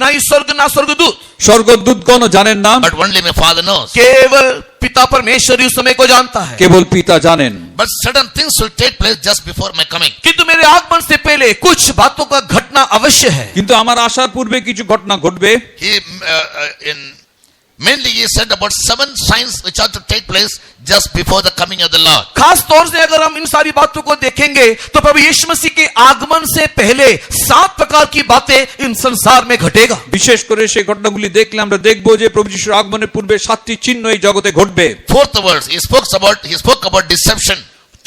ना ही स्वर्ग ना स्वर्गदूत, স্বর্গদূতগণও জানেন না, but only my Father knows. केवल पिता परमेश्वर ही उस समय को जानता है। কেবল পিতা জানেন। But certain things will take place just before my coming. किंतु मेरे आगमन से पहले कुछ बातों का घटना अवश्य है। কিন্তু আমার আসার পূর্বে কিছু ঘটনা ঘটবে। Mainly he said about 7 signs which are to take place just before the coming of the Lord. खास तौर से अगर हम इन सारी बातों को देखेंगे तो प्रभु यीशु मसीह के आगमन से पहले 7 प्रकार की बातें इन संसार में घटेगा। বিশেষ করে সেই ঘটনাগুলি দেখলে আমরা দেখব যে প্রভু যিশুর আগমনের পূর্বে 7টি চিহ্ন এই জগতে ঘটবে। Fourth verse, he spoke about deception.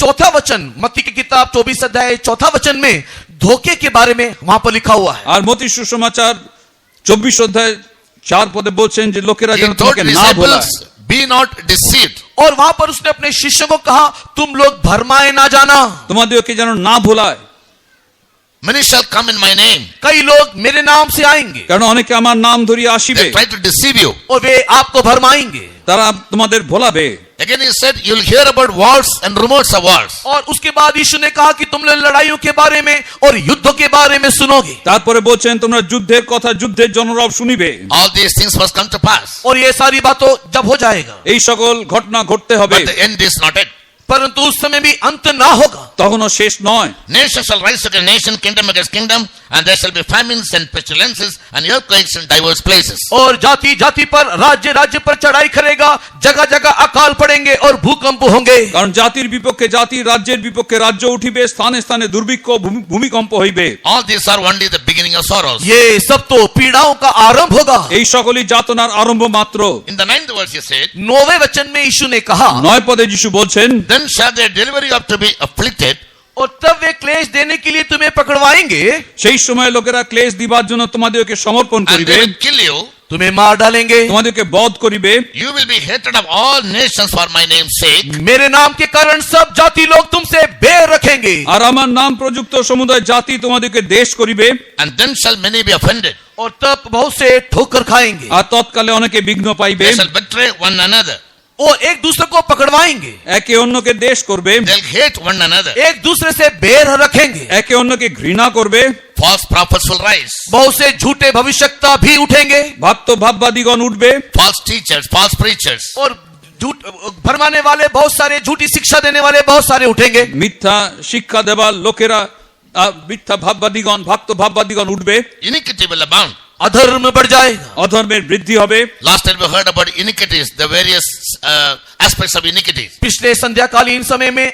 चौथा वचन मत्ती की किताब 24 अध्याय चौथा वचन में धोखे के बारे में वहां पर लिखा हुआ है। আর মত্ती সুসমাচার 24 অধ্যায় 4 পদে বলছেন যে লোকেরা He যেন told তোমাকে না ভোলায়। disciples, be not deceived. और वहां पर उसने अपने शिष्यों को कहा तुम लोग भरमाए ना जाना, তোমাদেরকে যেন না ভোলায়, Many shall come in my name. कई लोग मेरे नाम से आएंगे কারণ অনেকে আমার নাম ধরিয়া আসিবে, They try to deceive you. और वे आपको भरमाएंगे। তারা তোমাদের ভোলাবে। Again he said, you'll hear about wars and rumors of wars. और उसके बाद यीशु ने कहा कि तुम लोग लड़ाइयों के बारे में और युद्धों के बारे में सुनोगे, তারপরে বলছেন তোমরা যুদ্ধের কথা, যুদ্ধের জনরব শুনিবে। All these things must come to pass. और ये सारी बातों जब हो जाएगा, এই সকল ঘটনা ঘটতে হবে, But the end is not it. परंतु उस समय भी अंत ना होगा। তখনও শেষ নয়। Nation shall rise against nation, kingdom against kingdom, and there shall be famines and pestilences and earthquakes in diverse places. और जाति जाति पर, राज्य राज्य पर चढ़ाई करेगा, जगह जगह अकाल पड़ेंगे और भूकंप होंगे। কারণ জাতির বিপক্ষে জাতি, রাজ্যের বিপক্ষে রাজ্য উঠিবে, স্থানে স্থানে দুর্ভিক্ষ, ভূমিকম্প হইবে। All these are only the beginning of sorrows. ये सब तो पीड़ाओं का आरंभ होगा। এই সকলই যাতনার আরম্ভ মাত্র। In the 9th verse he said, 9वें वचन में यीशु ने कहा 9 পদে যিশু বলছেন then shall their delivery have to be afflicted, और तब वे क्लेश देने के लिए तुम्हें पकड़वाएंगे, সেই সময় লোকেরা ক্লেশ দিবার জন্য তোমাদেরকে সমর্পণ and করিবে, they will kill you. तुम्हें मार डालेंगे, তোমাদেরকে বধ করিবে। You will be hated of all nations for my name's sake. मेरे नाम के कारण सब जाति लोग तुमसे बैर रखेंगे, আর আমার নাম প্রযুক্ত সমুদায় জাতি তোমাদেরকে দেশ করিবে। And then shall many be offended. और तब बहुत से ठोकर खाएंगे, আর তৎকালে অনেকে বিঘ্ন পাইবে। They shall betray one another. और एक दूसरे को पकड़वाएंगे, একে অন্যকে দেশ করবে, They'll hate one another. एक दूसरे से बैर रखेंगे, একে অন্যকে ঘৃণা করবে। False prophets will rise. बहुत से झूठे भविष्यवक्ता भी उठेंगे, ভাবত ভাববাদীগণ উঠবে। False teachers, false preachers. और झूठ भरमाने वाले बहुत सारे, झूठी शिक्षा देने वाले बहुत सारे उठेंगे। মিথ্যা শিক্ষা দেবার লোকেরা, মিথ্যা ভাববাদীগণ, ভক্ত ভাববাদীগণ উঠবে। Iniquity will abound. अधर्म बढ़ जाएगा। অধর্মের বৃদ্ধি হবে। Last time we heard about iniquities, the various aspects of iniquities. पिछले संध्याकालीन समय में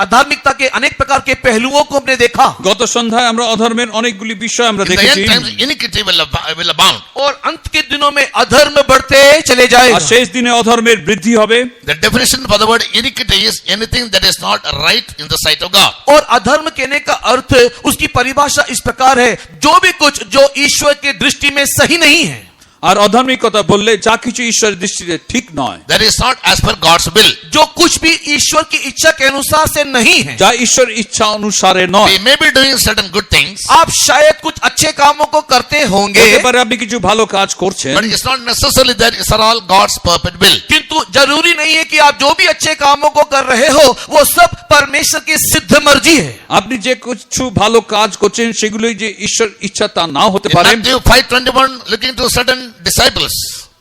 अधार्मिकता के अनेक प्रकार के पहलुओं को हमने देखा, গত সন্ধ্যায় আমরা অধর্মের অনেকগুলি বিষয় আমরা In the দেখেছি। end times, iniquity will abound. और अंत के दिनों में अधर्म बढ़ते चले আর जाएगा। শেষ দিনে অধর্মের বৃদ্ধি হবে। The definition for the word iniquity is anything that is not right in the sight of God. और अधर्म कहने का अर्थ, उसकी परिभाषा इस प्रकार है, जो भी कुछ जो ईश्वर के दृष्टि में सही नहीं है, আর অধার্মিকতা বললে যা কিছু ঈশ্বরের দৃষ্টিতে ঠিক নয়, That is not as per God's will. जो कुछ भी ईश्वर की इच्छा के अनुसार से नहीं है। যা ঈশ্বর ইচ্ছা অনুসারে নয়। We may be doing certain good things, आप शायद कुछ अच्छे कामों को करते होंगे, হতে পারে আপনি কিছু ভালো কাজ করছেন, but it's not necessarily that it's all God's perfect will. किंतु जरूरी नहीं है कि आप जो भी अच्छे कामों को कर रहे हो वो सब परमेश्वर की सिद्ध मर्जी है। আপনি যে কিছু ভালো কাজ করছেন সেগুলোই যে ঈশ্বর ইচ্ছা তা নাও হতে In পারে। Matthew 5:21, looking to certain disciples,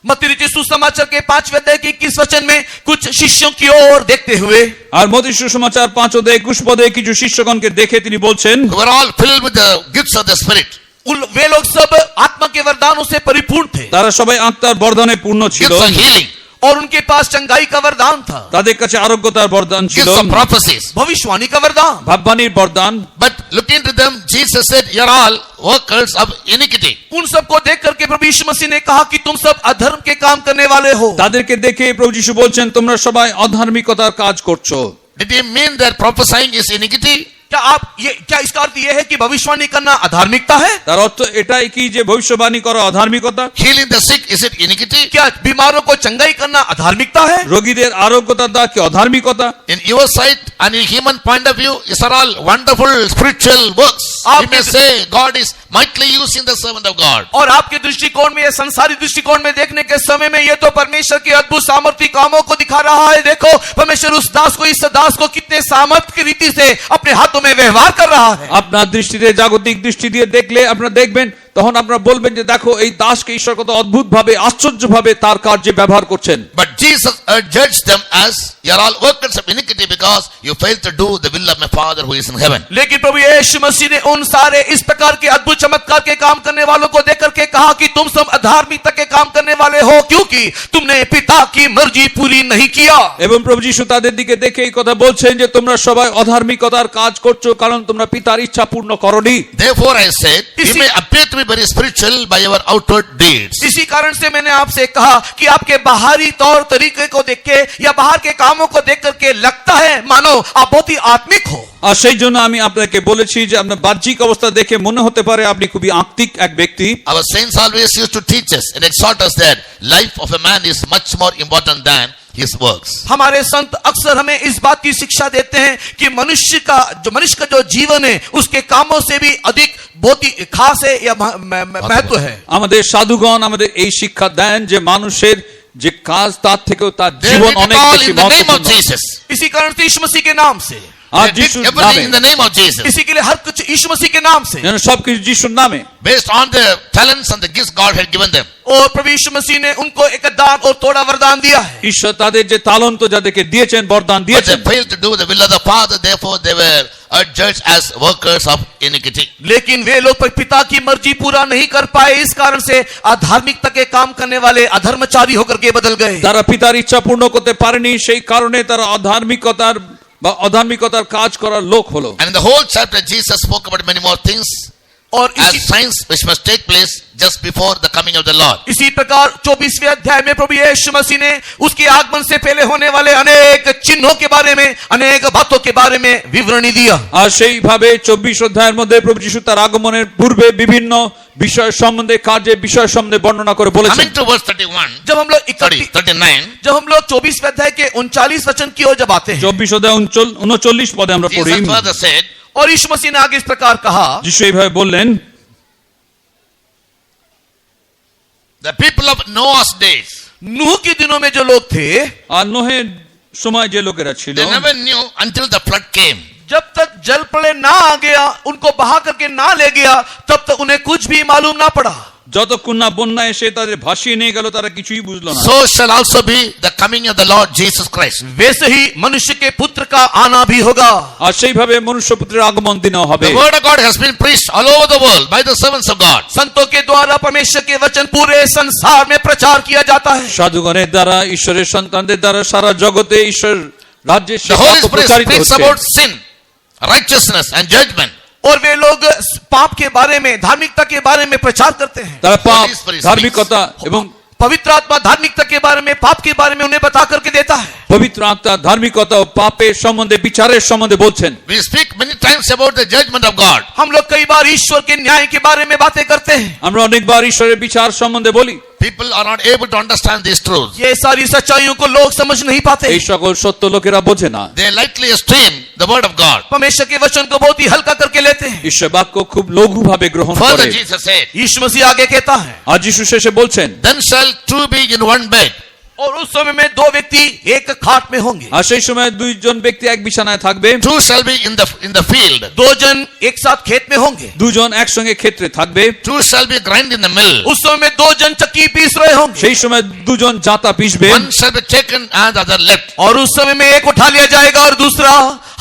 मत्ती रचित सुसमाचार के 5वें अध्याय के 21 वचन में कुछ शिष्यों की ओर देखते हुए, আর মত্ती সুসমাচার 5 অধ্যায় 21 পদে কিছু শিষ্যগণকে দেখে তিনি বলছেন who were all filled with the gifts of the Spirit. वे लोग सब आत्मा के वरदानों से परिपूर्ण थे, তারা সবাই আত্মার বরদানে পূর্ণ ছিল। Gifts of healing, और उनके पास चंगाई का वरदान था, তাদের কাছে আরোগ্যতার বরদান ছিল, gifts of prophecies. भविष्यवाणी का वरदान। ভাববাণীর বরদান। But looking to them, Jesus said, "You're all workers of iniquity." उन सबको देख करके प्रभु यीशु मसीह ने कहा कि तुम सब अधर्म के काम करने वाले हो। তাদেরকে দেখে প্রভু যিশু বলছেন তোমরা সবাই অধার্মিকতার কাজ করছো। Did he mean that prophesying is iniquity? क्या इसका अर्थ यह है कि भविष्यवाणी करना अधार्मिकता है? তার অর্থ এটাই কি যে ভবিষ্যবাণী করা অধার্মিকতা? Healing the sick, is it iniquity? क्या बीमारों को चंगाई करना अधार्मिकता है? রোগীদের আরোগ্যতা দেওয়া কি অধার্মিকতা? In your sight and in human point of view, these are all wonderful spiritual works. You may say God is mightily using the servant of God. और आपके दृष्टिकोण में, संसारी दृष्टिकोण में देखने के समय में ये तो परमेश्वर के अद्भुत सामर्थ्य कामों को दिखा रहा है। देखो परमेश्वर उस दास को, इस दास को कितने सामर्थ्य की रीति से अपने हाथों में व्यवहार कर रहा है। আপনার দৃষ্টিতে, জাগতিক দৃষ্টি দিয়ে দেখলে আপনারা দেখবেন, তখন আপনারা বলবেন যে দেখো এই দাসকে ঈশ্বর কত অদ্ভুত ভাবে, আশ্চর্য ভাবে তার কার্যে ব্যবহার করছেন। But Jesus judged them as you are all workers of iniquity because you failed to do the will of my Father who is in heaven. लेकिन प्रभु यीशु मसीह ने उन सारे इस प्रकार के अद्भुत चमत्कार के काम करने वालों को देख करके कहा कि तुम सब अधार्मिकता के काम करने वाले हो, क्योंकि तुमने पिता की मर्जी पूरी नहीं किया। এবং প্রভু যিশু তাদের দিকে দেখে এই কথা বলছেন যে তোমরা সবাই অধার্মিকতার কাজ করছো কারণ তোমরা পিতার ইচ্ছা পূর্ণ করনি। Therefore I said, you may appear to be very spiritual by your outward deeds. इसी कारण से मैंने आपसे कहा कि आपके बाहरी तौर तरीके को देख के या बाहर के कामों को देख करके लगता है मानो आप बहुत ही आत्मिक हो। আর সেই জন্য আমি আপনাকে বলেছি যে আপনার বাহ্যিক অবস্থা দেখে মনে হতে পারে আপনি খুবই আত্মিক এক ব্যক্তি। Our saints always used to teach us and exhort us that life of a man is much more important than his works. हमारे संत अक्सर हमें इस बात की शिक्षा देते हैं कि मनुष्य का जो जीवन है उसके कामों से भी अधिक बहुत ही खास है या महत्व है। আমাদের সাধুগণ আমাদের এই শিক্ষা দেন যে মানুষের যে কাজ তার থেকেও তার They জীবন did অনেক it all বেশি in the name of মহত্বপূর্ণ। Jesus. इसी कारण से यीशु मसीह के नाम से, আর They did যিশুর everything নামে, in the name of Jesus. इसी के लिए हर कुछ यीशु मसीह के नाम से, যেন সবকিছু যিশুর নামে। Based on the talents and the gifts God had given them. और प्रभु यीशु मसीह ने उनको एक दान और थोड़ा वरदान दिया है। ঈশ্বর তাদের যে তালন্ত যাদেরকে দিয়েছেন, বরদান But they দিয়েছেন, failed to do the will of the Father, therefore they were judged as workers of iniquity. लेकिन वे लोग पिता की मर्जी पूरा नहीं कर पाए, इस कारण से अधार्मिकता के काम करने वाले अधर्मचारी होकर के बदल गए। তারা পিতার ইচ্ছা পূর্ণ করতে পারেনি, সেই কারণে তারা অধার্মিকতার কাজ করার লোক হলো। And in the whole chapter Jesus spoke about many more things और as signs which must take place just before the coming of the Lord. इसी प्रकार 24वें अध्याय में प्रभु यीशु मसीह ने उसके आगमन से पहले होने वाले अनेक चिन्हों के बारे में, अनेक बातों के बारे में विवरणी दिया। আর সেইভাবে 24 অধ্যায়ের মধ্যে প্রভু যিশু তার আগমনের পূর্বে বিভিন্ন বিষয় সম্বন্ধে, কাজের বিষয় সম্বন্ধে বর্ণনা করে বলেছেন। Coming to verse 31, जब हम लोग 39, जब हम लोग 24वें अध्याय के 39 वचन की ओर जब आते हैं, 24 অধ্যায় 39 পদে আমরা পড়ি, Jesus further said, और यीशु मसीह ने आगे इस प्रकार कहा, যিশু এইভাবে বললেন, the people of Noah's days, नूह के दिनों में जो लोग थे, আর নোহের সময় যে লোকেরা ছিল, they never knew until the flood came. जब तक जल प्रलय ना आ गया, उनको बहा करके ना ले गया, तब तक उन्हें कुछ भी मालूम ना पड़ा। যতক্ষণ না বন্যা এসে তাদের ভাসিয়ে নিয়ে গেল তারা কিছুই বুঝলো না। So shall also be the coming of the Lord Jesus Christ. वैसे ही मनुष्य के पुत्र का आना भी होगा। আর সেইভাবে মনুষ্যপুত্রের আগমন দিনও হবে। The word of God has been preached all over the world by the servants of God. संतों के द्वारा परमेश्वर के वचन पूरे संसार में प्रचार किया जाता है। সাধুগণের দ্বারা, ঈশ্বরের সন্তানদের দ্বারা সারা জগতে ঈশ্বর রাজ্যের The Holy বাক্য Spirit প্রচারিত speaks হচ্ছে। about sin, righteousness and judgment. और वे लोग पाप के बारे में, धार्मिकता के बारे में प्रचार करते हैं। তারা পাপ, Holy Spirit ধার্মিকতা এবং पवित्र आत्मा धार्मिकता के बारे में, पाप के बारे में उन्हें बता करके देता है। পবিত্র আত্মা ধার্মিকতা ও পাপের সম্বন্ধে, বিচারের সম্বন্ধে বলছেন। We speak many times about the judgment of God. हम लोग कई बार ईश्वर के न्याय के बारे में बातें करते हैं। আমরা অনেকবার ঈশ্বরের বিচার সম্বন্ধে বলি। People are not able to understand these truths. ये सारी सच्चाइयों को लोग समझ नहीं पाते। এই সকল সত্য লোকেরা বোঝে না। They lightly esteem the word of God. परमेश्वर के वचन को बहुत ही हल्का करके लेते हैं। ঈশ্বর বাক্য খুব লঘুভাবে গ্রহণ Further করে। Jesus said, यीशु मसीह आगे कहता है, আর যিশু শেষে বলছেন, then shall two be in one bed. और उस समय में दो व्यक्ति एक खाट में होंगे। আর সেই সময় দুইজন ব্যক্তি এক বিছানায় থাকবে, Two shall be in the field. दो जन एक साथ खेत में होंगे। দুজন একসঙ্গে ক্ষেত্রে থাকবে। Two shall be grind in the mill. उस समय में दो जन चक्की पीस रहे होंगे। সেই সময় দুজন জাতা পিষবে। One shall be taken and the other left. और उस समय में एक उठा लिया जाएगा और दूसरा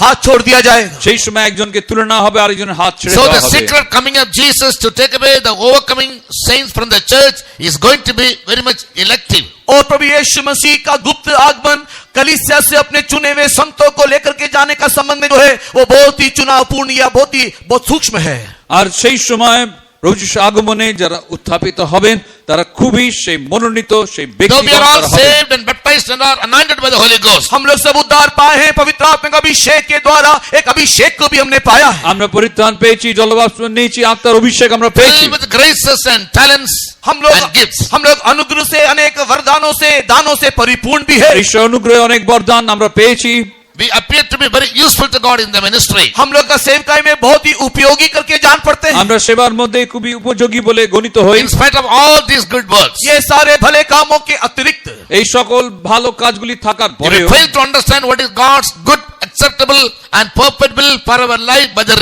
हाथ छोड़ दिया जाएगा। সেই সময় একজনকে তুলে নেওয়া হবে, আরেকজনের হাত ছেড়ে So দেওয়া the হবে। secret coming of Jesus to take away the overcoming saints from the church is going to be very much elective. और प्रभु यीशु मसीह का गुप्त आगमन कलीसिया से अपने चुने हुए संतों को लेकर के जाने का संबंध में जो है वो बहुत ही चुनावपूर्ण या बहुत सूक्ष्म है। আর সেই সময় প্রভু যিশুর আগমনে যারা উত্থাপিত হবেন তারা খুবই সেই মনোনীত সেই Though ব্যক্তিগণ we are all তারা হবেন। saved and baptized and are anointed by the Holy Ghost, हम लोग सब उद्धार पाए हैं, पवित्र आत्मा के अभिषेक के द्वारा एक अभिषेक को भी हमने पाया है। আমরা পরিত্রাণ পেয়েছি, জলবাষ্প নিয়েছি, আত্মার অভিষেক আমরা পেয়েছি। filled with graces and talents हम and gifts. लोग अनुग्रह से अनेक वरदानों से दानों से परिपूर्ण भी है। ঈশ্বর অনুগ্রহে অনেক বরদান আমরা পেয়েছি। We appear to be very useful to God in the ministry. हम लोग का सेवकाई में बहुत ही उपयोगी करके जान पड़ते हैं। আমরা সেবার মধ্যে খুবই উপযোগী বলে গণিত হই। In spite of all these good works, ये सारे भले कामों के अतिरिक्त এই সকল ভালো কাজগুলি থাকার if we পরেও fail to understand what is God's good, acceptable and perfect will for our life by the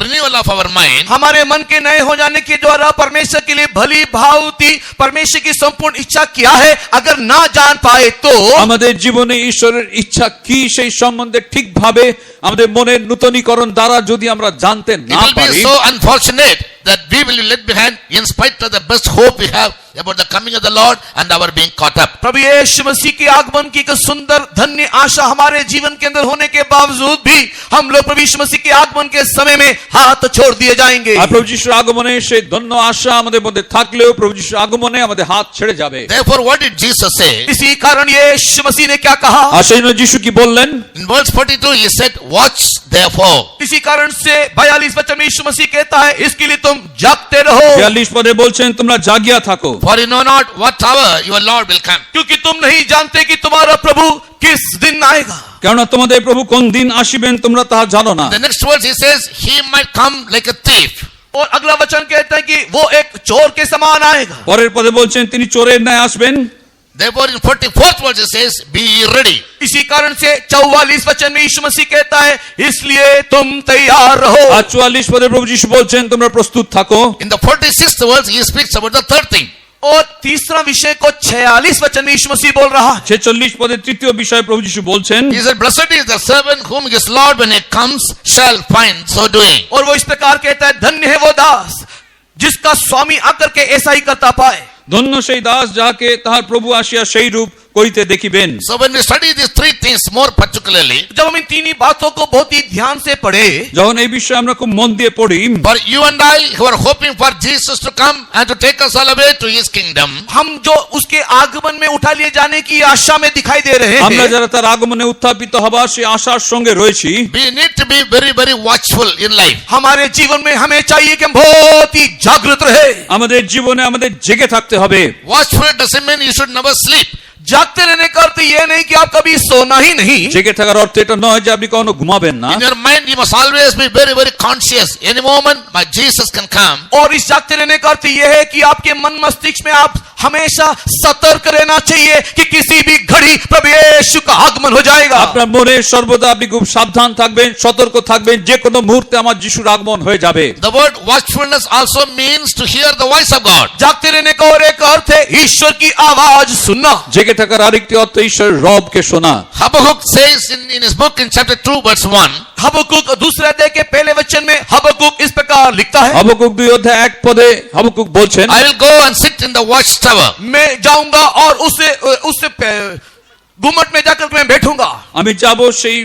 renewal of our mind, हमारे मन के नए हो जाने के द्वारा परमेश्वर के लिए भली भांति परमेश्वर की संपूर्ण इच्छा क्या है अगर ना जान पाए तो আমাদের জীবনে ঈশ্বরের ইচ্ছা কি সেই সম্বন্ধে ঠিকভাবে আমাদের মনের নূতনীকরণ দ্বারা যদি আমরা জানতে it না will be পারি, so unfortunate that we will be left behind in spite of the best hope we have about the coming of the Lord and our being caught up. प्रभु यीशु मसीह के आगमन की एक सुंदर धन्य आशा हमारे जीवन के अंदर होने के बावजूद भी हम लोग प्रभु यीशु मसीह के आगमन के समय में हाथ छोड़ दिए जाएंगे। আর প্রভু যিশুর আগমনে সেই ধন্য আশা আমাদের মধ্যে থাকলেও প্রভু যিশুর আগমনে আমাদের হাত ছেড়ে যাবে। Therefore, what did Jesus say? इसी कारण यीशु मसीह ने क्या कहा? আর সেই জন্য যিশু কি বললেন? In verse 42, he said, watch therefore. इसी कारण से 42 वचन में यीशु मसीह कहता है इसके लिए तुम जागते रहो 42 পদে বলছেন তোমরা জাগিয়া থাকো, For you know not what hour your Lord will come. क्योंकि तुम नहीं जानते कि तुम्हारा प्रभु किस दिन आएगा। কেননা তোমাদের প্রভু কোন দিন আসিবেন তোমরা তাহা জানো না। The next verse he says, he might come like a thief. और अगला वचन कहता है कि वो एक चोर के समान आएगा। পরের পদে বলছেন তিনি চোরের ন্যায় আসবেন। Therefore, in 44th verse he says, be ye ready. इसी कारण से 44 वचन में यीशु मसीह कहता है इसलिए तुम तैयार रहो। আর 44 পদে প্রভু যিশু বলছেন তোমরা প্রস্তুত থাকো। In the 46th verse he speaks about the third thing. और तीसरा विषय को 46 वचन में यीशु मसीह बोल रहा है। 46 পদে তৃতীয় বিষয় প্রভু যিশু বলছেন, He said, blessed is the servant whom his Lord when he comes shall find so doing. और वो इस प्रकार कहता है धन्य है वो दास जिसका स्वामी आकर के ऐसा ही करता पाए। ধন্য সেই দাস যাহাকে তাহার প্রভু আসিয়া সেই রূপ করিতে দেখিবেন। So when we study these three things more particularly, जब हम इन तीन ही बातों को बहुत ही ध्यान से पढ़े যখন এই বিষয়ে আমরা খুব মন দিয়ে পড়ি, for you and I who are hoping for Jesus to come and to take us all away to his kingdom, हम जो उसके आगमन में उठा लिए जाने की आशा में दिखाई दे रहे আমরা हैं যারা তার আগমনে উত্থাপিত হবার সেই আশার সঙ্গে রয়েছি, we need to be very, very watchful in life. हमारे जीवन में हमें चाहिए कि हम बहुत ही जागृत रहे। আমাদের জীবনে আমাদের জেগে থাকতে হবে। Watchful doesn't mean you should never sleep. जागते रहने का अर्थ ये नहीं कि आप कभी सोना ही नहीं। জেগে থাকার অর্থ এটা নয় যে আপনি কখনো ঘুমাবেন না। In your mind, you must always be very, very conscious. Any moment, my Jesus can come. और इस जागते रहने का अर्थ यह है कि आपके मन मस्तिष्क में आप हमेशा सतर्क रहना चाहिए कि किसी भी घड़ी प्रभु यीशु का आगमन हो जाएगा। আপনার মনে সর্বদা আপনি খুব সাবধান থাকবেন, সতর্ক থাকবেন, যে কোনো মুহূর্তে আমার যিশুর আগমন হয়ে যাবে। The word watchfulness also means to hear the voice of God. जागते रहने का और एक अर्थ है ईश्वर की आवाज सुनना। জেগে থাকার আরেকটি অর্থ ঈশ্বরের রবকে শোনা। Habakkuk says in his book in chapter 2 verse 1, हबक्कुक दूसरे अध्याय के पहले वचन में हबक्कुक इस प्रकार लिखता है হাবাকুক 2 অধ্যায় 1 পদে হাবাকুক বলছেন, I will go and sit in the watchtower. मैं जाऊंगा और उससे गुम्मट में जाकर मैं बैठूंगा। আমি যাব সেই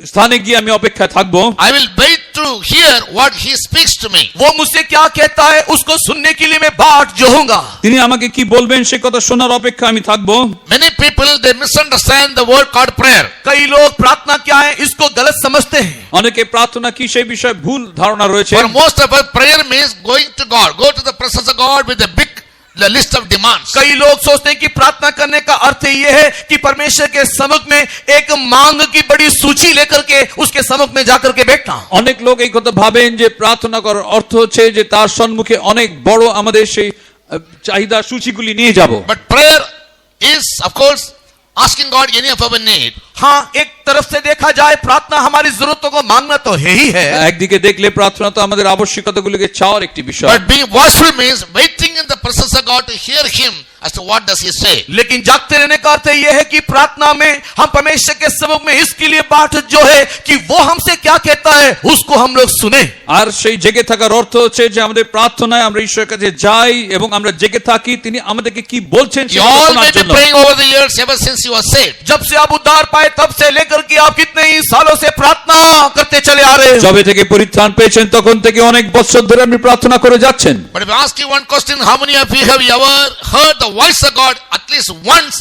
স্থানে গিয়ে আমি অপেক্ষায় থাকবো। I will wait to hear what he speaks to me. वो मुझसे क्या कहता है उसको सुनने के लिए मैं बाट जोहूंगा। তিনি আমাকে কি বলবেন সে কথা শোনার অপেক্ষা আমি থাকবো। Many people, they misunderstand the word called prayer. कई लोग प्रार्थना क्या है इसको गलत समझते हैं। অনেকে প্রার্থনা কি সেই বিষয়ে ভুল ধারণা রয়েছে। For most of us, prayer means going to God. Go to the presence of God with a big list of demands. कई लोग सोचते हैं कि प्रार्थना करने का अर्थ ये है कि परमेश्वर के सम्मुख में एक मांग की बड़ी सूची लेकर के उसके सम्मुख में जाकर के बैठना। অনেক লোক এই কথা ভাবেন যে প্রার্থনা করার অর্থ হচ্ছে যে তার সম্মুখে অনেক বড় আমাদের সেই চাহিদা সূচিগুলি নিয়ে যাব। But prayer is, of course, asking God any of our need. हाँ, एक तरफ से देखा जाए प्रार्थना हमारी जरूरतों को मांगना तो है ही है। একদিকে দেখলে প্রার্থনা তো আমাদের আবশ্যকতাগুলিকে চাওয়ার একটি বিষয়। But being watchful means waiting in the presence of God to hear him as to what does he say. लेकिन जागते रहने का अर्थ यह है कि प्रार्थना में हम परमेश्वर के सम्मुख में इसके लिए बाट जो है कि वो हमसे क्या कहता है उसको हम लोग सुने। আর সেই জেগে থাকার অর্থ হচ্ছে যে আমাদের প্রার্থনায় আমরা ঈশ্বরের কাছে যাই এবং আমরা জেগে থাকি তিনি আমাদেরকে কি বলছেন You সেটা all শোনার may be জন্য। praying over the years ever since you were saved. जब से आप उद्धार पाए तब से लेकर के आप कितने ही सालों से प्रार्थना करते चले आ रहे हो। যবে থেকে পরিত্রাণ পেয়েছেন তখন থেকে অনেক বছর ধরে আপনি প্রার্থনা করে যাচ্ছেন। But if I ask you one question, how many of you have ever heard the voice of God at least once?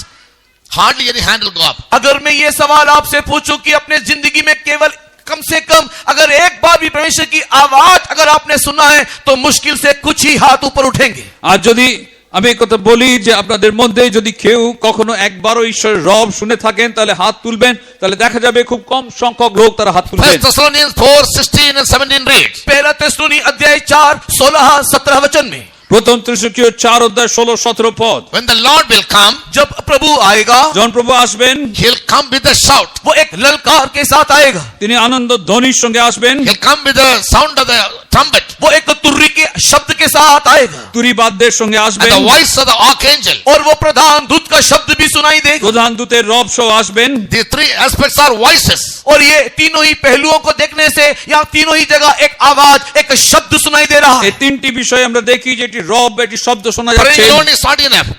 Hardly any hand will go up. अगर मैं ये सवाल आपसे पूछूं कि अपने जिंदगी में केवल कम से कम अगर एक बार भी परमेश्वर की आवाज अगर आपने सुना है तो मुश्किल से कुछ ही हाथ ऊपर उठेंगे। আর যদি আমি এই কথা বলি যে আপনাদের মধ্যে যদি কেউ কখনো একবারও ঈশ্বরের রব শুনে থাকেন তাহলে হাত তুলবেন, তাহলে দেখা যাবে খুব কম সংখ্যক লোক তারা হাত তুলবেন। 1 Thessalonians 4:16 and 17 reads. पहला थिस्सलुनी अध्याय 4 16 17 वचन में প্রথম তিমোথেয় 4 অধ্যায় 16 17 পদ। When the Lord will come, जब प्रभु आएगा যখন প্রভু আসবেন he'll come with a shout. वो एक ललकार के साथ आएगा। তিনি আনন্দ ধ্বনির সঙ্গে আসবেন, He'll come with the sound of the trumpet वो एक तुर्री के शब्द के साथ आएगा তুরি বাদ্যের সঙ্গে and আসবেন, the voice of the archangel. और वो प्रधान दूत का शब्द भी सुनाई देगा। প্রধান দূতের রব সহ আসবেন। The three aspects are voices. और ये तीनों ही पहलुओं को देखने से यहाँ तीनों ही जगह एक आवाज एक शब्द सुनाई दे रहा এই है। তিনটি বিষয় আমরা দেখি যে এটি রব এটি শব্দ শোনা Praying যাচ্ছে। alone is not enough.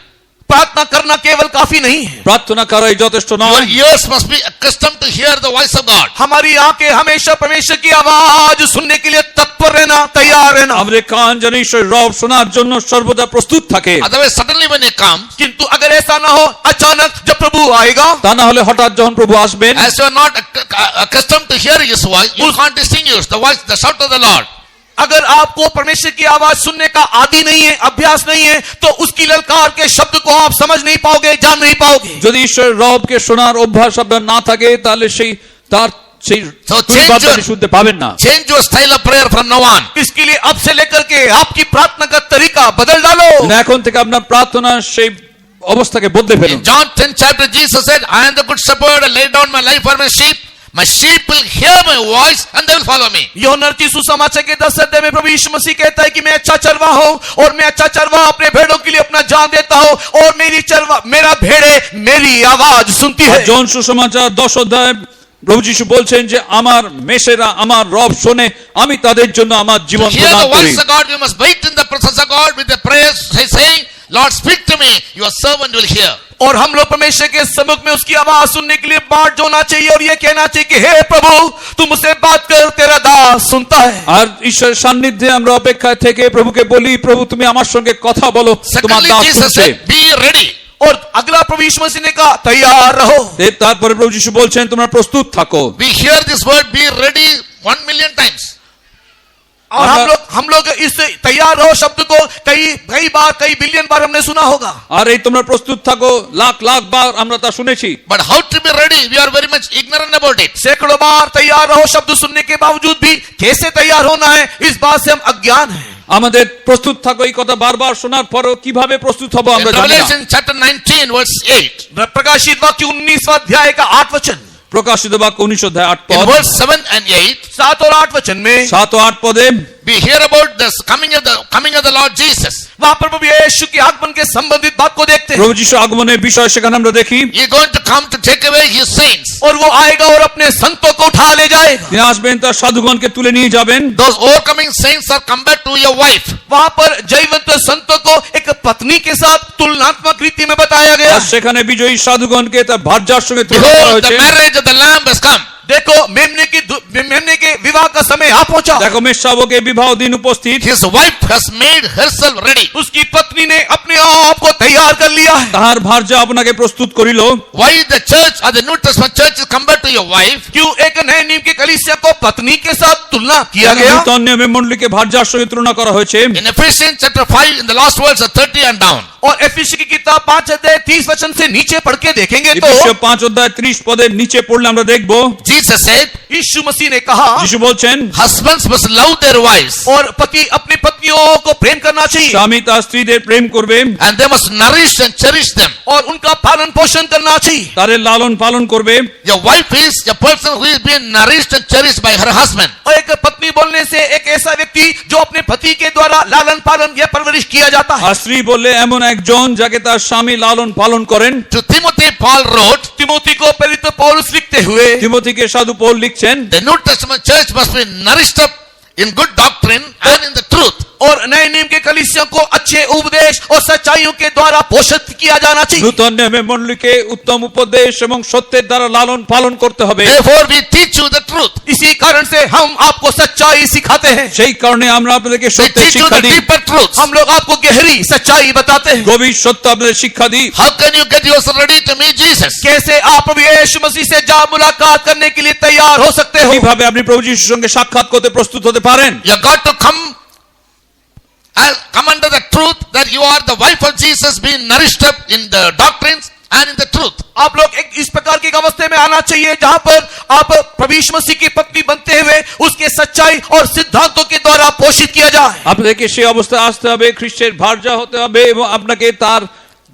प्रार्थना करना केवल काफी नहीं है। প্রার্থনা করাই যথেষ্ট Your নয়, ears must be accustomed to hear the voice of God. हमारी आंखें हमेशा परमेश्वर की आवाज सुनने के लिए तत्पर रहना, तैयार रहना। আমাদের কান যেন ঈশ্বরের রব শোনার জন্য সর্বদা প্রস্তুত থাকে। Otherwise, suddenly when he comes, किंतु अगर ऐसा ना हो अचानक जब प्रभु आएगा তা না হলে হঠাৎ যখন প্রভু আসবেন, as you are not accustomed to hearing his voice, you can't distinguish the voice, the shout of the Lord. अगर आपको परमेश्वर की आवाज सुनने का आदि नहीं है, अभ्यास नहीं है, तो उसकी ललकार के शब्द को आप समझ नहीं पाओगे, जान नहीं पाओगे। যদি ঈশ্বরের রবকে শোনার অভ্যাস আপনার না থাকে তাহলে তার সেই So তুরি বাদ্য আপনি শুনতে পাবেন না। Change your style of prayer from now on. इसके लिए अब से लेकर के आपकी प्रार्थना का तरीका बदल डालो। এখন থেকে আপনার প্রার্থনা সেই অবস্থাকে বদলে ফেলুন। In John 10 chapter, Jesus said, I am the good shepherd, I lay down my life for my sheep. My sheep will hear my voice and they will follow me. यूहन्ना की सुसमाचार के 10 अध्याय में प्रभु यीशु मसीह कहता है कि मैं अच्छा चरवाहा हूं और मैं अच्छा चरवाहा अपने भेड़ों के लिए अपना जान देता हूं और मेरा भेड़े मेरी आवाज सुनती है। জন সুসমাচার 10 অধ্যায় প্রভু যীশু বলছেন যে আমার মেষেরা আমার রব শোনে, আমি তাদের জন্য আমার To জীবন hear প্রদান the করি। voice of God, you must wait in the presence of God with the prayers, saying, Lord, speak to me, your servant will hear. और हम लोग परमेश्वर के सम्मुख में उसकी आवाज सुनने के लिए बाट जोना चाहिए और ये कहना चाहिए कि हे प्रभु तू मुझसे बात कर, तेरा दास सुनता है। আর ঈশ্বরের সান্নিধ্যে আমরা অপেক্ষা থেকে প্রভুকে বলি, প্রভু তুমি আমার সঙ্গে কথা বলো, তোমার Secondly, দাস Jesus শুনছে। said, be ready. और अगला प्रभु यीशु मसीह ने कहा तैयार रहो। তারপরে প্রভু যীশু বলছেন তোমরা প্রস্তুত থাকো। We hear this word, be ready, 1 million times. और हम लोग इस तैयार रहो शब्द को कई बार कई बिलियन बार हमने सुना होगा। আর এই তোমরা প্রস্তুত থাকো লাখ লাখ বার আমরা তা শুনেছি। But how to be ready? We are very much ignorant about it. सैकड़ों बार तैयार रहो शब्द सुनने के बावजूद भी कैसे तैयार होना है इस बात से हम अज्ञान हैं। আমাদের প্রস্তুত থাকো এই কথা বারবার শোনার পরও কিভাবে প্রস্তুত হব In আমরা জানি না। Revelation chapter 19 verse 8, प्रकाशित वाक्य 19वां अध्याय का 8 वचन, প্রকাশিত বাক্য 19 অধ্যায় 8 in পদ, verse 7 and 8, 7 और 8 वचन में 7 ও 8 পদে we hear about this coming of the Lord Jesus. वहां पर प्रभु यीशु के आगमन के संबंधित बात को देखते हैं। প্রভু যীশু আগমনের বিষয় সেখানে আমরা দেখি। He is going to come to take away his saints. और वो आएगा और अपने संतों को उठा ले जाएगा। তিনি আসবেন তার সাধুগণকে তুলে নিয়ে যাবেন। Those overcoming saints are compared to your wife. वहां पर जयवंत संतों को एक पत्नी के साथ तुलनात्मक रीति में बताया गया। আর সেখানে বিজয়ী সাধুগণকে তার ভার্যার সঙ্গে তুলনা করা Behold, হয়েছে। the marriage of the Lamb has come. देखो मेमने के विवाह का समय आ पहुंचा। দেখো মেষশাবকের বিবাহ দিন উপস্থিত। His wife has made herself ready. उसकी पत्नी ने अपने आप को तैयार कर लिया है। তাহার ভার্যা আপনাকে প্রস্তুত করিল। Why the church or the New Testament church is compared to your wife? क्यों एक नए नियम की कलीसिया को पत्नी के साथ तुलना किया गया? নূতন নিয়মে মণ্ডলীকে ভার্যার সঙ্গে তুলনা করা হয়েছে। In Ephesians chapter 5, in the last words of 30 and down, और एफिसी की किताब 5 अध्याय 30 वचन से नीचे पढ़ के देखेंगे तो এফেসীয় 5 অধ্যায় 30 পদের নিচে পড়লে আমরা দেখব Jesus said, यीशु मसीह ने कहा যিশু বলছেন husbands must love their wives और पति अपनी पत्नियों को प्रेम करना चाहिए স্বামী তার স্ত্রীদের প্রেম করবে and they must nourish and cherish them. और उनका पालन पोषण करना चाहिए তাদের লালন পালন করবে Your wife is a person who is being nourished and cherished by her husband. और एक पत्नी बोलने से एक ऐसा व्यक्ति जो अपने पति के द्वारा लालन पालन या परवरिश किया जाता है আর স্ত্রী বললে এমন একজন যাকে তার স্বামী লালন পালন করেন To Timothy, Paul wrote, Timothy को पवित्र पौलुस लिखते हुए তিমোথীকে সাধু পৌল লিখছেন the New Testament church must be nourished up in good doctrine and in the truth. और नए नियम के कलीसियों को अच्छे उपदेश और सच्चाइयों के द्वारा पोषित किया जाना चाहिए নূতন নিয়মে মণ্ডলীকে উত্তম উপদেশ এবং সত্যের দ্বারা লালন পালন করতে হবে Therefore, we teach you the truth. इसी कारण से हम आपको सच्चाई सिखाते हैं সেই কারণে আমরা আপনাদেরকে We সত্যের teach you শিক্ষা the দিই deeper truths. हम लोग आपको गहरी सच्चाई बताते हैं গভীর সত্য আপনাদের শিক্ষা দিই How can you get yourself ready to meet Jesus? कैसे आप प्रभु यीशु मसीह से जा मुलाकात करने के लिए तैयार हो सकते हो কিভাবে আপনি প্রভু যিশুর সঙ্গে সাক্ষাৎ করতে প্রস্তুত হতে পারেন You got to come under the truth that you are the wife of Jesus, being nourished up in the doctrines and in the truth. आप लोग एक इस प्रकार की एक अवस्था में आना चाहिए जहां पर आप प्रभु यीशु मसीह की पत्नी बनते हुए उसके सच्चाई और सिद्धांतों के द्वारा पोषित किया जाए আপনাদেরকে সেই অবস্থায় আসতে হবে খ্রিস্টের ভার্যা হতে হবে এবং আপনাকে তার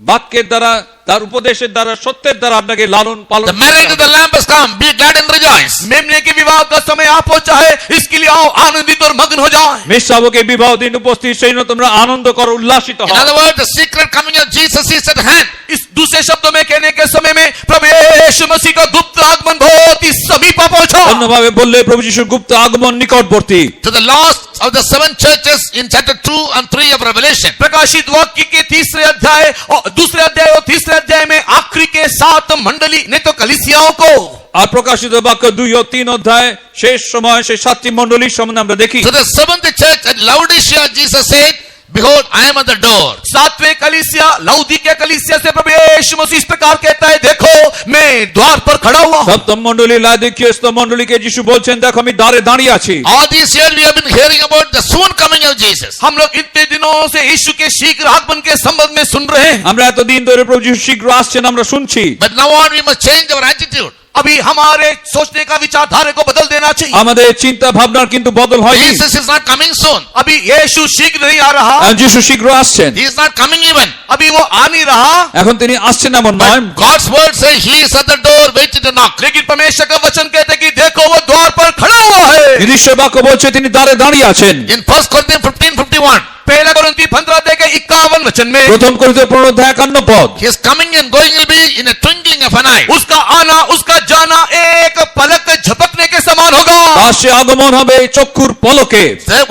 বাক্যের দ্বারা তার উপদেশের দ্বারা সত্যের দ্বারা আপনাকে লালন পালন The marriage of the Lamb has come. Be glad and rejoice. मेमने के विवाह का समय आ पहुंचा है इसके लिए आओ आनंदित और मग्न हो जाए মেষশাবকের বিবাহ দিন উপস্থিত সেই জন্য তোমরা আনন্দ করো উল্লাসিত In হও other words, the secret coming of Jesus is at hand. इस दूसरे शब्दों में कहने के समय में प्रभु यीशु मसीह का गुप्त आगमन बहुत ही समीप आ पहुंचा অন্যভাবে বললে প্রভু যিশুর গুপ্ত আগমন নিকটবর্তী To the lost of the seven churches in chapter 2 and 3 of Revelation. प्रकाशित वाक्य के तीसरे अध्याय और दूसरे अध्याय और तीसरे अध्याय में आखिरी के 7 मंडली ने तो कलीसियाओं को আর প্রকাশিত বাক্য 2 ও 3 অধ্যায় শেষ সময় সেই সাতটি মণ্ডলীর সম্বন্ধে আমরা দেখি To the seventh church at Laodicea, Jesus said, Behold, I am at the door. 7वें कलीसिया लाउदिकिया कलीसिया से प्रभु यीशु मसीह इस प्रकार कहता है देखो मैं द्वार पर खड़ा हुआ हूं সপ্তম মণ্ডলী লাউদিকীয় মণ্ডলীকে যিশু বলছেন দেখো আমি দ্বারে দাঁড়িয়ে আছি All these years we have been hearing about the soon coming of Jesus. हम लोग इतने दिनों से यीशु के शीघ्र आगमन के संबंध में सुन रहे हैं আমরা এতদিন ধরে প্রভু যিশু শীঘ্র আসছেন আমরা শুনছি But now on we must change our attitude. अभी हमारे सोचने का विचारधारा को बदल देना चाहिए আমাদের চিন্তা ভাবনার কিন্তু বদল হয়নি Jesus is not coming soon. अभी यीशु शीघ्र नहीं आ रहा যিশু শীঘ্র আসছেন He is not coming even. अभी वो आ नहीं रहा এখন তিনি আসছেন এমন নয় But God's word says He is at the door waiting to knock. लेकिन परमेश्वर का वचन कहते हैं कि देखो वो द्वार पर खड़ा हुआ है ঈশ্বর বাক্য বলছে তিনি দ্বারে দাঁড়িয়ে আছেন In 1 Corinthians 15:51, पहला कोरिन्थी 15 अध्याय के 51 वचन में প্রথম করিন্থীয় 15 অধ্যায় 51 পদ His coming and going will be in a twinkling of an eye. उसका आना उसका जाना एक पलक झपकने के समान होगा তার সে আগমন হবে চক্ষুর পলকে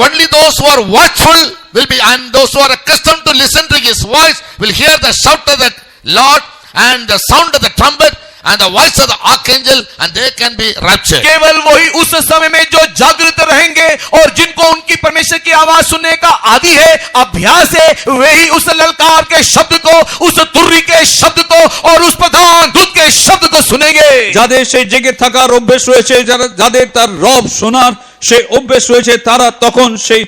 Only those who are watchful will be, and those who are accustomed to listen to His voice will hear the shout of the Lord and the sound of the trumpet and the voice of the archangel, and they can be raptured. केवल वही उस समय में जो जागृत रहेंगे और जिनको उनकी परमेश्वर की आवाज सुनने का आदि है अभ्यास है वही उस ललकार के शब्द को उस तुर्री के शब्द को और उस प्रधान दूत के शब्द को सुनेंगे যাদের সেই জেগে থাকার অভ্যেস রয়েছে যাদের তার রব শোনার সেই অভ্যেস রয়েছে তারা তখন সেই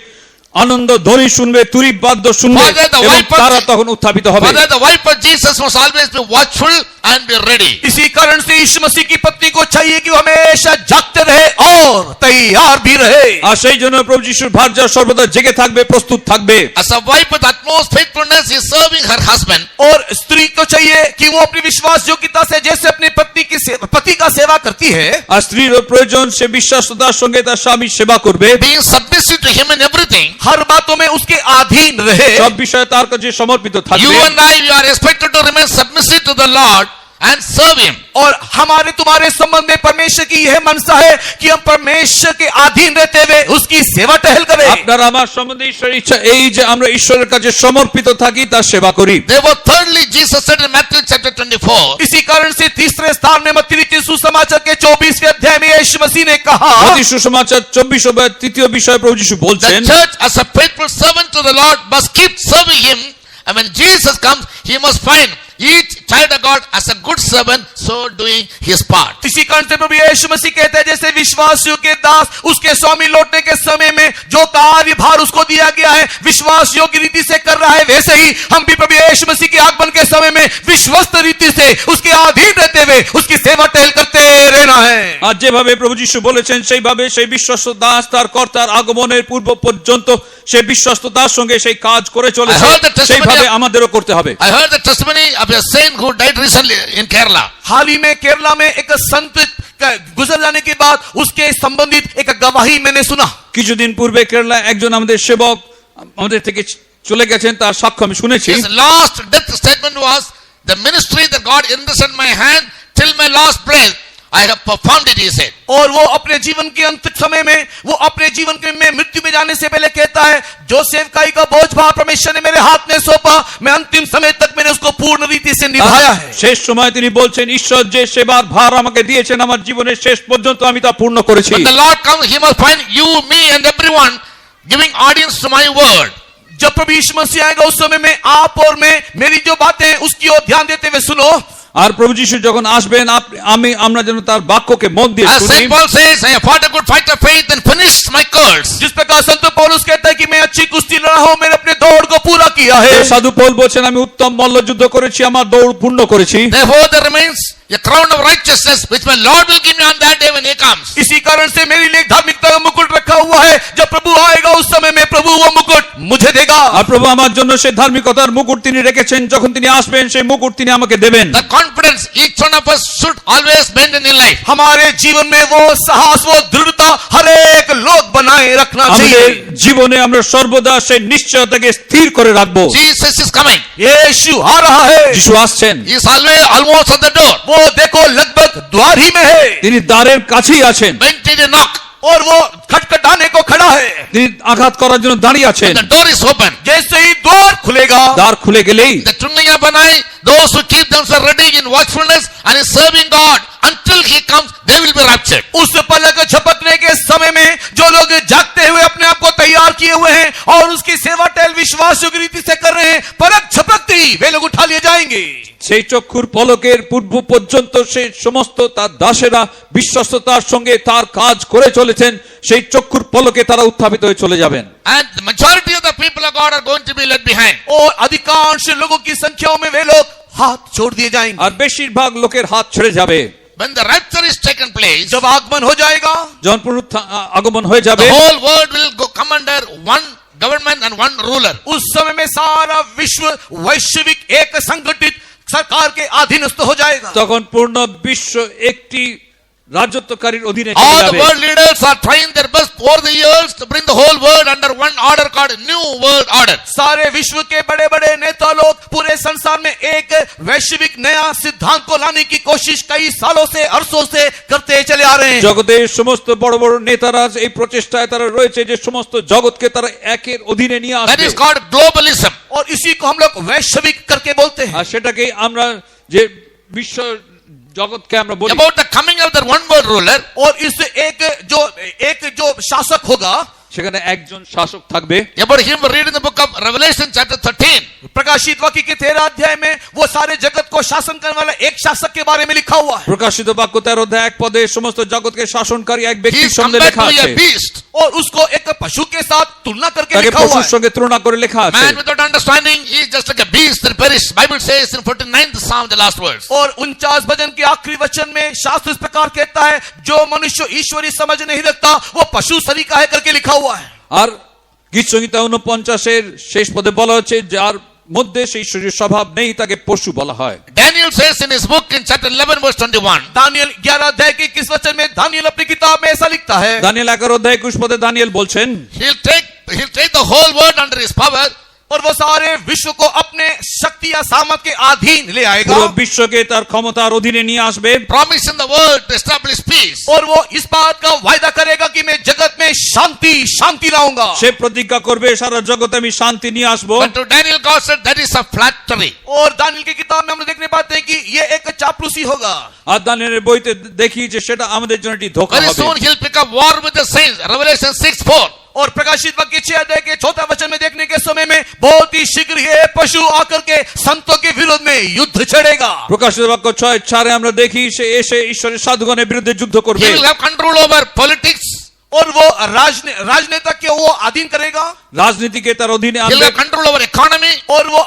আনন্দ ধ্বনি শুনবে তুরি বাদ্য শুনবে Father, the এবং wife of তারা Je- তখন উত্থাপিত হবে Father, the wife of Jesus must always be watchful and be ready. इसी कारण से यीशु मसीह की पत्नी को चाहिए कि वो हमेशा जागते रहे और तैयार भी रहे আর সেই জন্য প্রভু যিশুর ভার্যা সর্বদা জেগে থাকবে প্রস্তুত থাকবে As a wife with utmost faithfulness is serving her husband, और स्त्री को चाहिए कि वो अपनी विश्वास योग्यता से जैसे अपनी पत्नी की पति का सेवा करती है আর স্ত্রীরও প্রয়োজন সে বিশ্বাসতার সঙ্গে তার স্বামীর সেবা করবে being submissive to him in everything. हर बातों में उसके अधीन रहे সব বিষয়ে তার কাছে সমর্পিত You থাকবে and I, we are expected to remain submissive to the Lord and serve Him. और हमारे तुम्हारे संबंध में परमेश्वर की यह मनसा है कि हम परमेश्वर के अधीन रहते हुए उसकी सेवा टहल करें আপনার আমার সম্বন্ধে ঈশ্বরের ইচ্ছা এই যে আমরা ঈশ্বরের কাছে সমর্পিত থাকি তার সেবা করি Therefore, thirdly, Jesus said in Matthew chapter 24, इसी कारण से तीसरे स्थान में मत्ती लिखित सुसमाचार के 24वें अध्याय में यीशु मसीह ने कहा মత్తী সুসমাচার 24 অধ্যায় তৃতীয় বিষয় প্রভু যিশু the বলছেন church as a faithful servant to the Lord must keep serving Him, and when Jesus comes, He must find each child of God as a good servant, so doing his part. इसी कारण से प्रभु यीशु मसीह कहते हैं जैसे विश्वासियों के दास उसके स्वामी लौटने के समय में जो कार्यभार उसको दिया गया है विश्वास योग्य रीति से कर रहा है, वैसे ही हम भी प्रभु यीशु मसीह के आगमन के समय में विश्वस्त रीति से उसके अधीन रहते हुए उसकी सेवा टहल करते रहना है। আর যেভাবে প্রভু যীশু বলেছেন সেইভাবে সেই বিশ্বস্ত দাস তার কর্তার আগমনের পূর্ব পর্যন্ত সেই বিশ্বস্ত দাস সঙ্গে সেই কাজ করে চলেছে, I heard the testimony সেইভাবে of- আমাদেরও করতে হবে। I heard the testimony of a saint who died recently in Kerala. हाल ही में केरला में एक संत का गुजर जाने के बाद उसके संबंधित एक गवाही मैंने सुना। কিছুদিন পূর্বে কেরালা একজন আমাদের সেবক আমাদের থেকে চলে গেছেন, তার সাক্ষ্য আমি শুনেছি। His last death statement was, the ministry that God entrusted in my hand till my last breath, I have performed it, he said. और वो अपने जीवन के अंत समय में वो अपने जीवन के में मृत्यु में जाने से पहले कहता है जो सेवकाई का बोझ भार परमेश्वर ने मेरे हाथ में सौंपा मैं अंतिम समय तक मैंने उसको पूर्ण रीति से निभाया है। শেষ সময় তিনি বলছেন ঈশ্বর যে সেবার ভার আমাকে দিয়েছেন আমার জীবনের শেষ পর্যন্ত আমি তা পূর্ণ করেছি। When the Lord comes, he must find you, me and everyone giving audience to my word. जब प्रभु यीशु मसीह आएगा उस समय में आप और मैं मेरी जो बातें हैं उसकी ओर ध्यान देते हुए सुनो। আর প্রভু যীশু যখন আসবেন আমরা যেন তার বাক্যকে মন দিয়ে As শুনি। Saint Paul says, I have fought a good fight of faith and finished my course. जिस प्रकार संत पौलुस कहता है कि मैं अच्छी कुश्ती लड़ा हूं मैंने अपने दौड़ को पूरा किया है। সাধু পৌল বলছেন আমি উত্তম মল্লযুদ্ধ করেছি আমার দৌড় পূর্ণ করেছি। Therefore there remains a crown of righteousness which my Lord will give me on that day when he comes. इसी कारण से मेरे लिए धार्मिकता का मुकुट रखा हुआ है, जब प्रभु आएगा उस समय में प्रभु वो मुकुट मुझे देगा। আর প্রভু আমার জন্য সেই ধার্মিকতার মুকুট তিনি রেখেছেন, যখন তিনি আসবেন সেই মুকুট তিনি আমাকে দেবেন। The confidence each one of us should always maintain in life. हमारे जीवन में वो साहस वो दृढ़ता हर एक लोग बनाए रखना चाहिए। আমাদের জীবনে আমরা সর্বদা সেই নিশ্চয়তাকে স্থির করে রাখবো। Jesus is coming. यीशु आ रहा है, যিশু আসছেন, He is always almost at the door. वो देखो लगभग द्वार ही में है তিনি দ্বারের কাছেই আছেন, Waiting to knock. और वो खटखटाने को खड़ा है। তিনি আঘাত করার জন্য দাঁড়িয়ে আছেন। The door is open. जैसे ही द्वार खुलेगा দ্বার খুলে গেলেই The Tungayabanai, those who keep themselves ready in watchfulness and in serving God until he comes, they will be raptured. उस पलक झपकने के समय में जो लोग जागते हुए अपने आप को तैयार किए हुए हैं और उसकी सेवा टहल विश्वास योग्य रीति से कर रहे हैं, पलक झपकते ही वे लोग उठा लिए जाएंगे। সেই চক্ষুর পলকের পূর্ব পর্যন্ত সেই সমস্ত তার দাসেরা বিশ্বস্ততার সঙ্গে তার কাজ করে চলেছেন, সেই চক্ষুর পলকে তারা উত্থাপিত হয়ে চলে যাবেন। And the majority of the people of God are going to be left behind. और अधिकांश लोगों की संख्याओं में वे लोग हाथ छोड़ दिए जाएंगे। আর বেশিরভাগ লোকের হাত ছেড়ে যাবে। When the rapture is taken place, जब आगमन हो जाएगा যখন আগমন হয়ে যাবে the whole world will come under one government and one ruler. उस समय में सारा विश्व वैश्विक एक संगठित सरकार के अधीनस्थ हो जाएगा। তখন পূর্ণ বিশ্ব একটি রাজত্বকারীর অধীনে চলে All the যাবে। world leaders are trying their best over the years to bring the whole world under one order called New World Order. सारे विश्व के बड़े बड़े नेता लोग पूरे संसार में एक वैश्विक नया सिद्धांत को लाने की कोशिश कई सालों से अरसों से करते चले आ रहे हैं। জগতের সমস্ত বড় বড় নেতারা এই প্রচেষ্টায় তারা রয়েছে যে সমস্ত জগৎকে তারা একের অধীনে নিয়ে That আসবে। is called globalism. और इसी को हम लोग वैश्विक करके बोलते हैं। আর সেটাকে আমরা যে বিশ্ব জগৎকে আমরা বলি। About the coming of the one world ruler, और इस एक जो शासक होगा সেখানে একজন শাসক থাকবে। about him we read in the book of Revelation chapter 13. प्रकाशित वाक्य के 13 अध्याय में वो सारे जगत को शासन करने वाला एक शासक के बारे में लिखा हुआ है। প্রকাশিত বাক্য 13 অধ্যায় 1 পদে সমস্ত জগৎকে শাসনকারী এক He ব্যক্তির is সম্বন্ধে compared লেখা to আছে। a beast. और उसको एक पशु के साथ तुलना करके তাকে लिखा हुआ পশুর है। সঙ্গে তুলনা করে লেখা আছে। Man without understanding is just like a beast that perished. Bible says in 49th Psalm, the last words. और 49 भजन के आखिरी वचन में शास्त्र इस प्रकार कहता है जो मनुष्य ईश्वरी समझ नहीं रखता वो पशु सरीका है करके लिखा हुआ है। আর গীত সংহিতা 49 শেষ পদে বলা হচ্ছে যার মধ্যে সেই ঈশ্বরীয় স্বভাব নেই তাকে পশু বলা হয়। Daniel says in his book in chapter 11 verse 21. Daniel 11 अध्याय के 21 वचन में दानियल अपनी किताब में ऐसा लिखता है। দানিয়েল 11 অধ্যায় 21 পদে দানিয়েল বলছেন He'll take the whole world under his power. और वो सारे विश्व को अपने शक्ति या सामर्थ के अधीन ले आएगा পুরো বিশ্বকে তার ক্ষমতার অধীনে নিয়ে আসবে। Promising the world to establish peace. और वो इस बात का वायदा करेगा कि मैं जगत में शांति लाऊंगा। সে প্রতিজ্ঞা করবে সারা জগতে আমি শান্তি নিয়ে আসবো। But to Daniel God said that is a flattery. और दानियल की किताब में हम देखने पाते हैं कि ये एक चापलूसी होगा। আর দানিয়েলের বইতে দেখি যে সেটা আমাদের জন্য একটি ধোঁকা Very হবে। soon he'll pick up war with the saints. Revelation 6:4. और प्रकाशित वाक्य 6 अध्याय के 4 वचन में देखने के समय में बहुत ही शीघ्र ये पशु आकर के संतों के विरोध में युद्ध छेड़ेगा। প্রকাশিত বাক্য 6:4 আমরা দেখি সে এসে ঈশ্বরের সাধুগণের বিরুদ্ধে যুদ্ধ He করবে will have control over politics. और वो राजनेता के वो अधीन करेगा, রাজনীতিকে তার অধীনে He will আনবে, have control over economy. और वो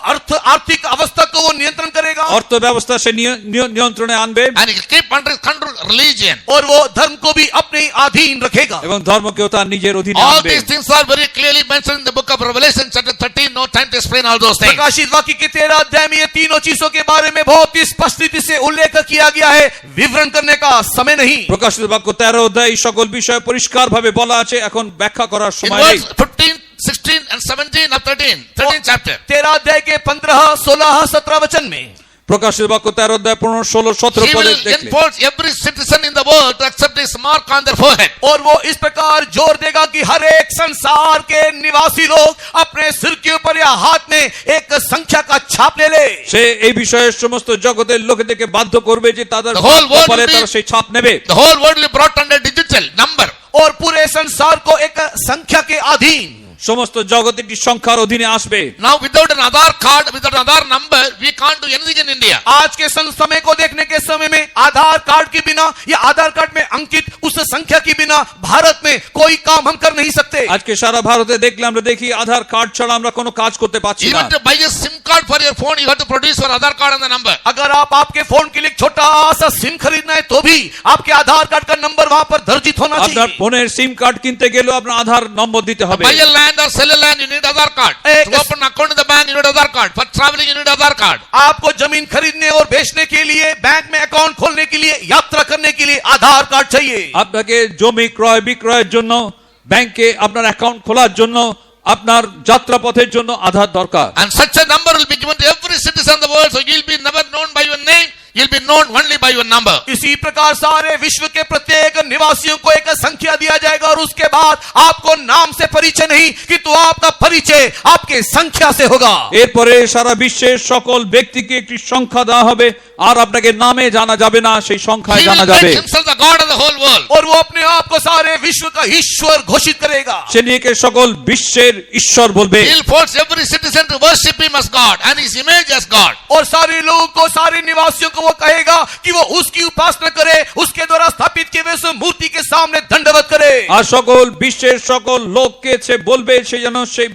आर्थिक अवस्था को वो नियंत्रण करेगा, অর্থ ব্যবস্থা সে নিয়ন্ত্রণে আনবে And he will keep under his control religion. और वो धर्म को भी अपने अधीन रखेगा। এবং ধর্মকেও তার নিজের অধীনে All আনবে। these things are very clearly mentioned in the book of Revelation chapter 13. No time to explain all those things. प्रकाशित वाक्य के 13 अध्याय में ये तीनों चीजों के बारे में बहुत ही स्पष्ट रीति से उल्लेख किया गया है, विवरण करने का समय नहीं। প্রকাশিত বাক্য 13 অধ্যায় এই সকল বিষয় পরিষ্কারভাবে বলা আছে, এখন ব্যাখ্যা করার In সময় নেই। verse 15, 16 and 17 of 13th chapter. 13 अध्याय के 15, 16, 17 वचन में প্রকাশিত বাক্য 13 অধ্যায় 15, 16, 17 He পদে will দেখলে enforce every citizen in the world to accept his mark on their forehead. और वो इस प्रकार जोर देगा कि हर एक संसार के निवासी लोग अपने सिर के ऊपर या हाथ में एक संख्या का छाप ले ले। সে এই বিষয়ে সমস্ত জগতের লোকেদেরকে বাধ্য করবে যে তাদের The whole world কপালে will be- তারা সেই ছাপ নেবে। The whole world will be brought under digital number. और पूरे संसार को एक संख्या के अधीन। সমস্ত জগৎ একটি সংখ্যার অধীনে আসবে। Now without an Aadhaar card, without an Aadhaar number, we can't do anything in India. आज के समय को देखने के समय में आधार कार्ड के बिना या आधार कार्ड में अंकित उस संख्या के बिना भारत में कोई काम हम कर नहीं सकते। আজকে সারা ভারতে দেখলে আমরা দেখি আধার কার্ড ছাড়া আমরা কোনো কাজ করতে পারছি না। Even to buy a SIM card for your phone, you have to produce your Aadhaar card and the number. अगर आप आपके फोन के लिए छोटा सा सिम खरीदना है तो भी आपके आधार कार्ड का नंबर वहां पर दर्जित होना আপনার चाहिए। ফোনের সিম কার্ড কিনতে গেলেও আপনার আধার নম্বর দিতে হবে। Buy a land or sell a land, you need Aadhaar card. एक- To open an account in the bank, you need Aadhaar card. For traveling, you need Aadhaar card. आपको जमीन खरीदने और बेचने के लिए, बैंक में अकाउंट खोलने के लिए, यात्रा करने के लिए आधार कार्ड चाहिए। আপনাকে জমি ক্রয় বিক্রয়ের জন্য, ব্যাংকে আপনার অ্যাকাউন্ট খোলার জন্য, আপনার যাত্রাপথের জন্য আধার দরকার। And such a number will be given to every citizen of the world, so you'll be never known by your name, you'll be known only by your number. इसी प्रकार सारे विश्व के प्रत्येक निवासियों को एक संख्या दिया जाएगा और उसके बाद आपको नाम से परिचय नहीं, किंतु आपका परिचय आपके संख्या से होगा। এরপরে সারা বিশ্বের সকল ব্যক্তিকে একটি সংখ্যা দেওয়া হবে, আর আপনাকে নামে জানা যাবে না, সেই সংখ্যায় He জানা will যাবে। make himself the God of the whole world. और वो अपने आप को सारे विश्व का ईश्वर घोषित करेगा। সে নিজেকে সকল বিশ্বের ঈশ্বর বলবে। He'll force every citizen to worship him as God and his image as God. और सारे लोगों को, सारे निवासियों को वो कहेगा कि वो उसकी उपासना करे, उसके द्वारा स्थापित किए हुए उस मूर्ति के सामने दंडवत करे। আর সকল বিশ্বের সকল লোককে সে বলবে সে যেন সেই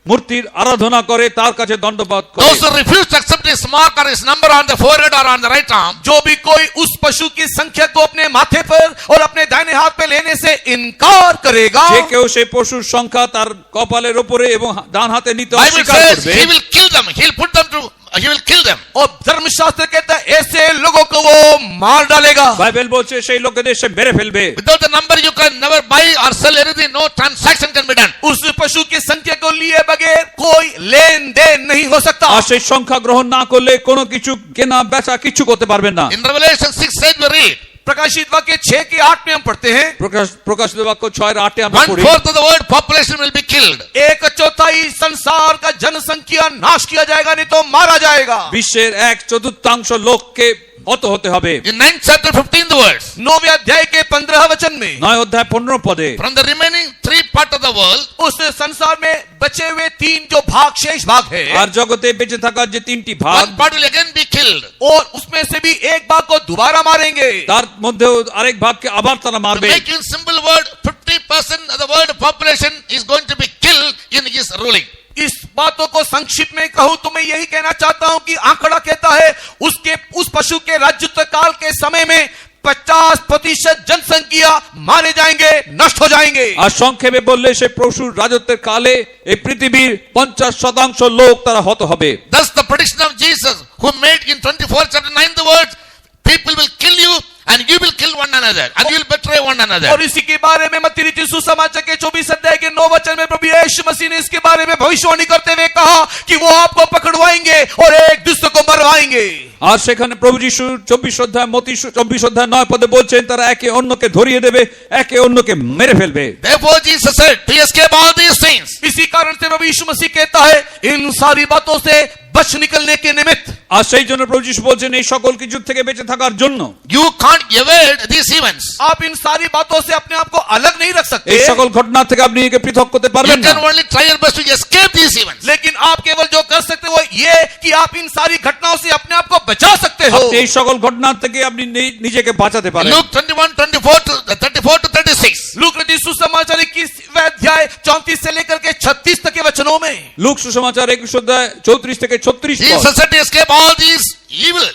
মূর্তির আরাধনা করে, তার কাছে দণ্ডবত করে। Those who refuse to accept his mark or his number on the forehead or on the right arm, जो भी कोई उस पशु की संख्या को अपने माथे पर और अपने दाहिने हाथ पे लेने से इनकार करेगा, যে কেউ সেই পশুর সংখ্যা তার কপালের উপরে এবং ডান হাতে নিতে Bible অস্বীকার says করবে, he will kill them. He'll put them to, he will kill them. और धर्मशास्त्र कहता है ऐसे लोगों को वो मार डालेगा। বাইবেল বলছে সেই লোকেদের সে মেরে ফেলবে। Without the number, you can never buy or sell anything. No transaction can be done. उस पशु की संख्या को लिए बगैर कोई लेन देन नहीं हो सकता। আর সেই সংখ্যা গ্রহণ না করলে কোনো কিছু কেনা বেচা কিছু করতে পারবেন না। In Revelation 6:8 we read, प्रकाशित वाक्य 6 के 8 में हम पढ़ते हैं, প্রকাশিত বাক্য 6:8 আমরা পড়ি, 1/4 of the world population will be killed. 1/4 संसार का जनसंख्या नाश किया जाएगा, नहीं तो मारा जाएगा। বিশ্বের 1/4 লোককে হত হতে হবে। In 9th chapter 15th verse, 9वें अध्याय के 15 वचन में 9 অধ্যায় 15 পদে from the remaining 3 part of the world, उस संसार में बचे हुए 3 जो भाग, शेष भाग है, আর জগতে বেঁচে থাকার যে 3টি ভাগ, one part will again be killed. और उसमें से भी एक भाग को दोबारा मारेंगे। তার মধ্যেও আরেক ভাগকে আবার তারা To মারবে। make in simple word, 50% of the world population is going to be killed in his ruling. इस बातों को संक्षिप्त में कहूं तो मैं यही कहना चाहता हूं कि आंकड़ा कहता है उस पशु के राजत्व काल के समय में 50% जनसंख्या मारे जाएंगे, नष्ट हो जाएंगे। আর সংক্ষেপে বললে সে পশুর রাজত্বের কালে এই পৃথিবীর 50% লোক তারা হত হবে। Thus the prediction of Jesus, who made in 24 chapter 9 the words, people will kill you and you will kill one another and you will betray one another. और इसी के बारे में मत्ती रचित सुसमाचार के 24 अध्याय के 9 वचन में प्रभु यीशु मसीह ने इसके बारे में भविष्यवाणी करते हुए कहा कि वो आपको पकड़वाएंगे और एक दूसरे को मरवाएंगे। আর সেখানে প্রভু যিশু 24 অধ্যায় মত্তি 24 অধ্যায় 9 পদে বলছেন তারা একে অন্যকে ধরিয়ে দেবে, একে অন্যকে মেরে ফেলবে। Therefore Jesus said, to escape all these things, इसी कारण से प्रभु यीशु मसीह कहता है इन सारी बातों से बच निकलने के निमित्त। আর সেই জন্য প্রভু যিশু বলছেন এই সকল কিছু থেকে বেঁচে থাকার জন্য You can't evade these events. आप इन सारी बातों से अपने आप को अलग नहीं रख सकते, এই সকল ঘটনা থেকে আপনি একে পৃথক করতে You পারবেন না। can only try your best to escape these events. लेकिन आप केवल जो कर सकते हो वो ये कि आप इन सारी घटनाओं से अपने आप को बचा सकते हो। আপনি এই সকল ঘটনা থেকে আপনি নিজেকে বাঁচাতে পারেন। Luke 21:34 to 36. लूक रचित सुसमाचार 21वें अध्याय 34 से लेकर के 36 तक के वचनों में লুক সুসমাচার 21 অধ্যায় 34 থেকে 36 পদ। Jesus said to escape all these evil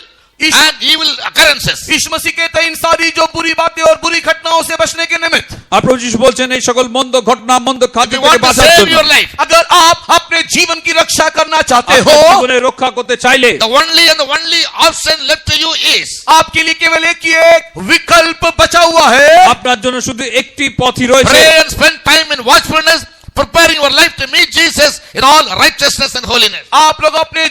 and evil occurrences. यीशु मसीह कहते हैं इन सारी जो बुरी बातें और बुरी घटनाओं से बचने के निमित्त, আর প্রভু যিশু বলছেন এই সকল মন্দ ঘটনা মন্দ খাদ্য If you থেকে want to বাঁচার save জন্য your life, अगर आप अपने जीवन की रक्षा करना चाहते আপনার हो, জীবনে রক্ষা করতে চাইলে the only option left to you is आपके लिए केवल एक ही एक विकल्प बचा हुआ है। আপনার জন্য শুধু একটি পথই রয়েছে। pray and spend time in watchfulness, preparing your life to meet Jesus in all righteousness and holiness. आप लोग अपने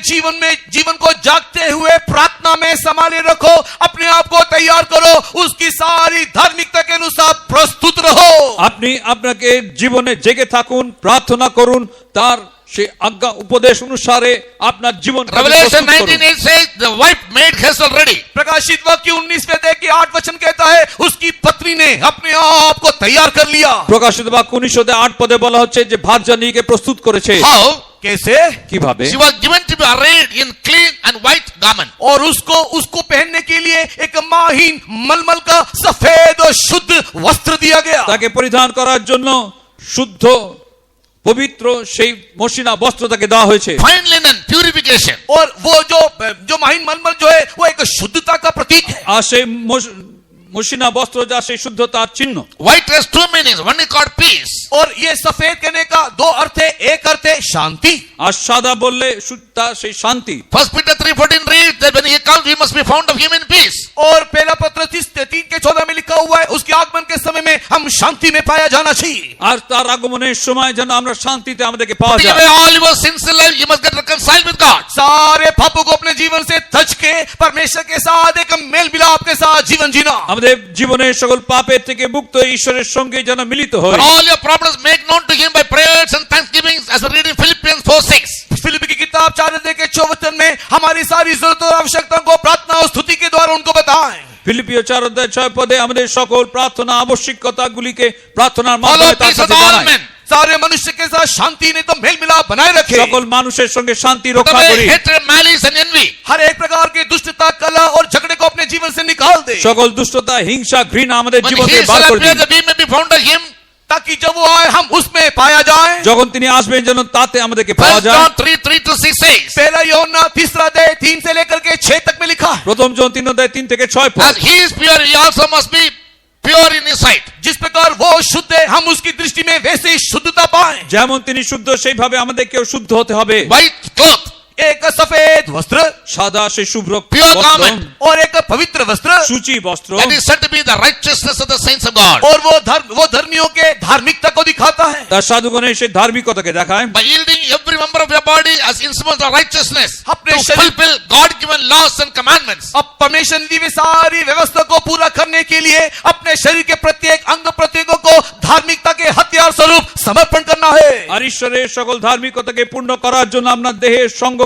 जीवन को जागते हुए प्रार्थना में संभाले रखो, अपने आप को तैयार करो, उसकी सारी धार्मिकता के अनुसार प्रस्तुत रहो। আপনি আপনাকে জীবনে জেগে থাকুন, প্রার্থনা করুন, তার সেই আজ্ঞা উপদেশ অনুসারে আপনার জীবন Revelation 19:8 says the wife made haste already. प्रकाशित वाक्य 19वें अध्याय के 8 वचन कहता है उसकी पत्नी ने अपने आप को तैयार कर लिया। প্রকাশিত বাক্য 19 অধ্যায় 8 পদে বলা হচ্ছে যে ভার্যানীকে প্রস্তুত করেছে। How? कैसे? কিভাবে? She was given to be arrayed in clean and white garment. और उसको पहनने के लिए एक माहीन मलमल का सफेद और शुद्ध वस्त्र दिया गया। তাকে পরিধান করার জন্য শুদ্ধ পবিত্র সেই মসৃণা বস্ত্র তাকে দেওয়া হয়েছে। Fine linen, purification. और वो जो माहीन मलमल जो है वो एक शुद्धता का प्रतीक है। আর সেই মসৃণা বস্ত্র যা সেই শুদ্ধতার চিহ্ন। White has two meanings. One is called peace. और ये सफेद कहने का दो अर्थ है, एक अर्थ है शांति। আর সাদা বললে শুদ্ধতা সেই শান্তি। 1 Peter 3:14 reads that when he comes, we must be found of him in peace. और पहला पत्र 3:14 में लिखा हुआ है उसके आगमन के समय में हम शांति में पाया जाना चाहिए। আর তার আগমনের সময় যেন আমরা শান্তিতে আমাদেরকে পাওয়া Take যায়। away all your sins in life, you must get reconciled with God. सारे पापों को अपने जीवन से तज के परमेश्वर के साथ एक मेल मिलाप के साथ जीवन जीना। আমাদের জীবনের সকল পাপের থেকে মুক্ত হয়ে ঈশ্বরের সঙ্গে যেন মিলিত হই। All your problems make known to him by prayers and thanksgivings, as we read in Philippians 4:6. फिलिप्पी की किताब 4 अध्याय के 6 वचन में हमारी सारी जरूरतों और आवश्यकताओं को प्रार्थना और स्तुति के द्वारा उनको बताएं। ফিলিপিও 4 অধ্যায় 6 পদে আমাদের সকল প্রার্থনা আবশ্যকতাগুলিকে প্রার্থনার Follow মাধ্যমে তার peace with কাছে all জানাই। men. सारे मनुष्य के साथ शांति नहीं तो मेल मिलाप बनाए रखे। সকল মানুষের সঙ্গে শান্তি Put রক্ষা away করি। hatred, malice and envy. हर एक प्रकार की दुष्टता, कलह और झगड़े को अपने जीवन से निकाल दे, সকল দুষ্টতা হিংসা ঘৃণা আমাদের When জীবন he থেকে বার shall করে appear, দিন। that we may be found of him. ताकि जब वो आए हम उसमें पाया जाए। যখন তিনি আসবেন যেন তাতে আমাদেরকে পাওয়া 1 যায়। John 3:3-6 says, पहला यूहन्ना 3 अध्याय 3 से लेकर के 6 तक में लिखा है প্রথম জন 3 অধ্যায় 3 থেকে 6 পদ। as he is pure, he also must be pure in his sight. जिस प्रकार वो शुद्ध है हम उसकी दृष्टि में वैसे ही शुद्धता पाए। যেমন তিনি শুদ্ধ সেইভাবে আমাদেরকেও শুদ্ধ হতে হবে। White cloth, एक सफेद वस्त्र সাদা সেই শুভ্র Pure বস্ত্র, garment. और एक पवित्र वस्त्र, সূচি বস্ত্র, that is said to be the righteousness of the saints of God. और वो धर्मियों के धार्मिकता को दिखाता है। তার সাধুগণের সেই ধার্মিকতাকে দেখায়। By yielding every member of your body as instruments of righteousness अपने to शरीर- fulfill God-given laws and commandments. अब परमेश्वर ने दी हुई सारी व्यवस्था को पूरा करने के लिए अपने शरीर के प्रत्येक अंग प्रत्यंगों को धार्मिकता के हथियार स्वरूप समर्पण करना है। আর ঈশ্বরের সকল ধার্মিকতাকে পূর্ণ করার জন্য আপনার দেহের সঙ্গ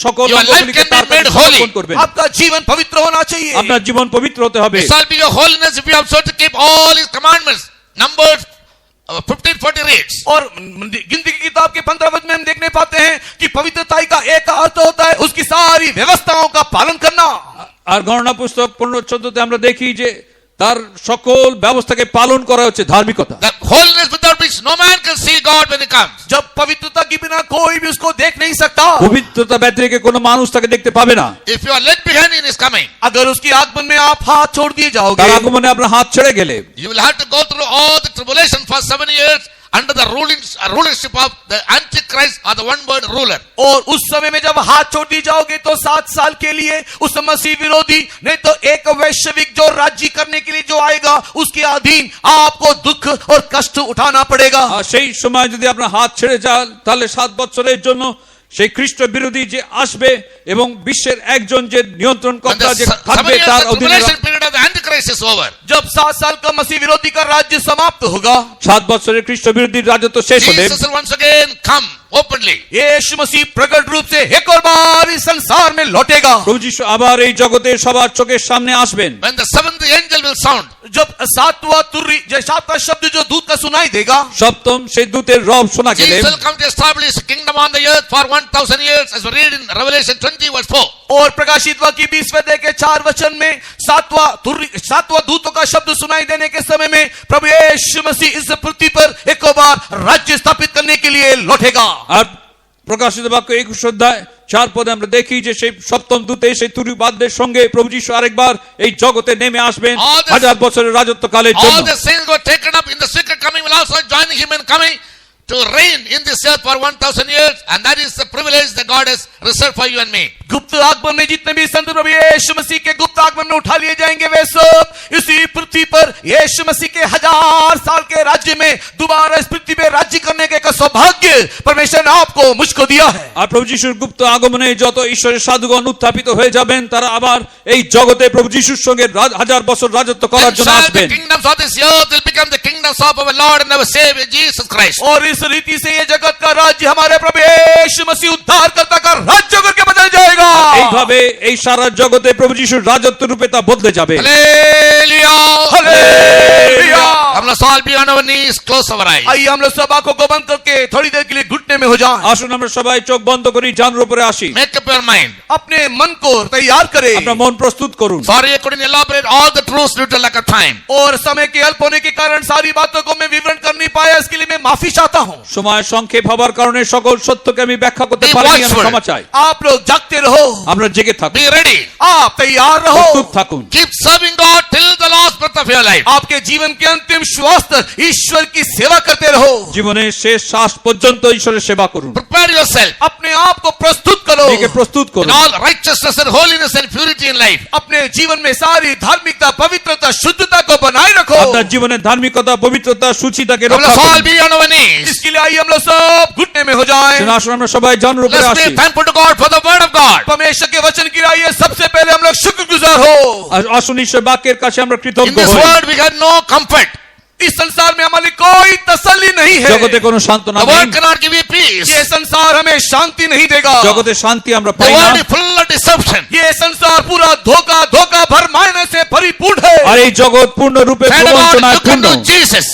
সকল Your life অঙ্গগুলিকে can be তার কাছে made holy. সমর্পণ করবেন। आपका जीवन पवित्र होना चाहिए। আপনার জীবন পবিত্র হতে হবে। It shall be your holiness if you have sought to keep all his commandments. Numbers 15:40 reads. और गिनती की किताब के 15 वचन में हम देखने पाते हैं कि पवित्रताई का एक अर्थ होता है उसकी सारी व्यवस्थाओं का पालन करना। আর গণনা পুস্তক 15:14 আমরা দেখি যে তার সকল ব্যবস্থাকে পালন করা হচ্ছে ধার্মিকতা। The holiness without which no man can see God when he comes. जब पवित्रता के बिना कोई भी उसको देख नहीं सकता। পবিত্রতা ব্যতীত রেখে কোনো মানুষ তাকে দেখতে পাবে না। If you are led behind in his coming, अगर उसकी आगमन में आप हाथ छोड़ दिए তার जाओगे আগমনে আপনার হাত ছেড়ে গেলে you will have to go through all the tribulation for 7 years under the rulership of the Antichrist or the one-word ruler. और उस समय में जब हाथ छोड़ दिए जाओगे तो 7 साल के लिए उस मसीह विरोधी नहीं तो एक वैश्विक जो राज्य करने के लिए जो आएगा उसके अधीन आपको दुख और कष्ट उठाना पड़ेगा। আর সেই সময় যদি আপনার হাত ছেড়ে যান তাহলে 7 বছরের জন্য সেই খ্রিস্ট বিরোধী যে আসবে এবং বিশ্বের একজন যে নিয়ন্ত্রণ When কর্তা the যে 7 থাকবে years তার of অধীনে tribulation period of the Antichrist is over, जब 7 साल का मसीह विरोधी का राज्य समाप्त होगा 7 বছরের খ্রিস্ট বিরোধী राजत्व শেষ হবে। Jesus will once again come openly. यीशु मसीह प्रकट रूप से एक और बार लौटेगा। প্রভু যিশু আবার এই জগতে সবার চোখের সামনে আসবেন। When the seventh angel will sound, जब सातवां शब्द जो दूत का सुनाई देगा, সপ্তম সেই দূতের রব শোনা গেলে Jesus will come to establish a kingdom on the earth for 1000 years, as we read in Revelation 20 verse 4. और प्रकाशित वाक्य 20वें अध्याय के 4 वचन में सातवां दूतों का शब्द सुनाई देने के समय में प्रभु यीशु मसीह इस पृथ्वी पर एक बार राज्य स्थापित करने के लिए लौटेगा। আর প্রকাশিত বাক্য 21 অধ্যায় 4 পদে আমরা দেখি যে সেই সপ্তম দূতে সেই তুরীবাদ্যের সঙ্গে প্রভু যিশু আরেকবার এই জগতে নেমে আসবেন All the- 1000 বছরের রাজত্বকালের All জন্য। the saints were taken up in the secret coming will also join him in coming to reign in this earth for 1000 years, and that is the privilege that God has reserved for you and me. गुप्त आगमन में जितने भी संत प्रभु यीशु मसीह के गुप्त आगमन में उठा लिए जाएंगे, वे सब इसी पृथ्वी पर यीशु मसीह के 1000 साल के राज्य में दोबारा इस पृथ्वी पे राज्य करने के सौभाग्य परमेश्वर ने आपको मुझको दिया है। আর প্রভু যিশুর গুপ্ত আগমনে যত ঈশ্বরের সাধুগণ উত্থাপিত হয়ে যাবেন তারা আবার এই জগতে প্রভু যিশুর সঙ্গে 1000 বছর রাজত্ব করার Then জন্য shall the আসবেন। kingdoms of this earth will become the kingdoms of our Lord and our Savior Jesus Christ. और इस रीति से ये जगत का राज्य हमारे प्रभु यीशु मसीह उद्धारकर्ता का राज्य करके बदल जाएगा। এইভাবে এই সারা জগতে প্রভু যিশুর রাজত্ব রূপে তা বদলে যাবে। Hallelujah! हालेलुया। हम लोग all be on our knees, close our eyes. आइए हम लोग सब आंखों को बंद करके थोड़ी देर के लिए घुटने में हो जाएं। আসুন আমরা সবাই চোখ বন্ধ করি, জানুর উপরে আসি। Make up your mind. अपने मन को तैयार करें। আপনার মন প্রস্তুত করুন। Sorry, I couldn't elaborate all the truths due to lack of time. और समय के अल्प होने के कारण सारी बातों को मैं विवरण कर नहीं पाया, इसके लिए मैं माफी चाहता हूँ। সময় সংক্ষেপ হবার কারণে সকল সত্যকে আমি ব্যাখ্যা করতে Be পারিনি, আমি watchful. ক্ষমা চাই। आप लोग जागते रहो, আমরা জেগে থাকুন, Be ready. आप तैयार প্রস্তুত रहो। থাকুন। Keep serving God till the last breath of your life. आपके जीवन के अंतिम श्वास तक ईश्वर की सेवा करते रहो। জীবনের শেষ শ্বাস পর্যন্ত ঈশ্বরের সেবা করুন। Prepare yourself अपने आप को प्रस्तुत करो, নিজেকে প্রস্তুত in করুন। all righteousness and holiness and purity in life. अपने जीवन में सारी धार्मिकता, पवित्रता, शुद्धता को बनाए रखो। আপনার জীবনের ধার্মিকতা, পবিত্রতা, সুচিতাকে Let রক্ষা us all করুন। be on our knees. इसके लिए आइए हम लोग सब घुटने में हो जाएं। আসুন আমরা সবাই জানুর উপরে Let's আসি। be thankful to God for the word of God. परमेश्वर के वचन की आइए सबसे पहले हम लोग शुक्रगुजार हो। আসুন ঈশ্বর বাক্যের কাছে আমরা In কৃতজ্ঞ this হই। world we have no comfort. इस संसार में हमारी कोई तसल्ली नहीं है। জগতে কোনো সান্ত্বনা The নেই, world cannot give you peace. ये संसार हमें शांति नहीं देगा। জগতে শান্তি আমরা The পাই না। world is full of deception. ये संसार पूरा धोखा धोखा भरमाने से परिपूर्ण है। আর এই জগৎ পূর্ণরূপে Child of God, প্রবঞ্চনায় look পূর্ণ। unto Jesus.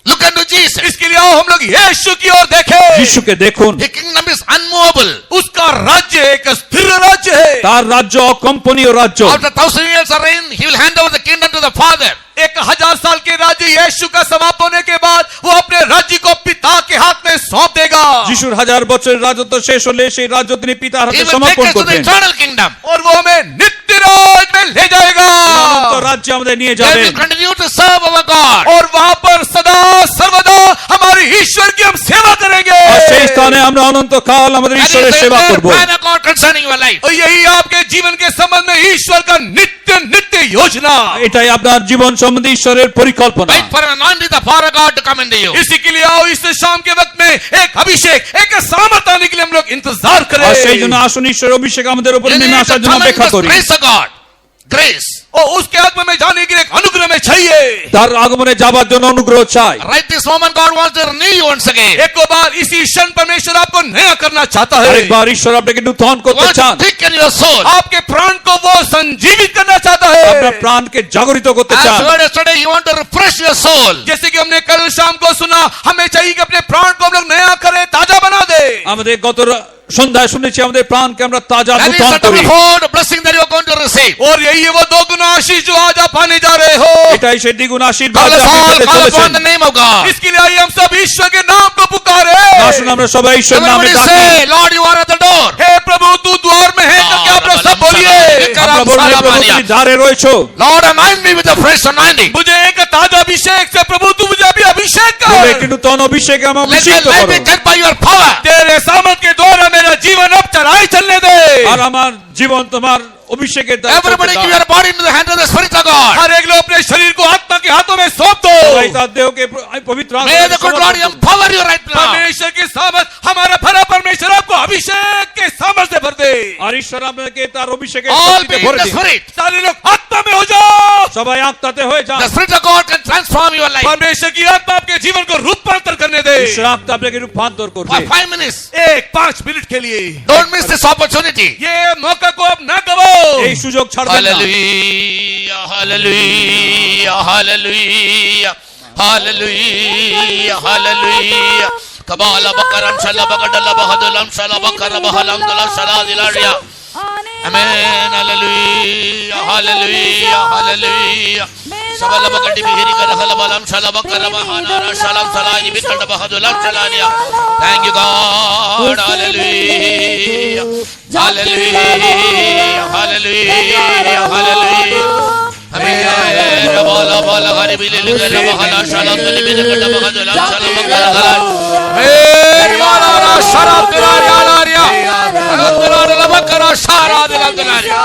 Look unto Jesus. इसके लिए आओ हम लोग यीशु की ओर देखें। যিশুকে দেখুন, His kingdom is unmovable. उसका राज्य एक स्थिर राज्य है। তার রাজ্য অকম্পনীয় রাজ্য। After 1000 years of reign, he will hand over the kingdom to the Father. 1000 साल के राज्य यीशु का समाप्त होने के बाद वो अपने राज्य को पिता के हाथ में सौंप देगा। যিশুর 1000 বছরের রাজত্ব শেষ হলে সেই রাজ্য তিনি পিতার He হাতে will take সমর্পণ us to the করবেন। eternal kingdom. और वो हमें नित्य राज में ले जाएगा। অনন্ত রাজ্যে আমাদের নিয়ে Where we যাবেন। continue to serve our God. और वहां पर सदा सर्वदा हमारे ईश्वर की हम सेवा करेंगे। আর সেই স্থানে আমরা অনন্তকাল আমাদের That is ঈশ্বরের the সেবা entire করব। plan of God concerning your life. और यही आपके जीवन के संबंध में ईश्वर का नित्य नित्य योजना। এটাই আপনার জীবন সম্বন্ধে ঈশ্বরের পরিকল্পনা। Wait for an anointing the power of God to come into you. इसी के लिए आओ इस शाम के वक्त में एक अभिषेक, एक सामर्थ आने के लिए हम लोग इंतजार करें। আর সেই জন্য আসুন ঈশ্বরের অভিষেক আমাদের উপর You need নেমে to আসার জন্য come in অপেক্ষা the করি। grace of God. Grace. और उसके आत्मा में जाने के लिए एक अनुग्रह में चाहिए। তার আগমনে যাবার জন্য অনুগ্রহ চাই। Right this moment, God wants to renew you once again. एक बार इसी क्षण परमेश्वर आपको नया करना चाहता है। আরেকবার ঈশ্বর আপনাকে নূতন He করতে wants চান। to quicken your soul. आपके प्राण को वो संजीवित करना चाहता আপনার है। প্রাণকে জাগরিত করতে As চান। we heard yesterday, He wants to refresh your soul. जैसे कि हमने कल शाम को सुना, हमें चाहिए कि अपने प्राण को हम लोग नया करें, ताजा बना दे। আমাদের গত সন্ধ্যায় শুনেছি আমাদের প্রাণকে আমরা তাজা That is নূতন the করি। double-fold blessing that you are going to receive. और यही है वो दो गुना आशीष जो आज आप पाने जा रहे हो। এটাই সেই দ্বিগুণ আশীর্বাদ Call যা us আপনি all, পেতে call চলেছেন। upon the name of God. इसके लिए आइए हम सब ईश्वर के नाम को पुकारे। আসুন আমরা সবাই ঈশ্বর নামে Everybody ডাকি। say, Lord, you are at the door. हे प्रभु तू द्वार में है करके आप लोग सब बोलिए। আমরা বলবো, হে প্রভু তুমি দ্বারে রয়েছো। Lord, anoint me with a fresh anointing. मुझे एक ताजा अभिषेक से प्रभु तू मुझे अभी अभिषेक প্রভু कर। একটি নূতন অভিষেকে আমাকে Let my অভিষিক্ত life be করো। kept by your power. तेरे सामर्थ के द्वारा मेरा जीवन अब चढ़ाई चलने दे। আর আমার জীবন তোমার অভিষেকের দ্বারা Everybody চলতে give দাও। your body into the hand of the Spirit of God. हर एक लोग अपने शरीर को आत्मा के हाथों में सौंप दो। সবাই তার দেহকে পবিত্র May the good Lord empower you right now. परमेश्वर की सामर्थ, हमारा भरा परमेश्वर आपको अभिषेक के सामर्थ से भर दे। আর ঈশ্বর আপনাকে তার অভিষেকের All শক্তিতে be in ভরে the দিন। spirit. सारे लोग आत्मा में हो जाओ। সবাই আত্মাতে হয়ে যান। The spirit of God can transform your life. परमेश्वर की आत्मा आपके जीवन को रूपांतर करने दे। ঈশ্বর আত্মা আপনাকে রূপান্তর For করবে। 5 minutes. 5 मिनट के लिए Don't miss this opportunity. ये मौका को अब ना गवाओ। এই সুযোগ ছাড়বেন না। Hallelujah, hallelujah, hallelujah, hallelujah, hallelujah. Kabala bakaram shala bagadala bahadulam shala bakara bahalam dala shala dilaria. Amen, hallelujah, hallelujah, hallelujah. Sabala bagadi bihiri karahala balam shala bakara bahanara shalam salani bikanda bahadulam shalania. Thank you God, hallelujah, hallelujah, hallelujah, hallelujah. Amen. Bala bala hari bilil gara bahala shalam dali bikanda bahadulam shalam bakara bahalam. Amen. Bala bala shalam dilaria dilaria. Dilaria bakara shara dilaria.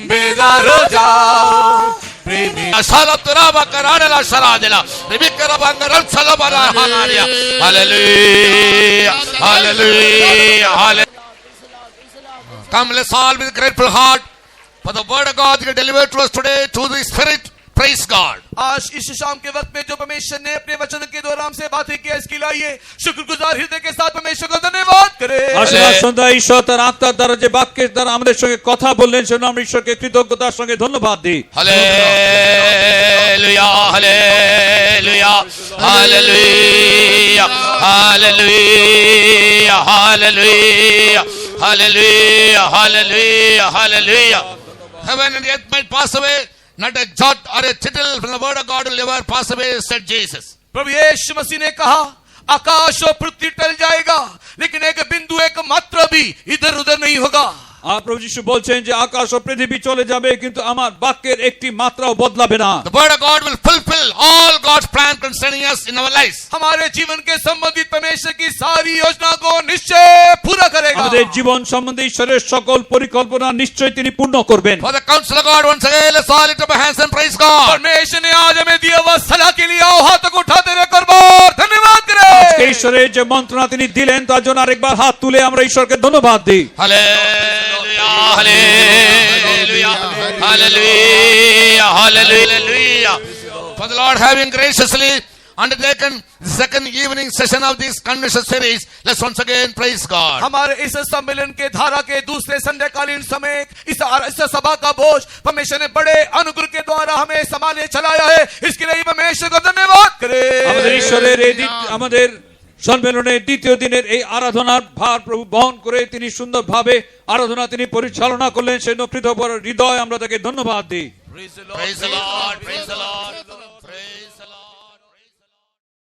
बेदार हो जाओ प्रेमी। Salam teraba karana saladela. Rebekara bangaram salabara hanaria. Hallelujah. Hallelujah. Hallelujah. Come, let's all with grateful heart for the word of God that delivered to us today through the Spirit. Praise God. आज इस शाम के वक्त में जो परमेश्वर ने अपने वचन के द्वारा हमसे बातें की, इसके लिए शुक्रगुजार हृदय के साथ परमेश्वर को धन्यवाद करें। আশীর্বাদ সন্ধ্যা ঈশ্বর তার আত্মার দ্বারা যে বাক্যের দ্বারা আমাদের সঙ্গে কথা বললেন সেজন্য আমরা ঈশ্বরকে কৃতজ্ঞতার সঙ্গে ধন্যবাদ দিই। Hallelujah. Hallelujah. Hallelujah. Hallelujah. Hallelujah. Hallelujah. Hallelujah. Hallelujah. Heaven and earth might pass away, not a jot or a tittle from the word of God will ever pass away, said Jesus. प्रभु यीशु मसीह ने कहा आकाश और पृथ्वी टल जाएगा, लेकिन एक बिंदु एक मात्रा भी इधर उधर नहीं होगा। আর প্রভু যিশু বলছেন যে আকাশ ও পৃথিবী চলে যাবে কিন্তু আমার বাক্যের একটি মাত্রাও বদলাবে না। The word of God will fulfill all God's plan concerning us in our lives. हमारे जीवन के संबंधित परमेश्वर की सारी योजना को निश्चय पूरा करेगा। আমাদের জীবন সম্বন্ধে ঈশ্বরের সকল পরিকল্পনা নিশ্চয়ই তিনি পূর্ণ করবেন। For the counsel of God once again, let's all lift up our hands and praise God. परमेश्वर ने आज हमें दिया हुआ सलाह के लिए आओ हाथ को उठाते हुए करबार धन्यवाद करें। আজকে ঈশ্বরের যে মন্ত্রণা তিনি দিলেন তার জন্য আরেকবার হাত তুলে আমরা ঈশ্বরকে ধন্যবাদ দিই। Hallelujah, hallelujah, hallelujah, hallelujah. For the Lord having graciously undertaken the second evening session of this convention series, let's once again praise God. हमारे इस सम्मेलन के धारा के दूसरे संध्याकालीन समय इस सभा का बोझ परमेश्वर ने बड़े अनुग्रह के द्वारा हमें संभाले चलाया है, इसके लिए परमेश्वर को धन्यवाद करें। আমাদের ঈশ্বরের এই আমাদের সম্মেলনের দ্বিতীয় দিনের এই আরাধনার ভার প্রভু বহন করে তিনি সুন্দরভাবে আরাধনা তিনি পরিচালনা করলেন, সেজন্য কৃতজ্ঞ হৃদয় আমরা তাকে ধন্যবাদ দিই। Praise the Lord, praise the Lord.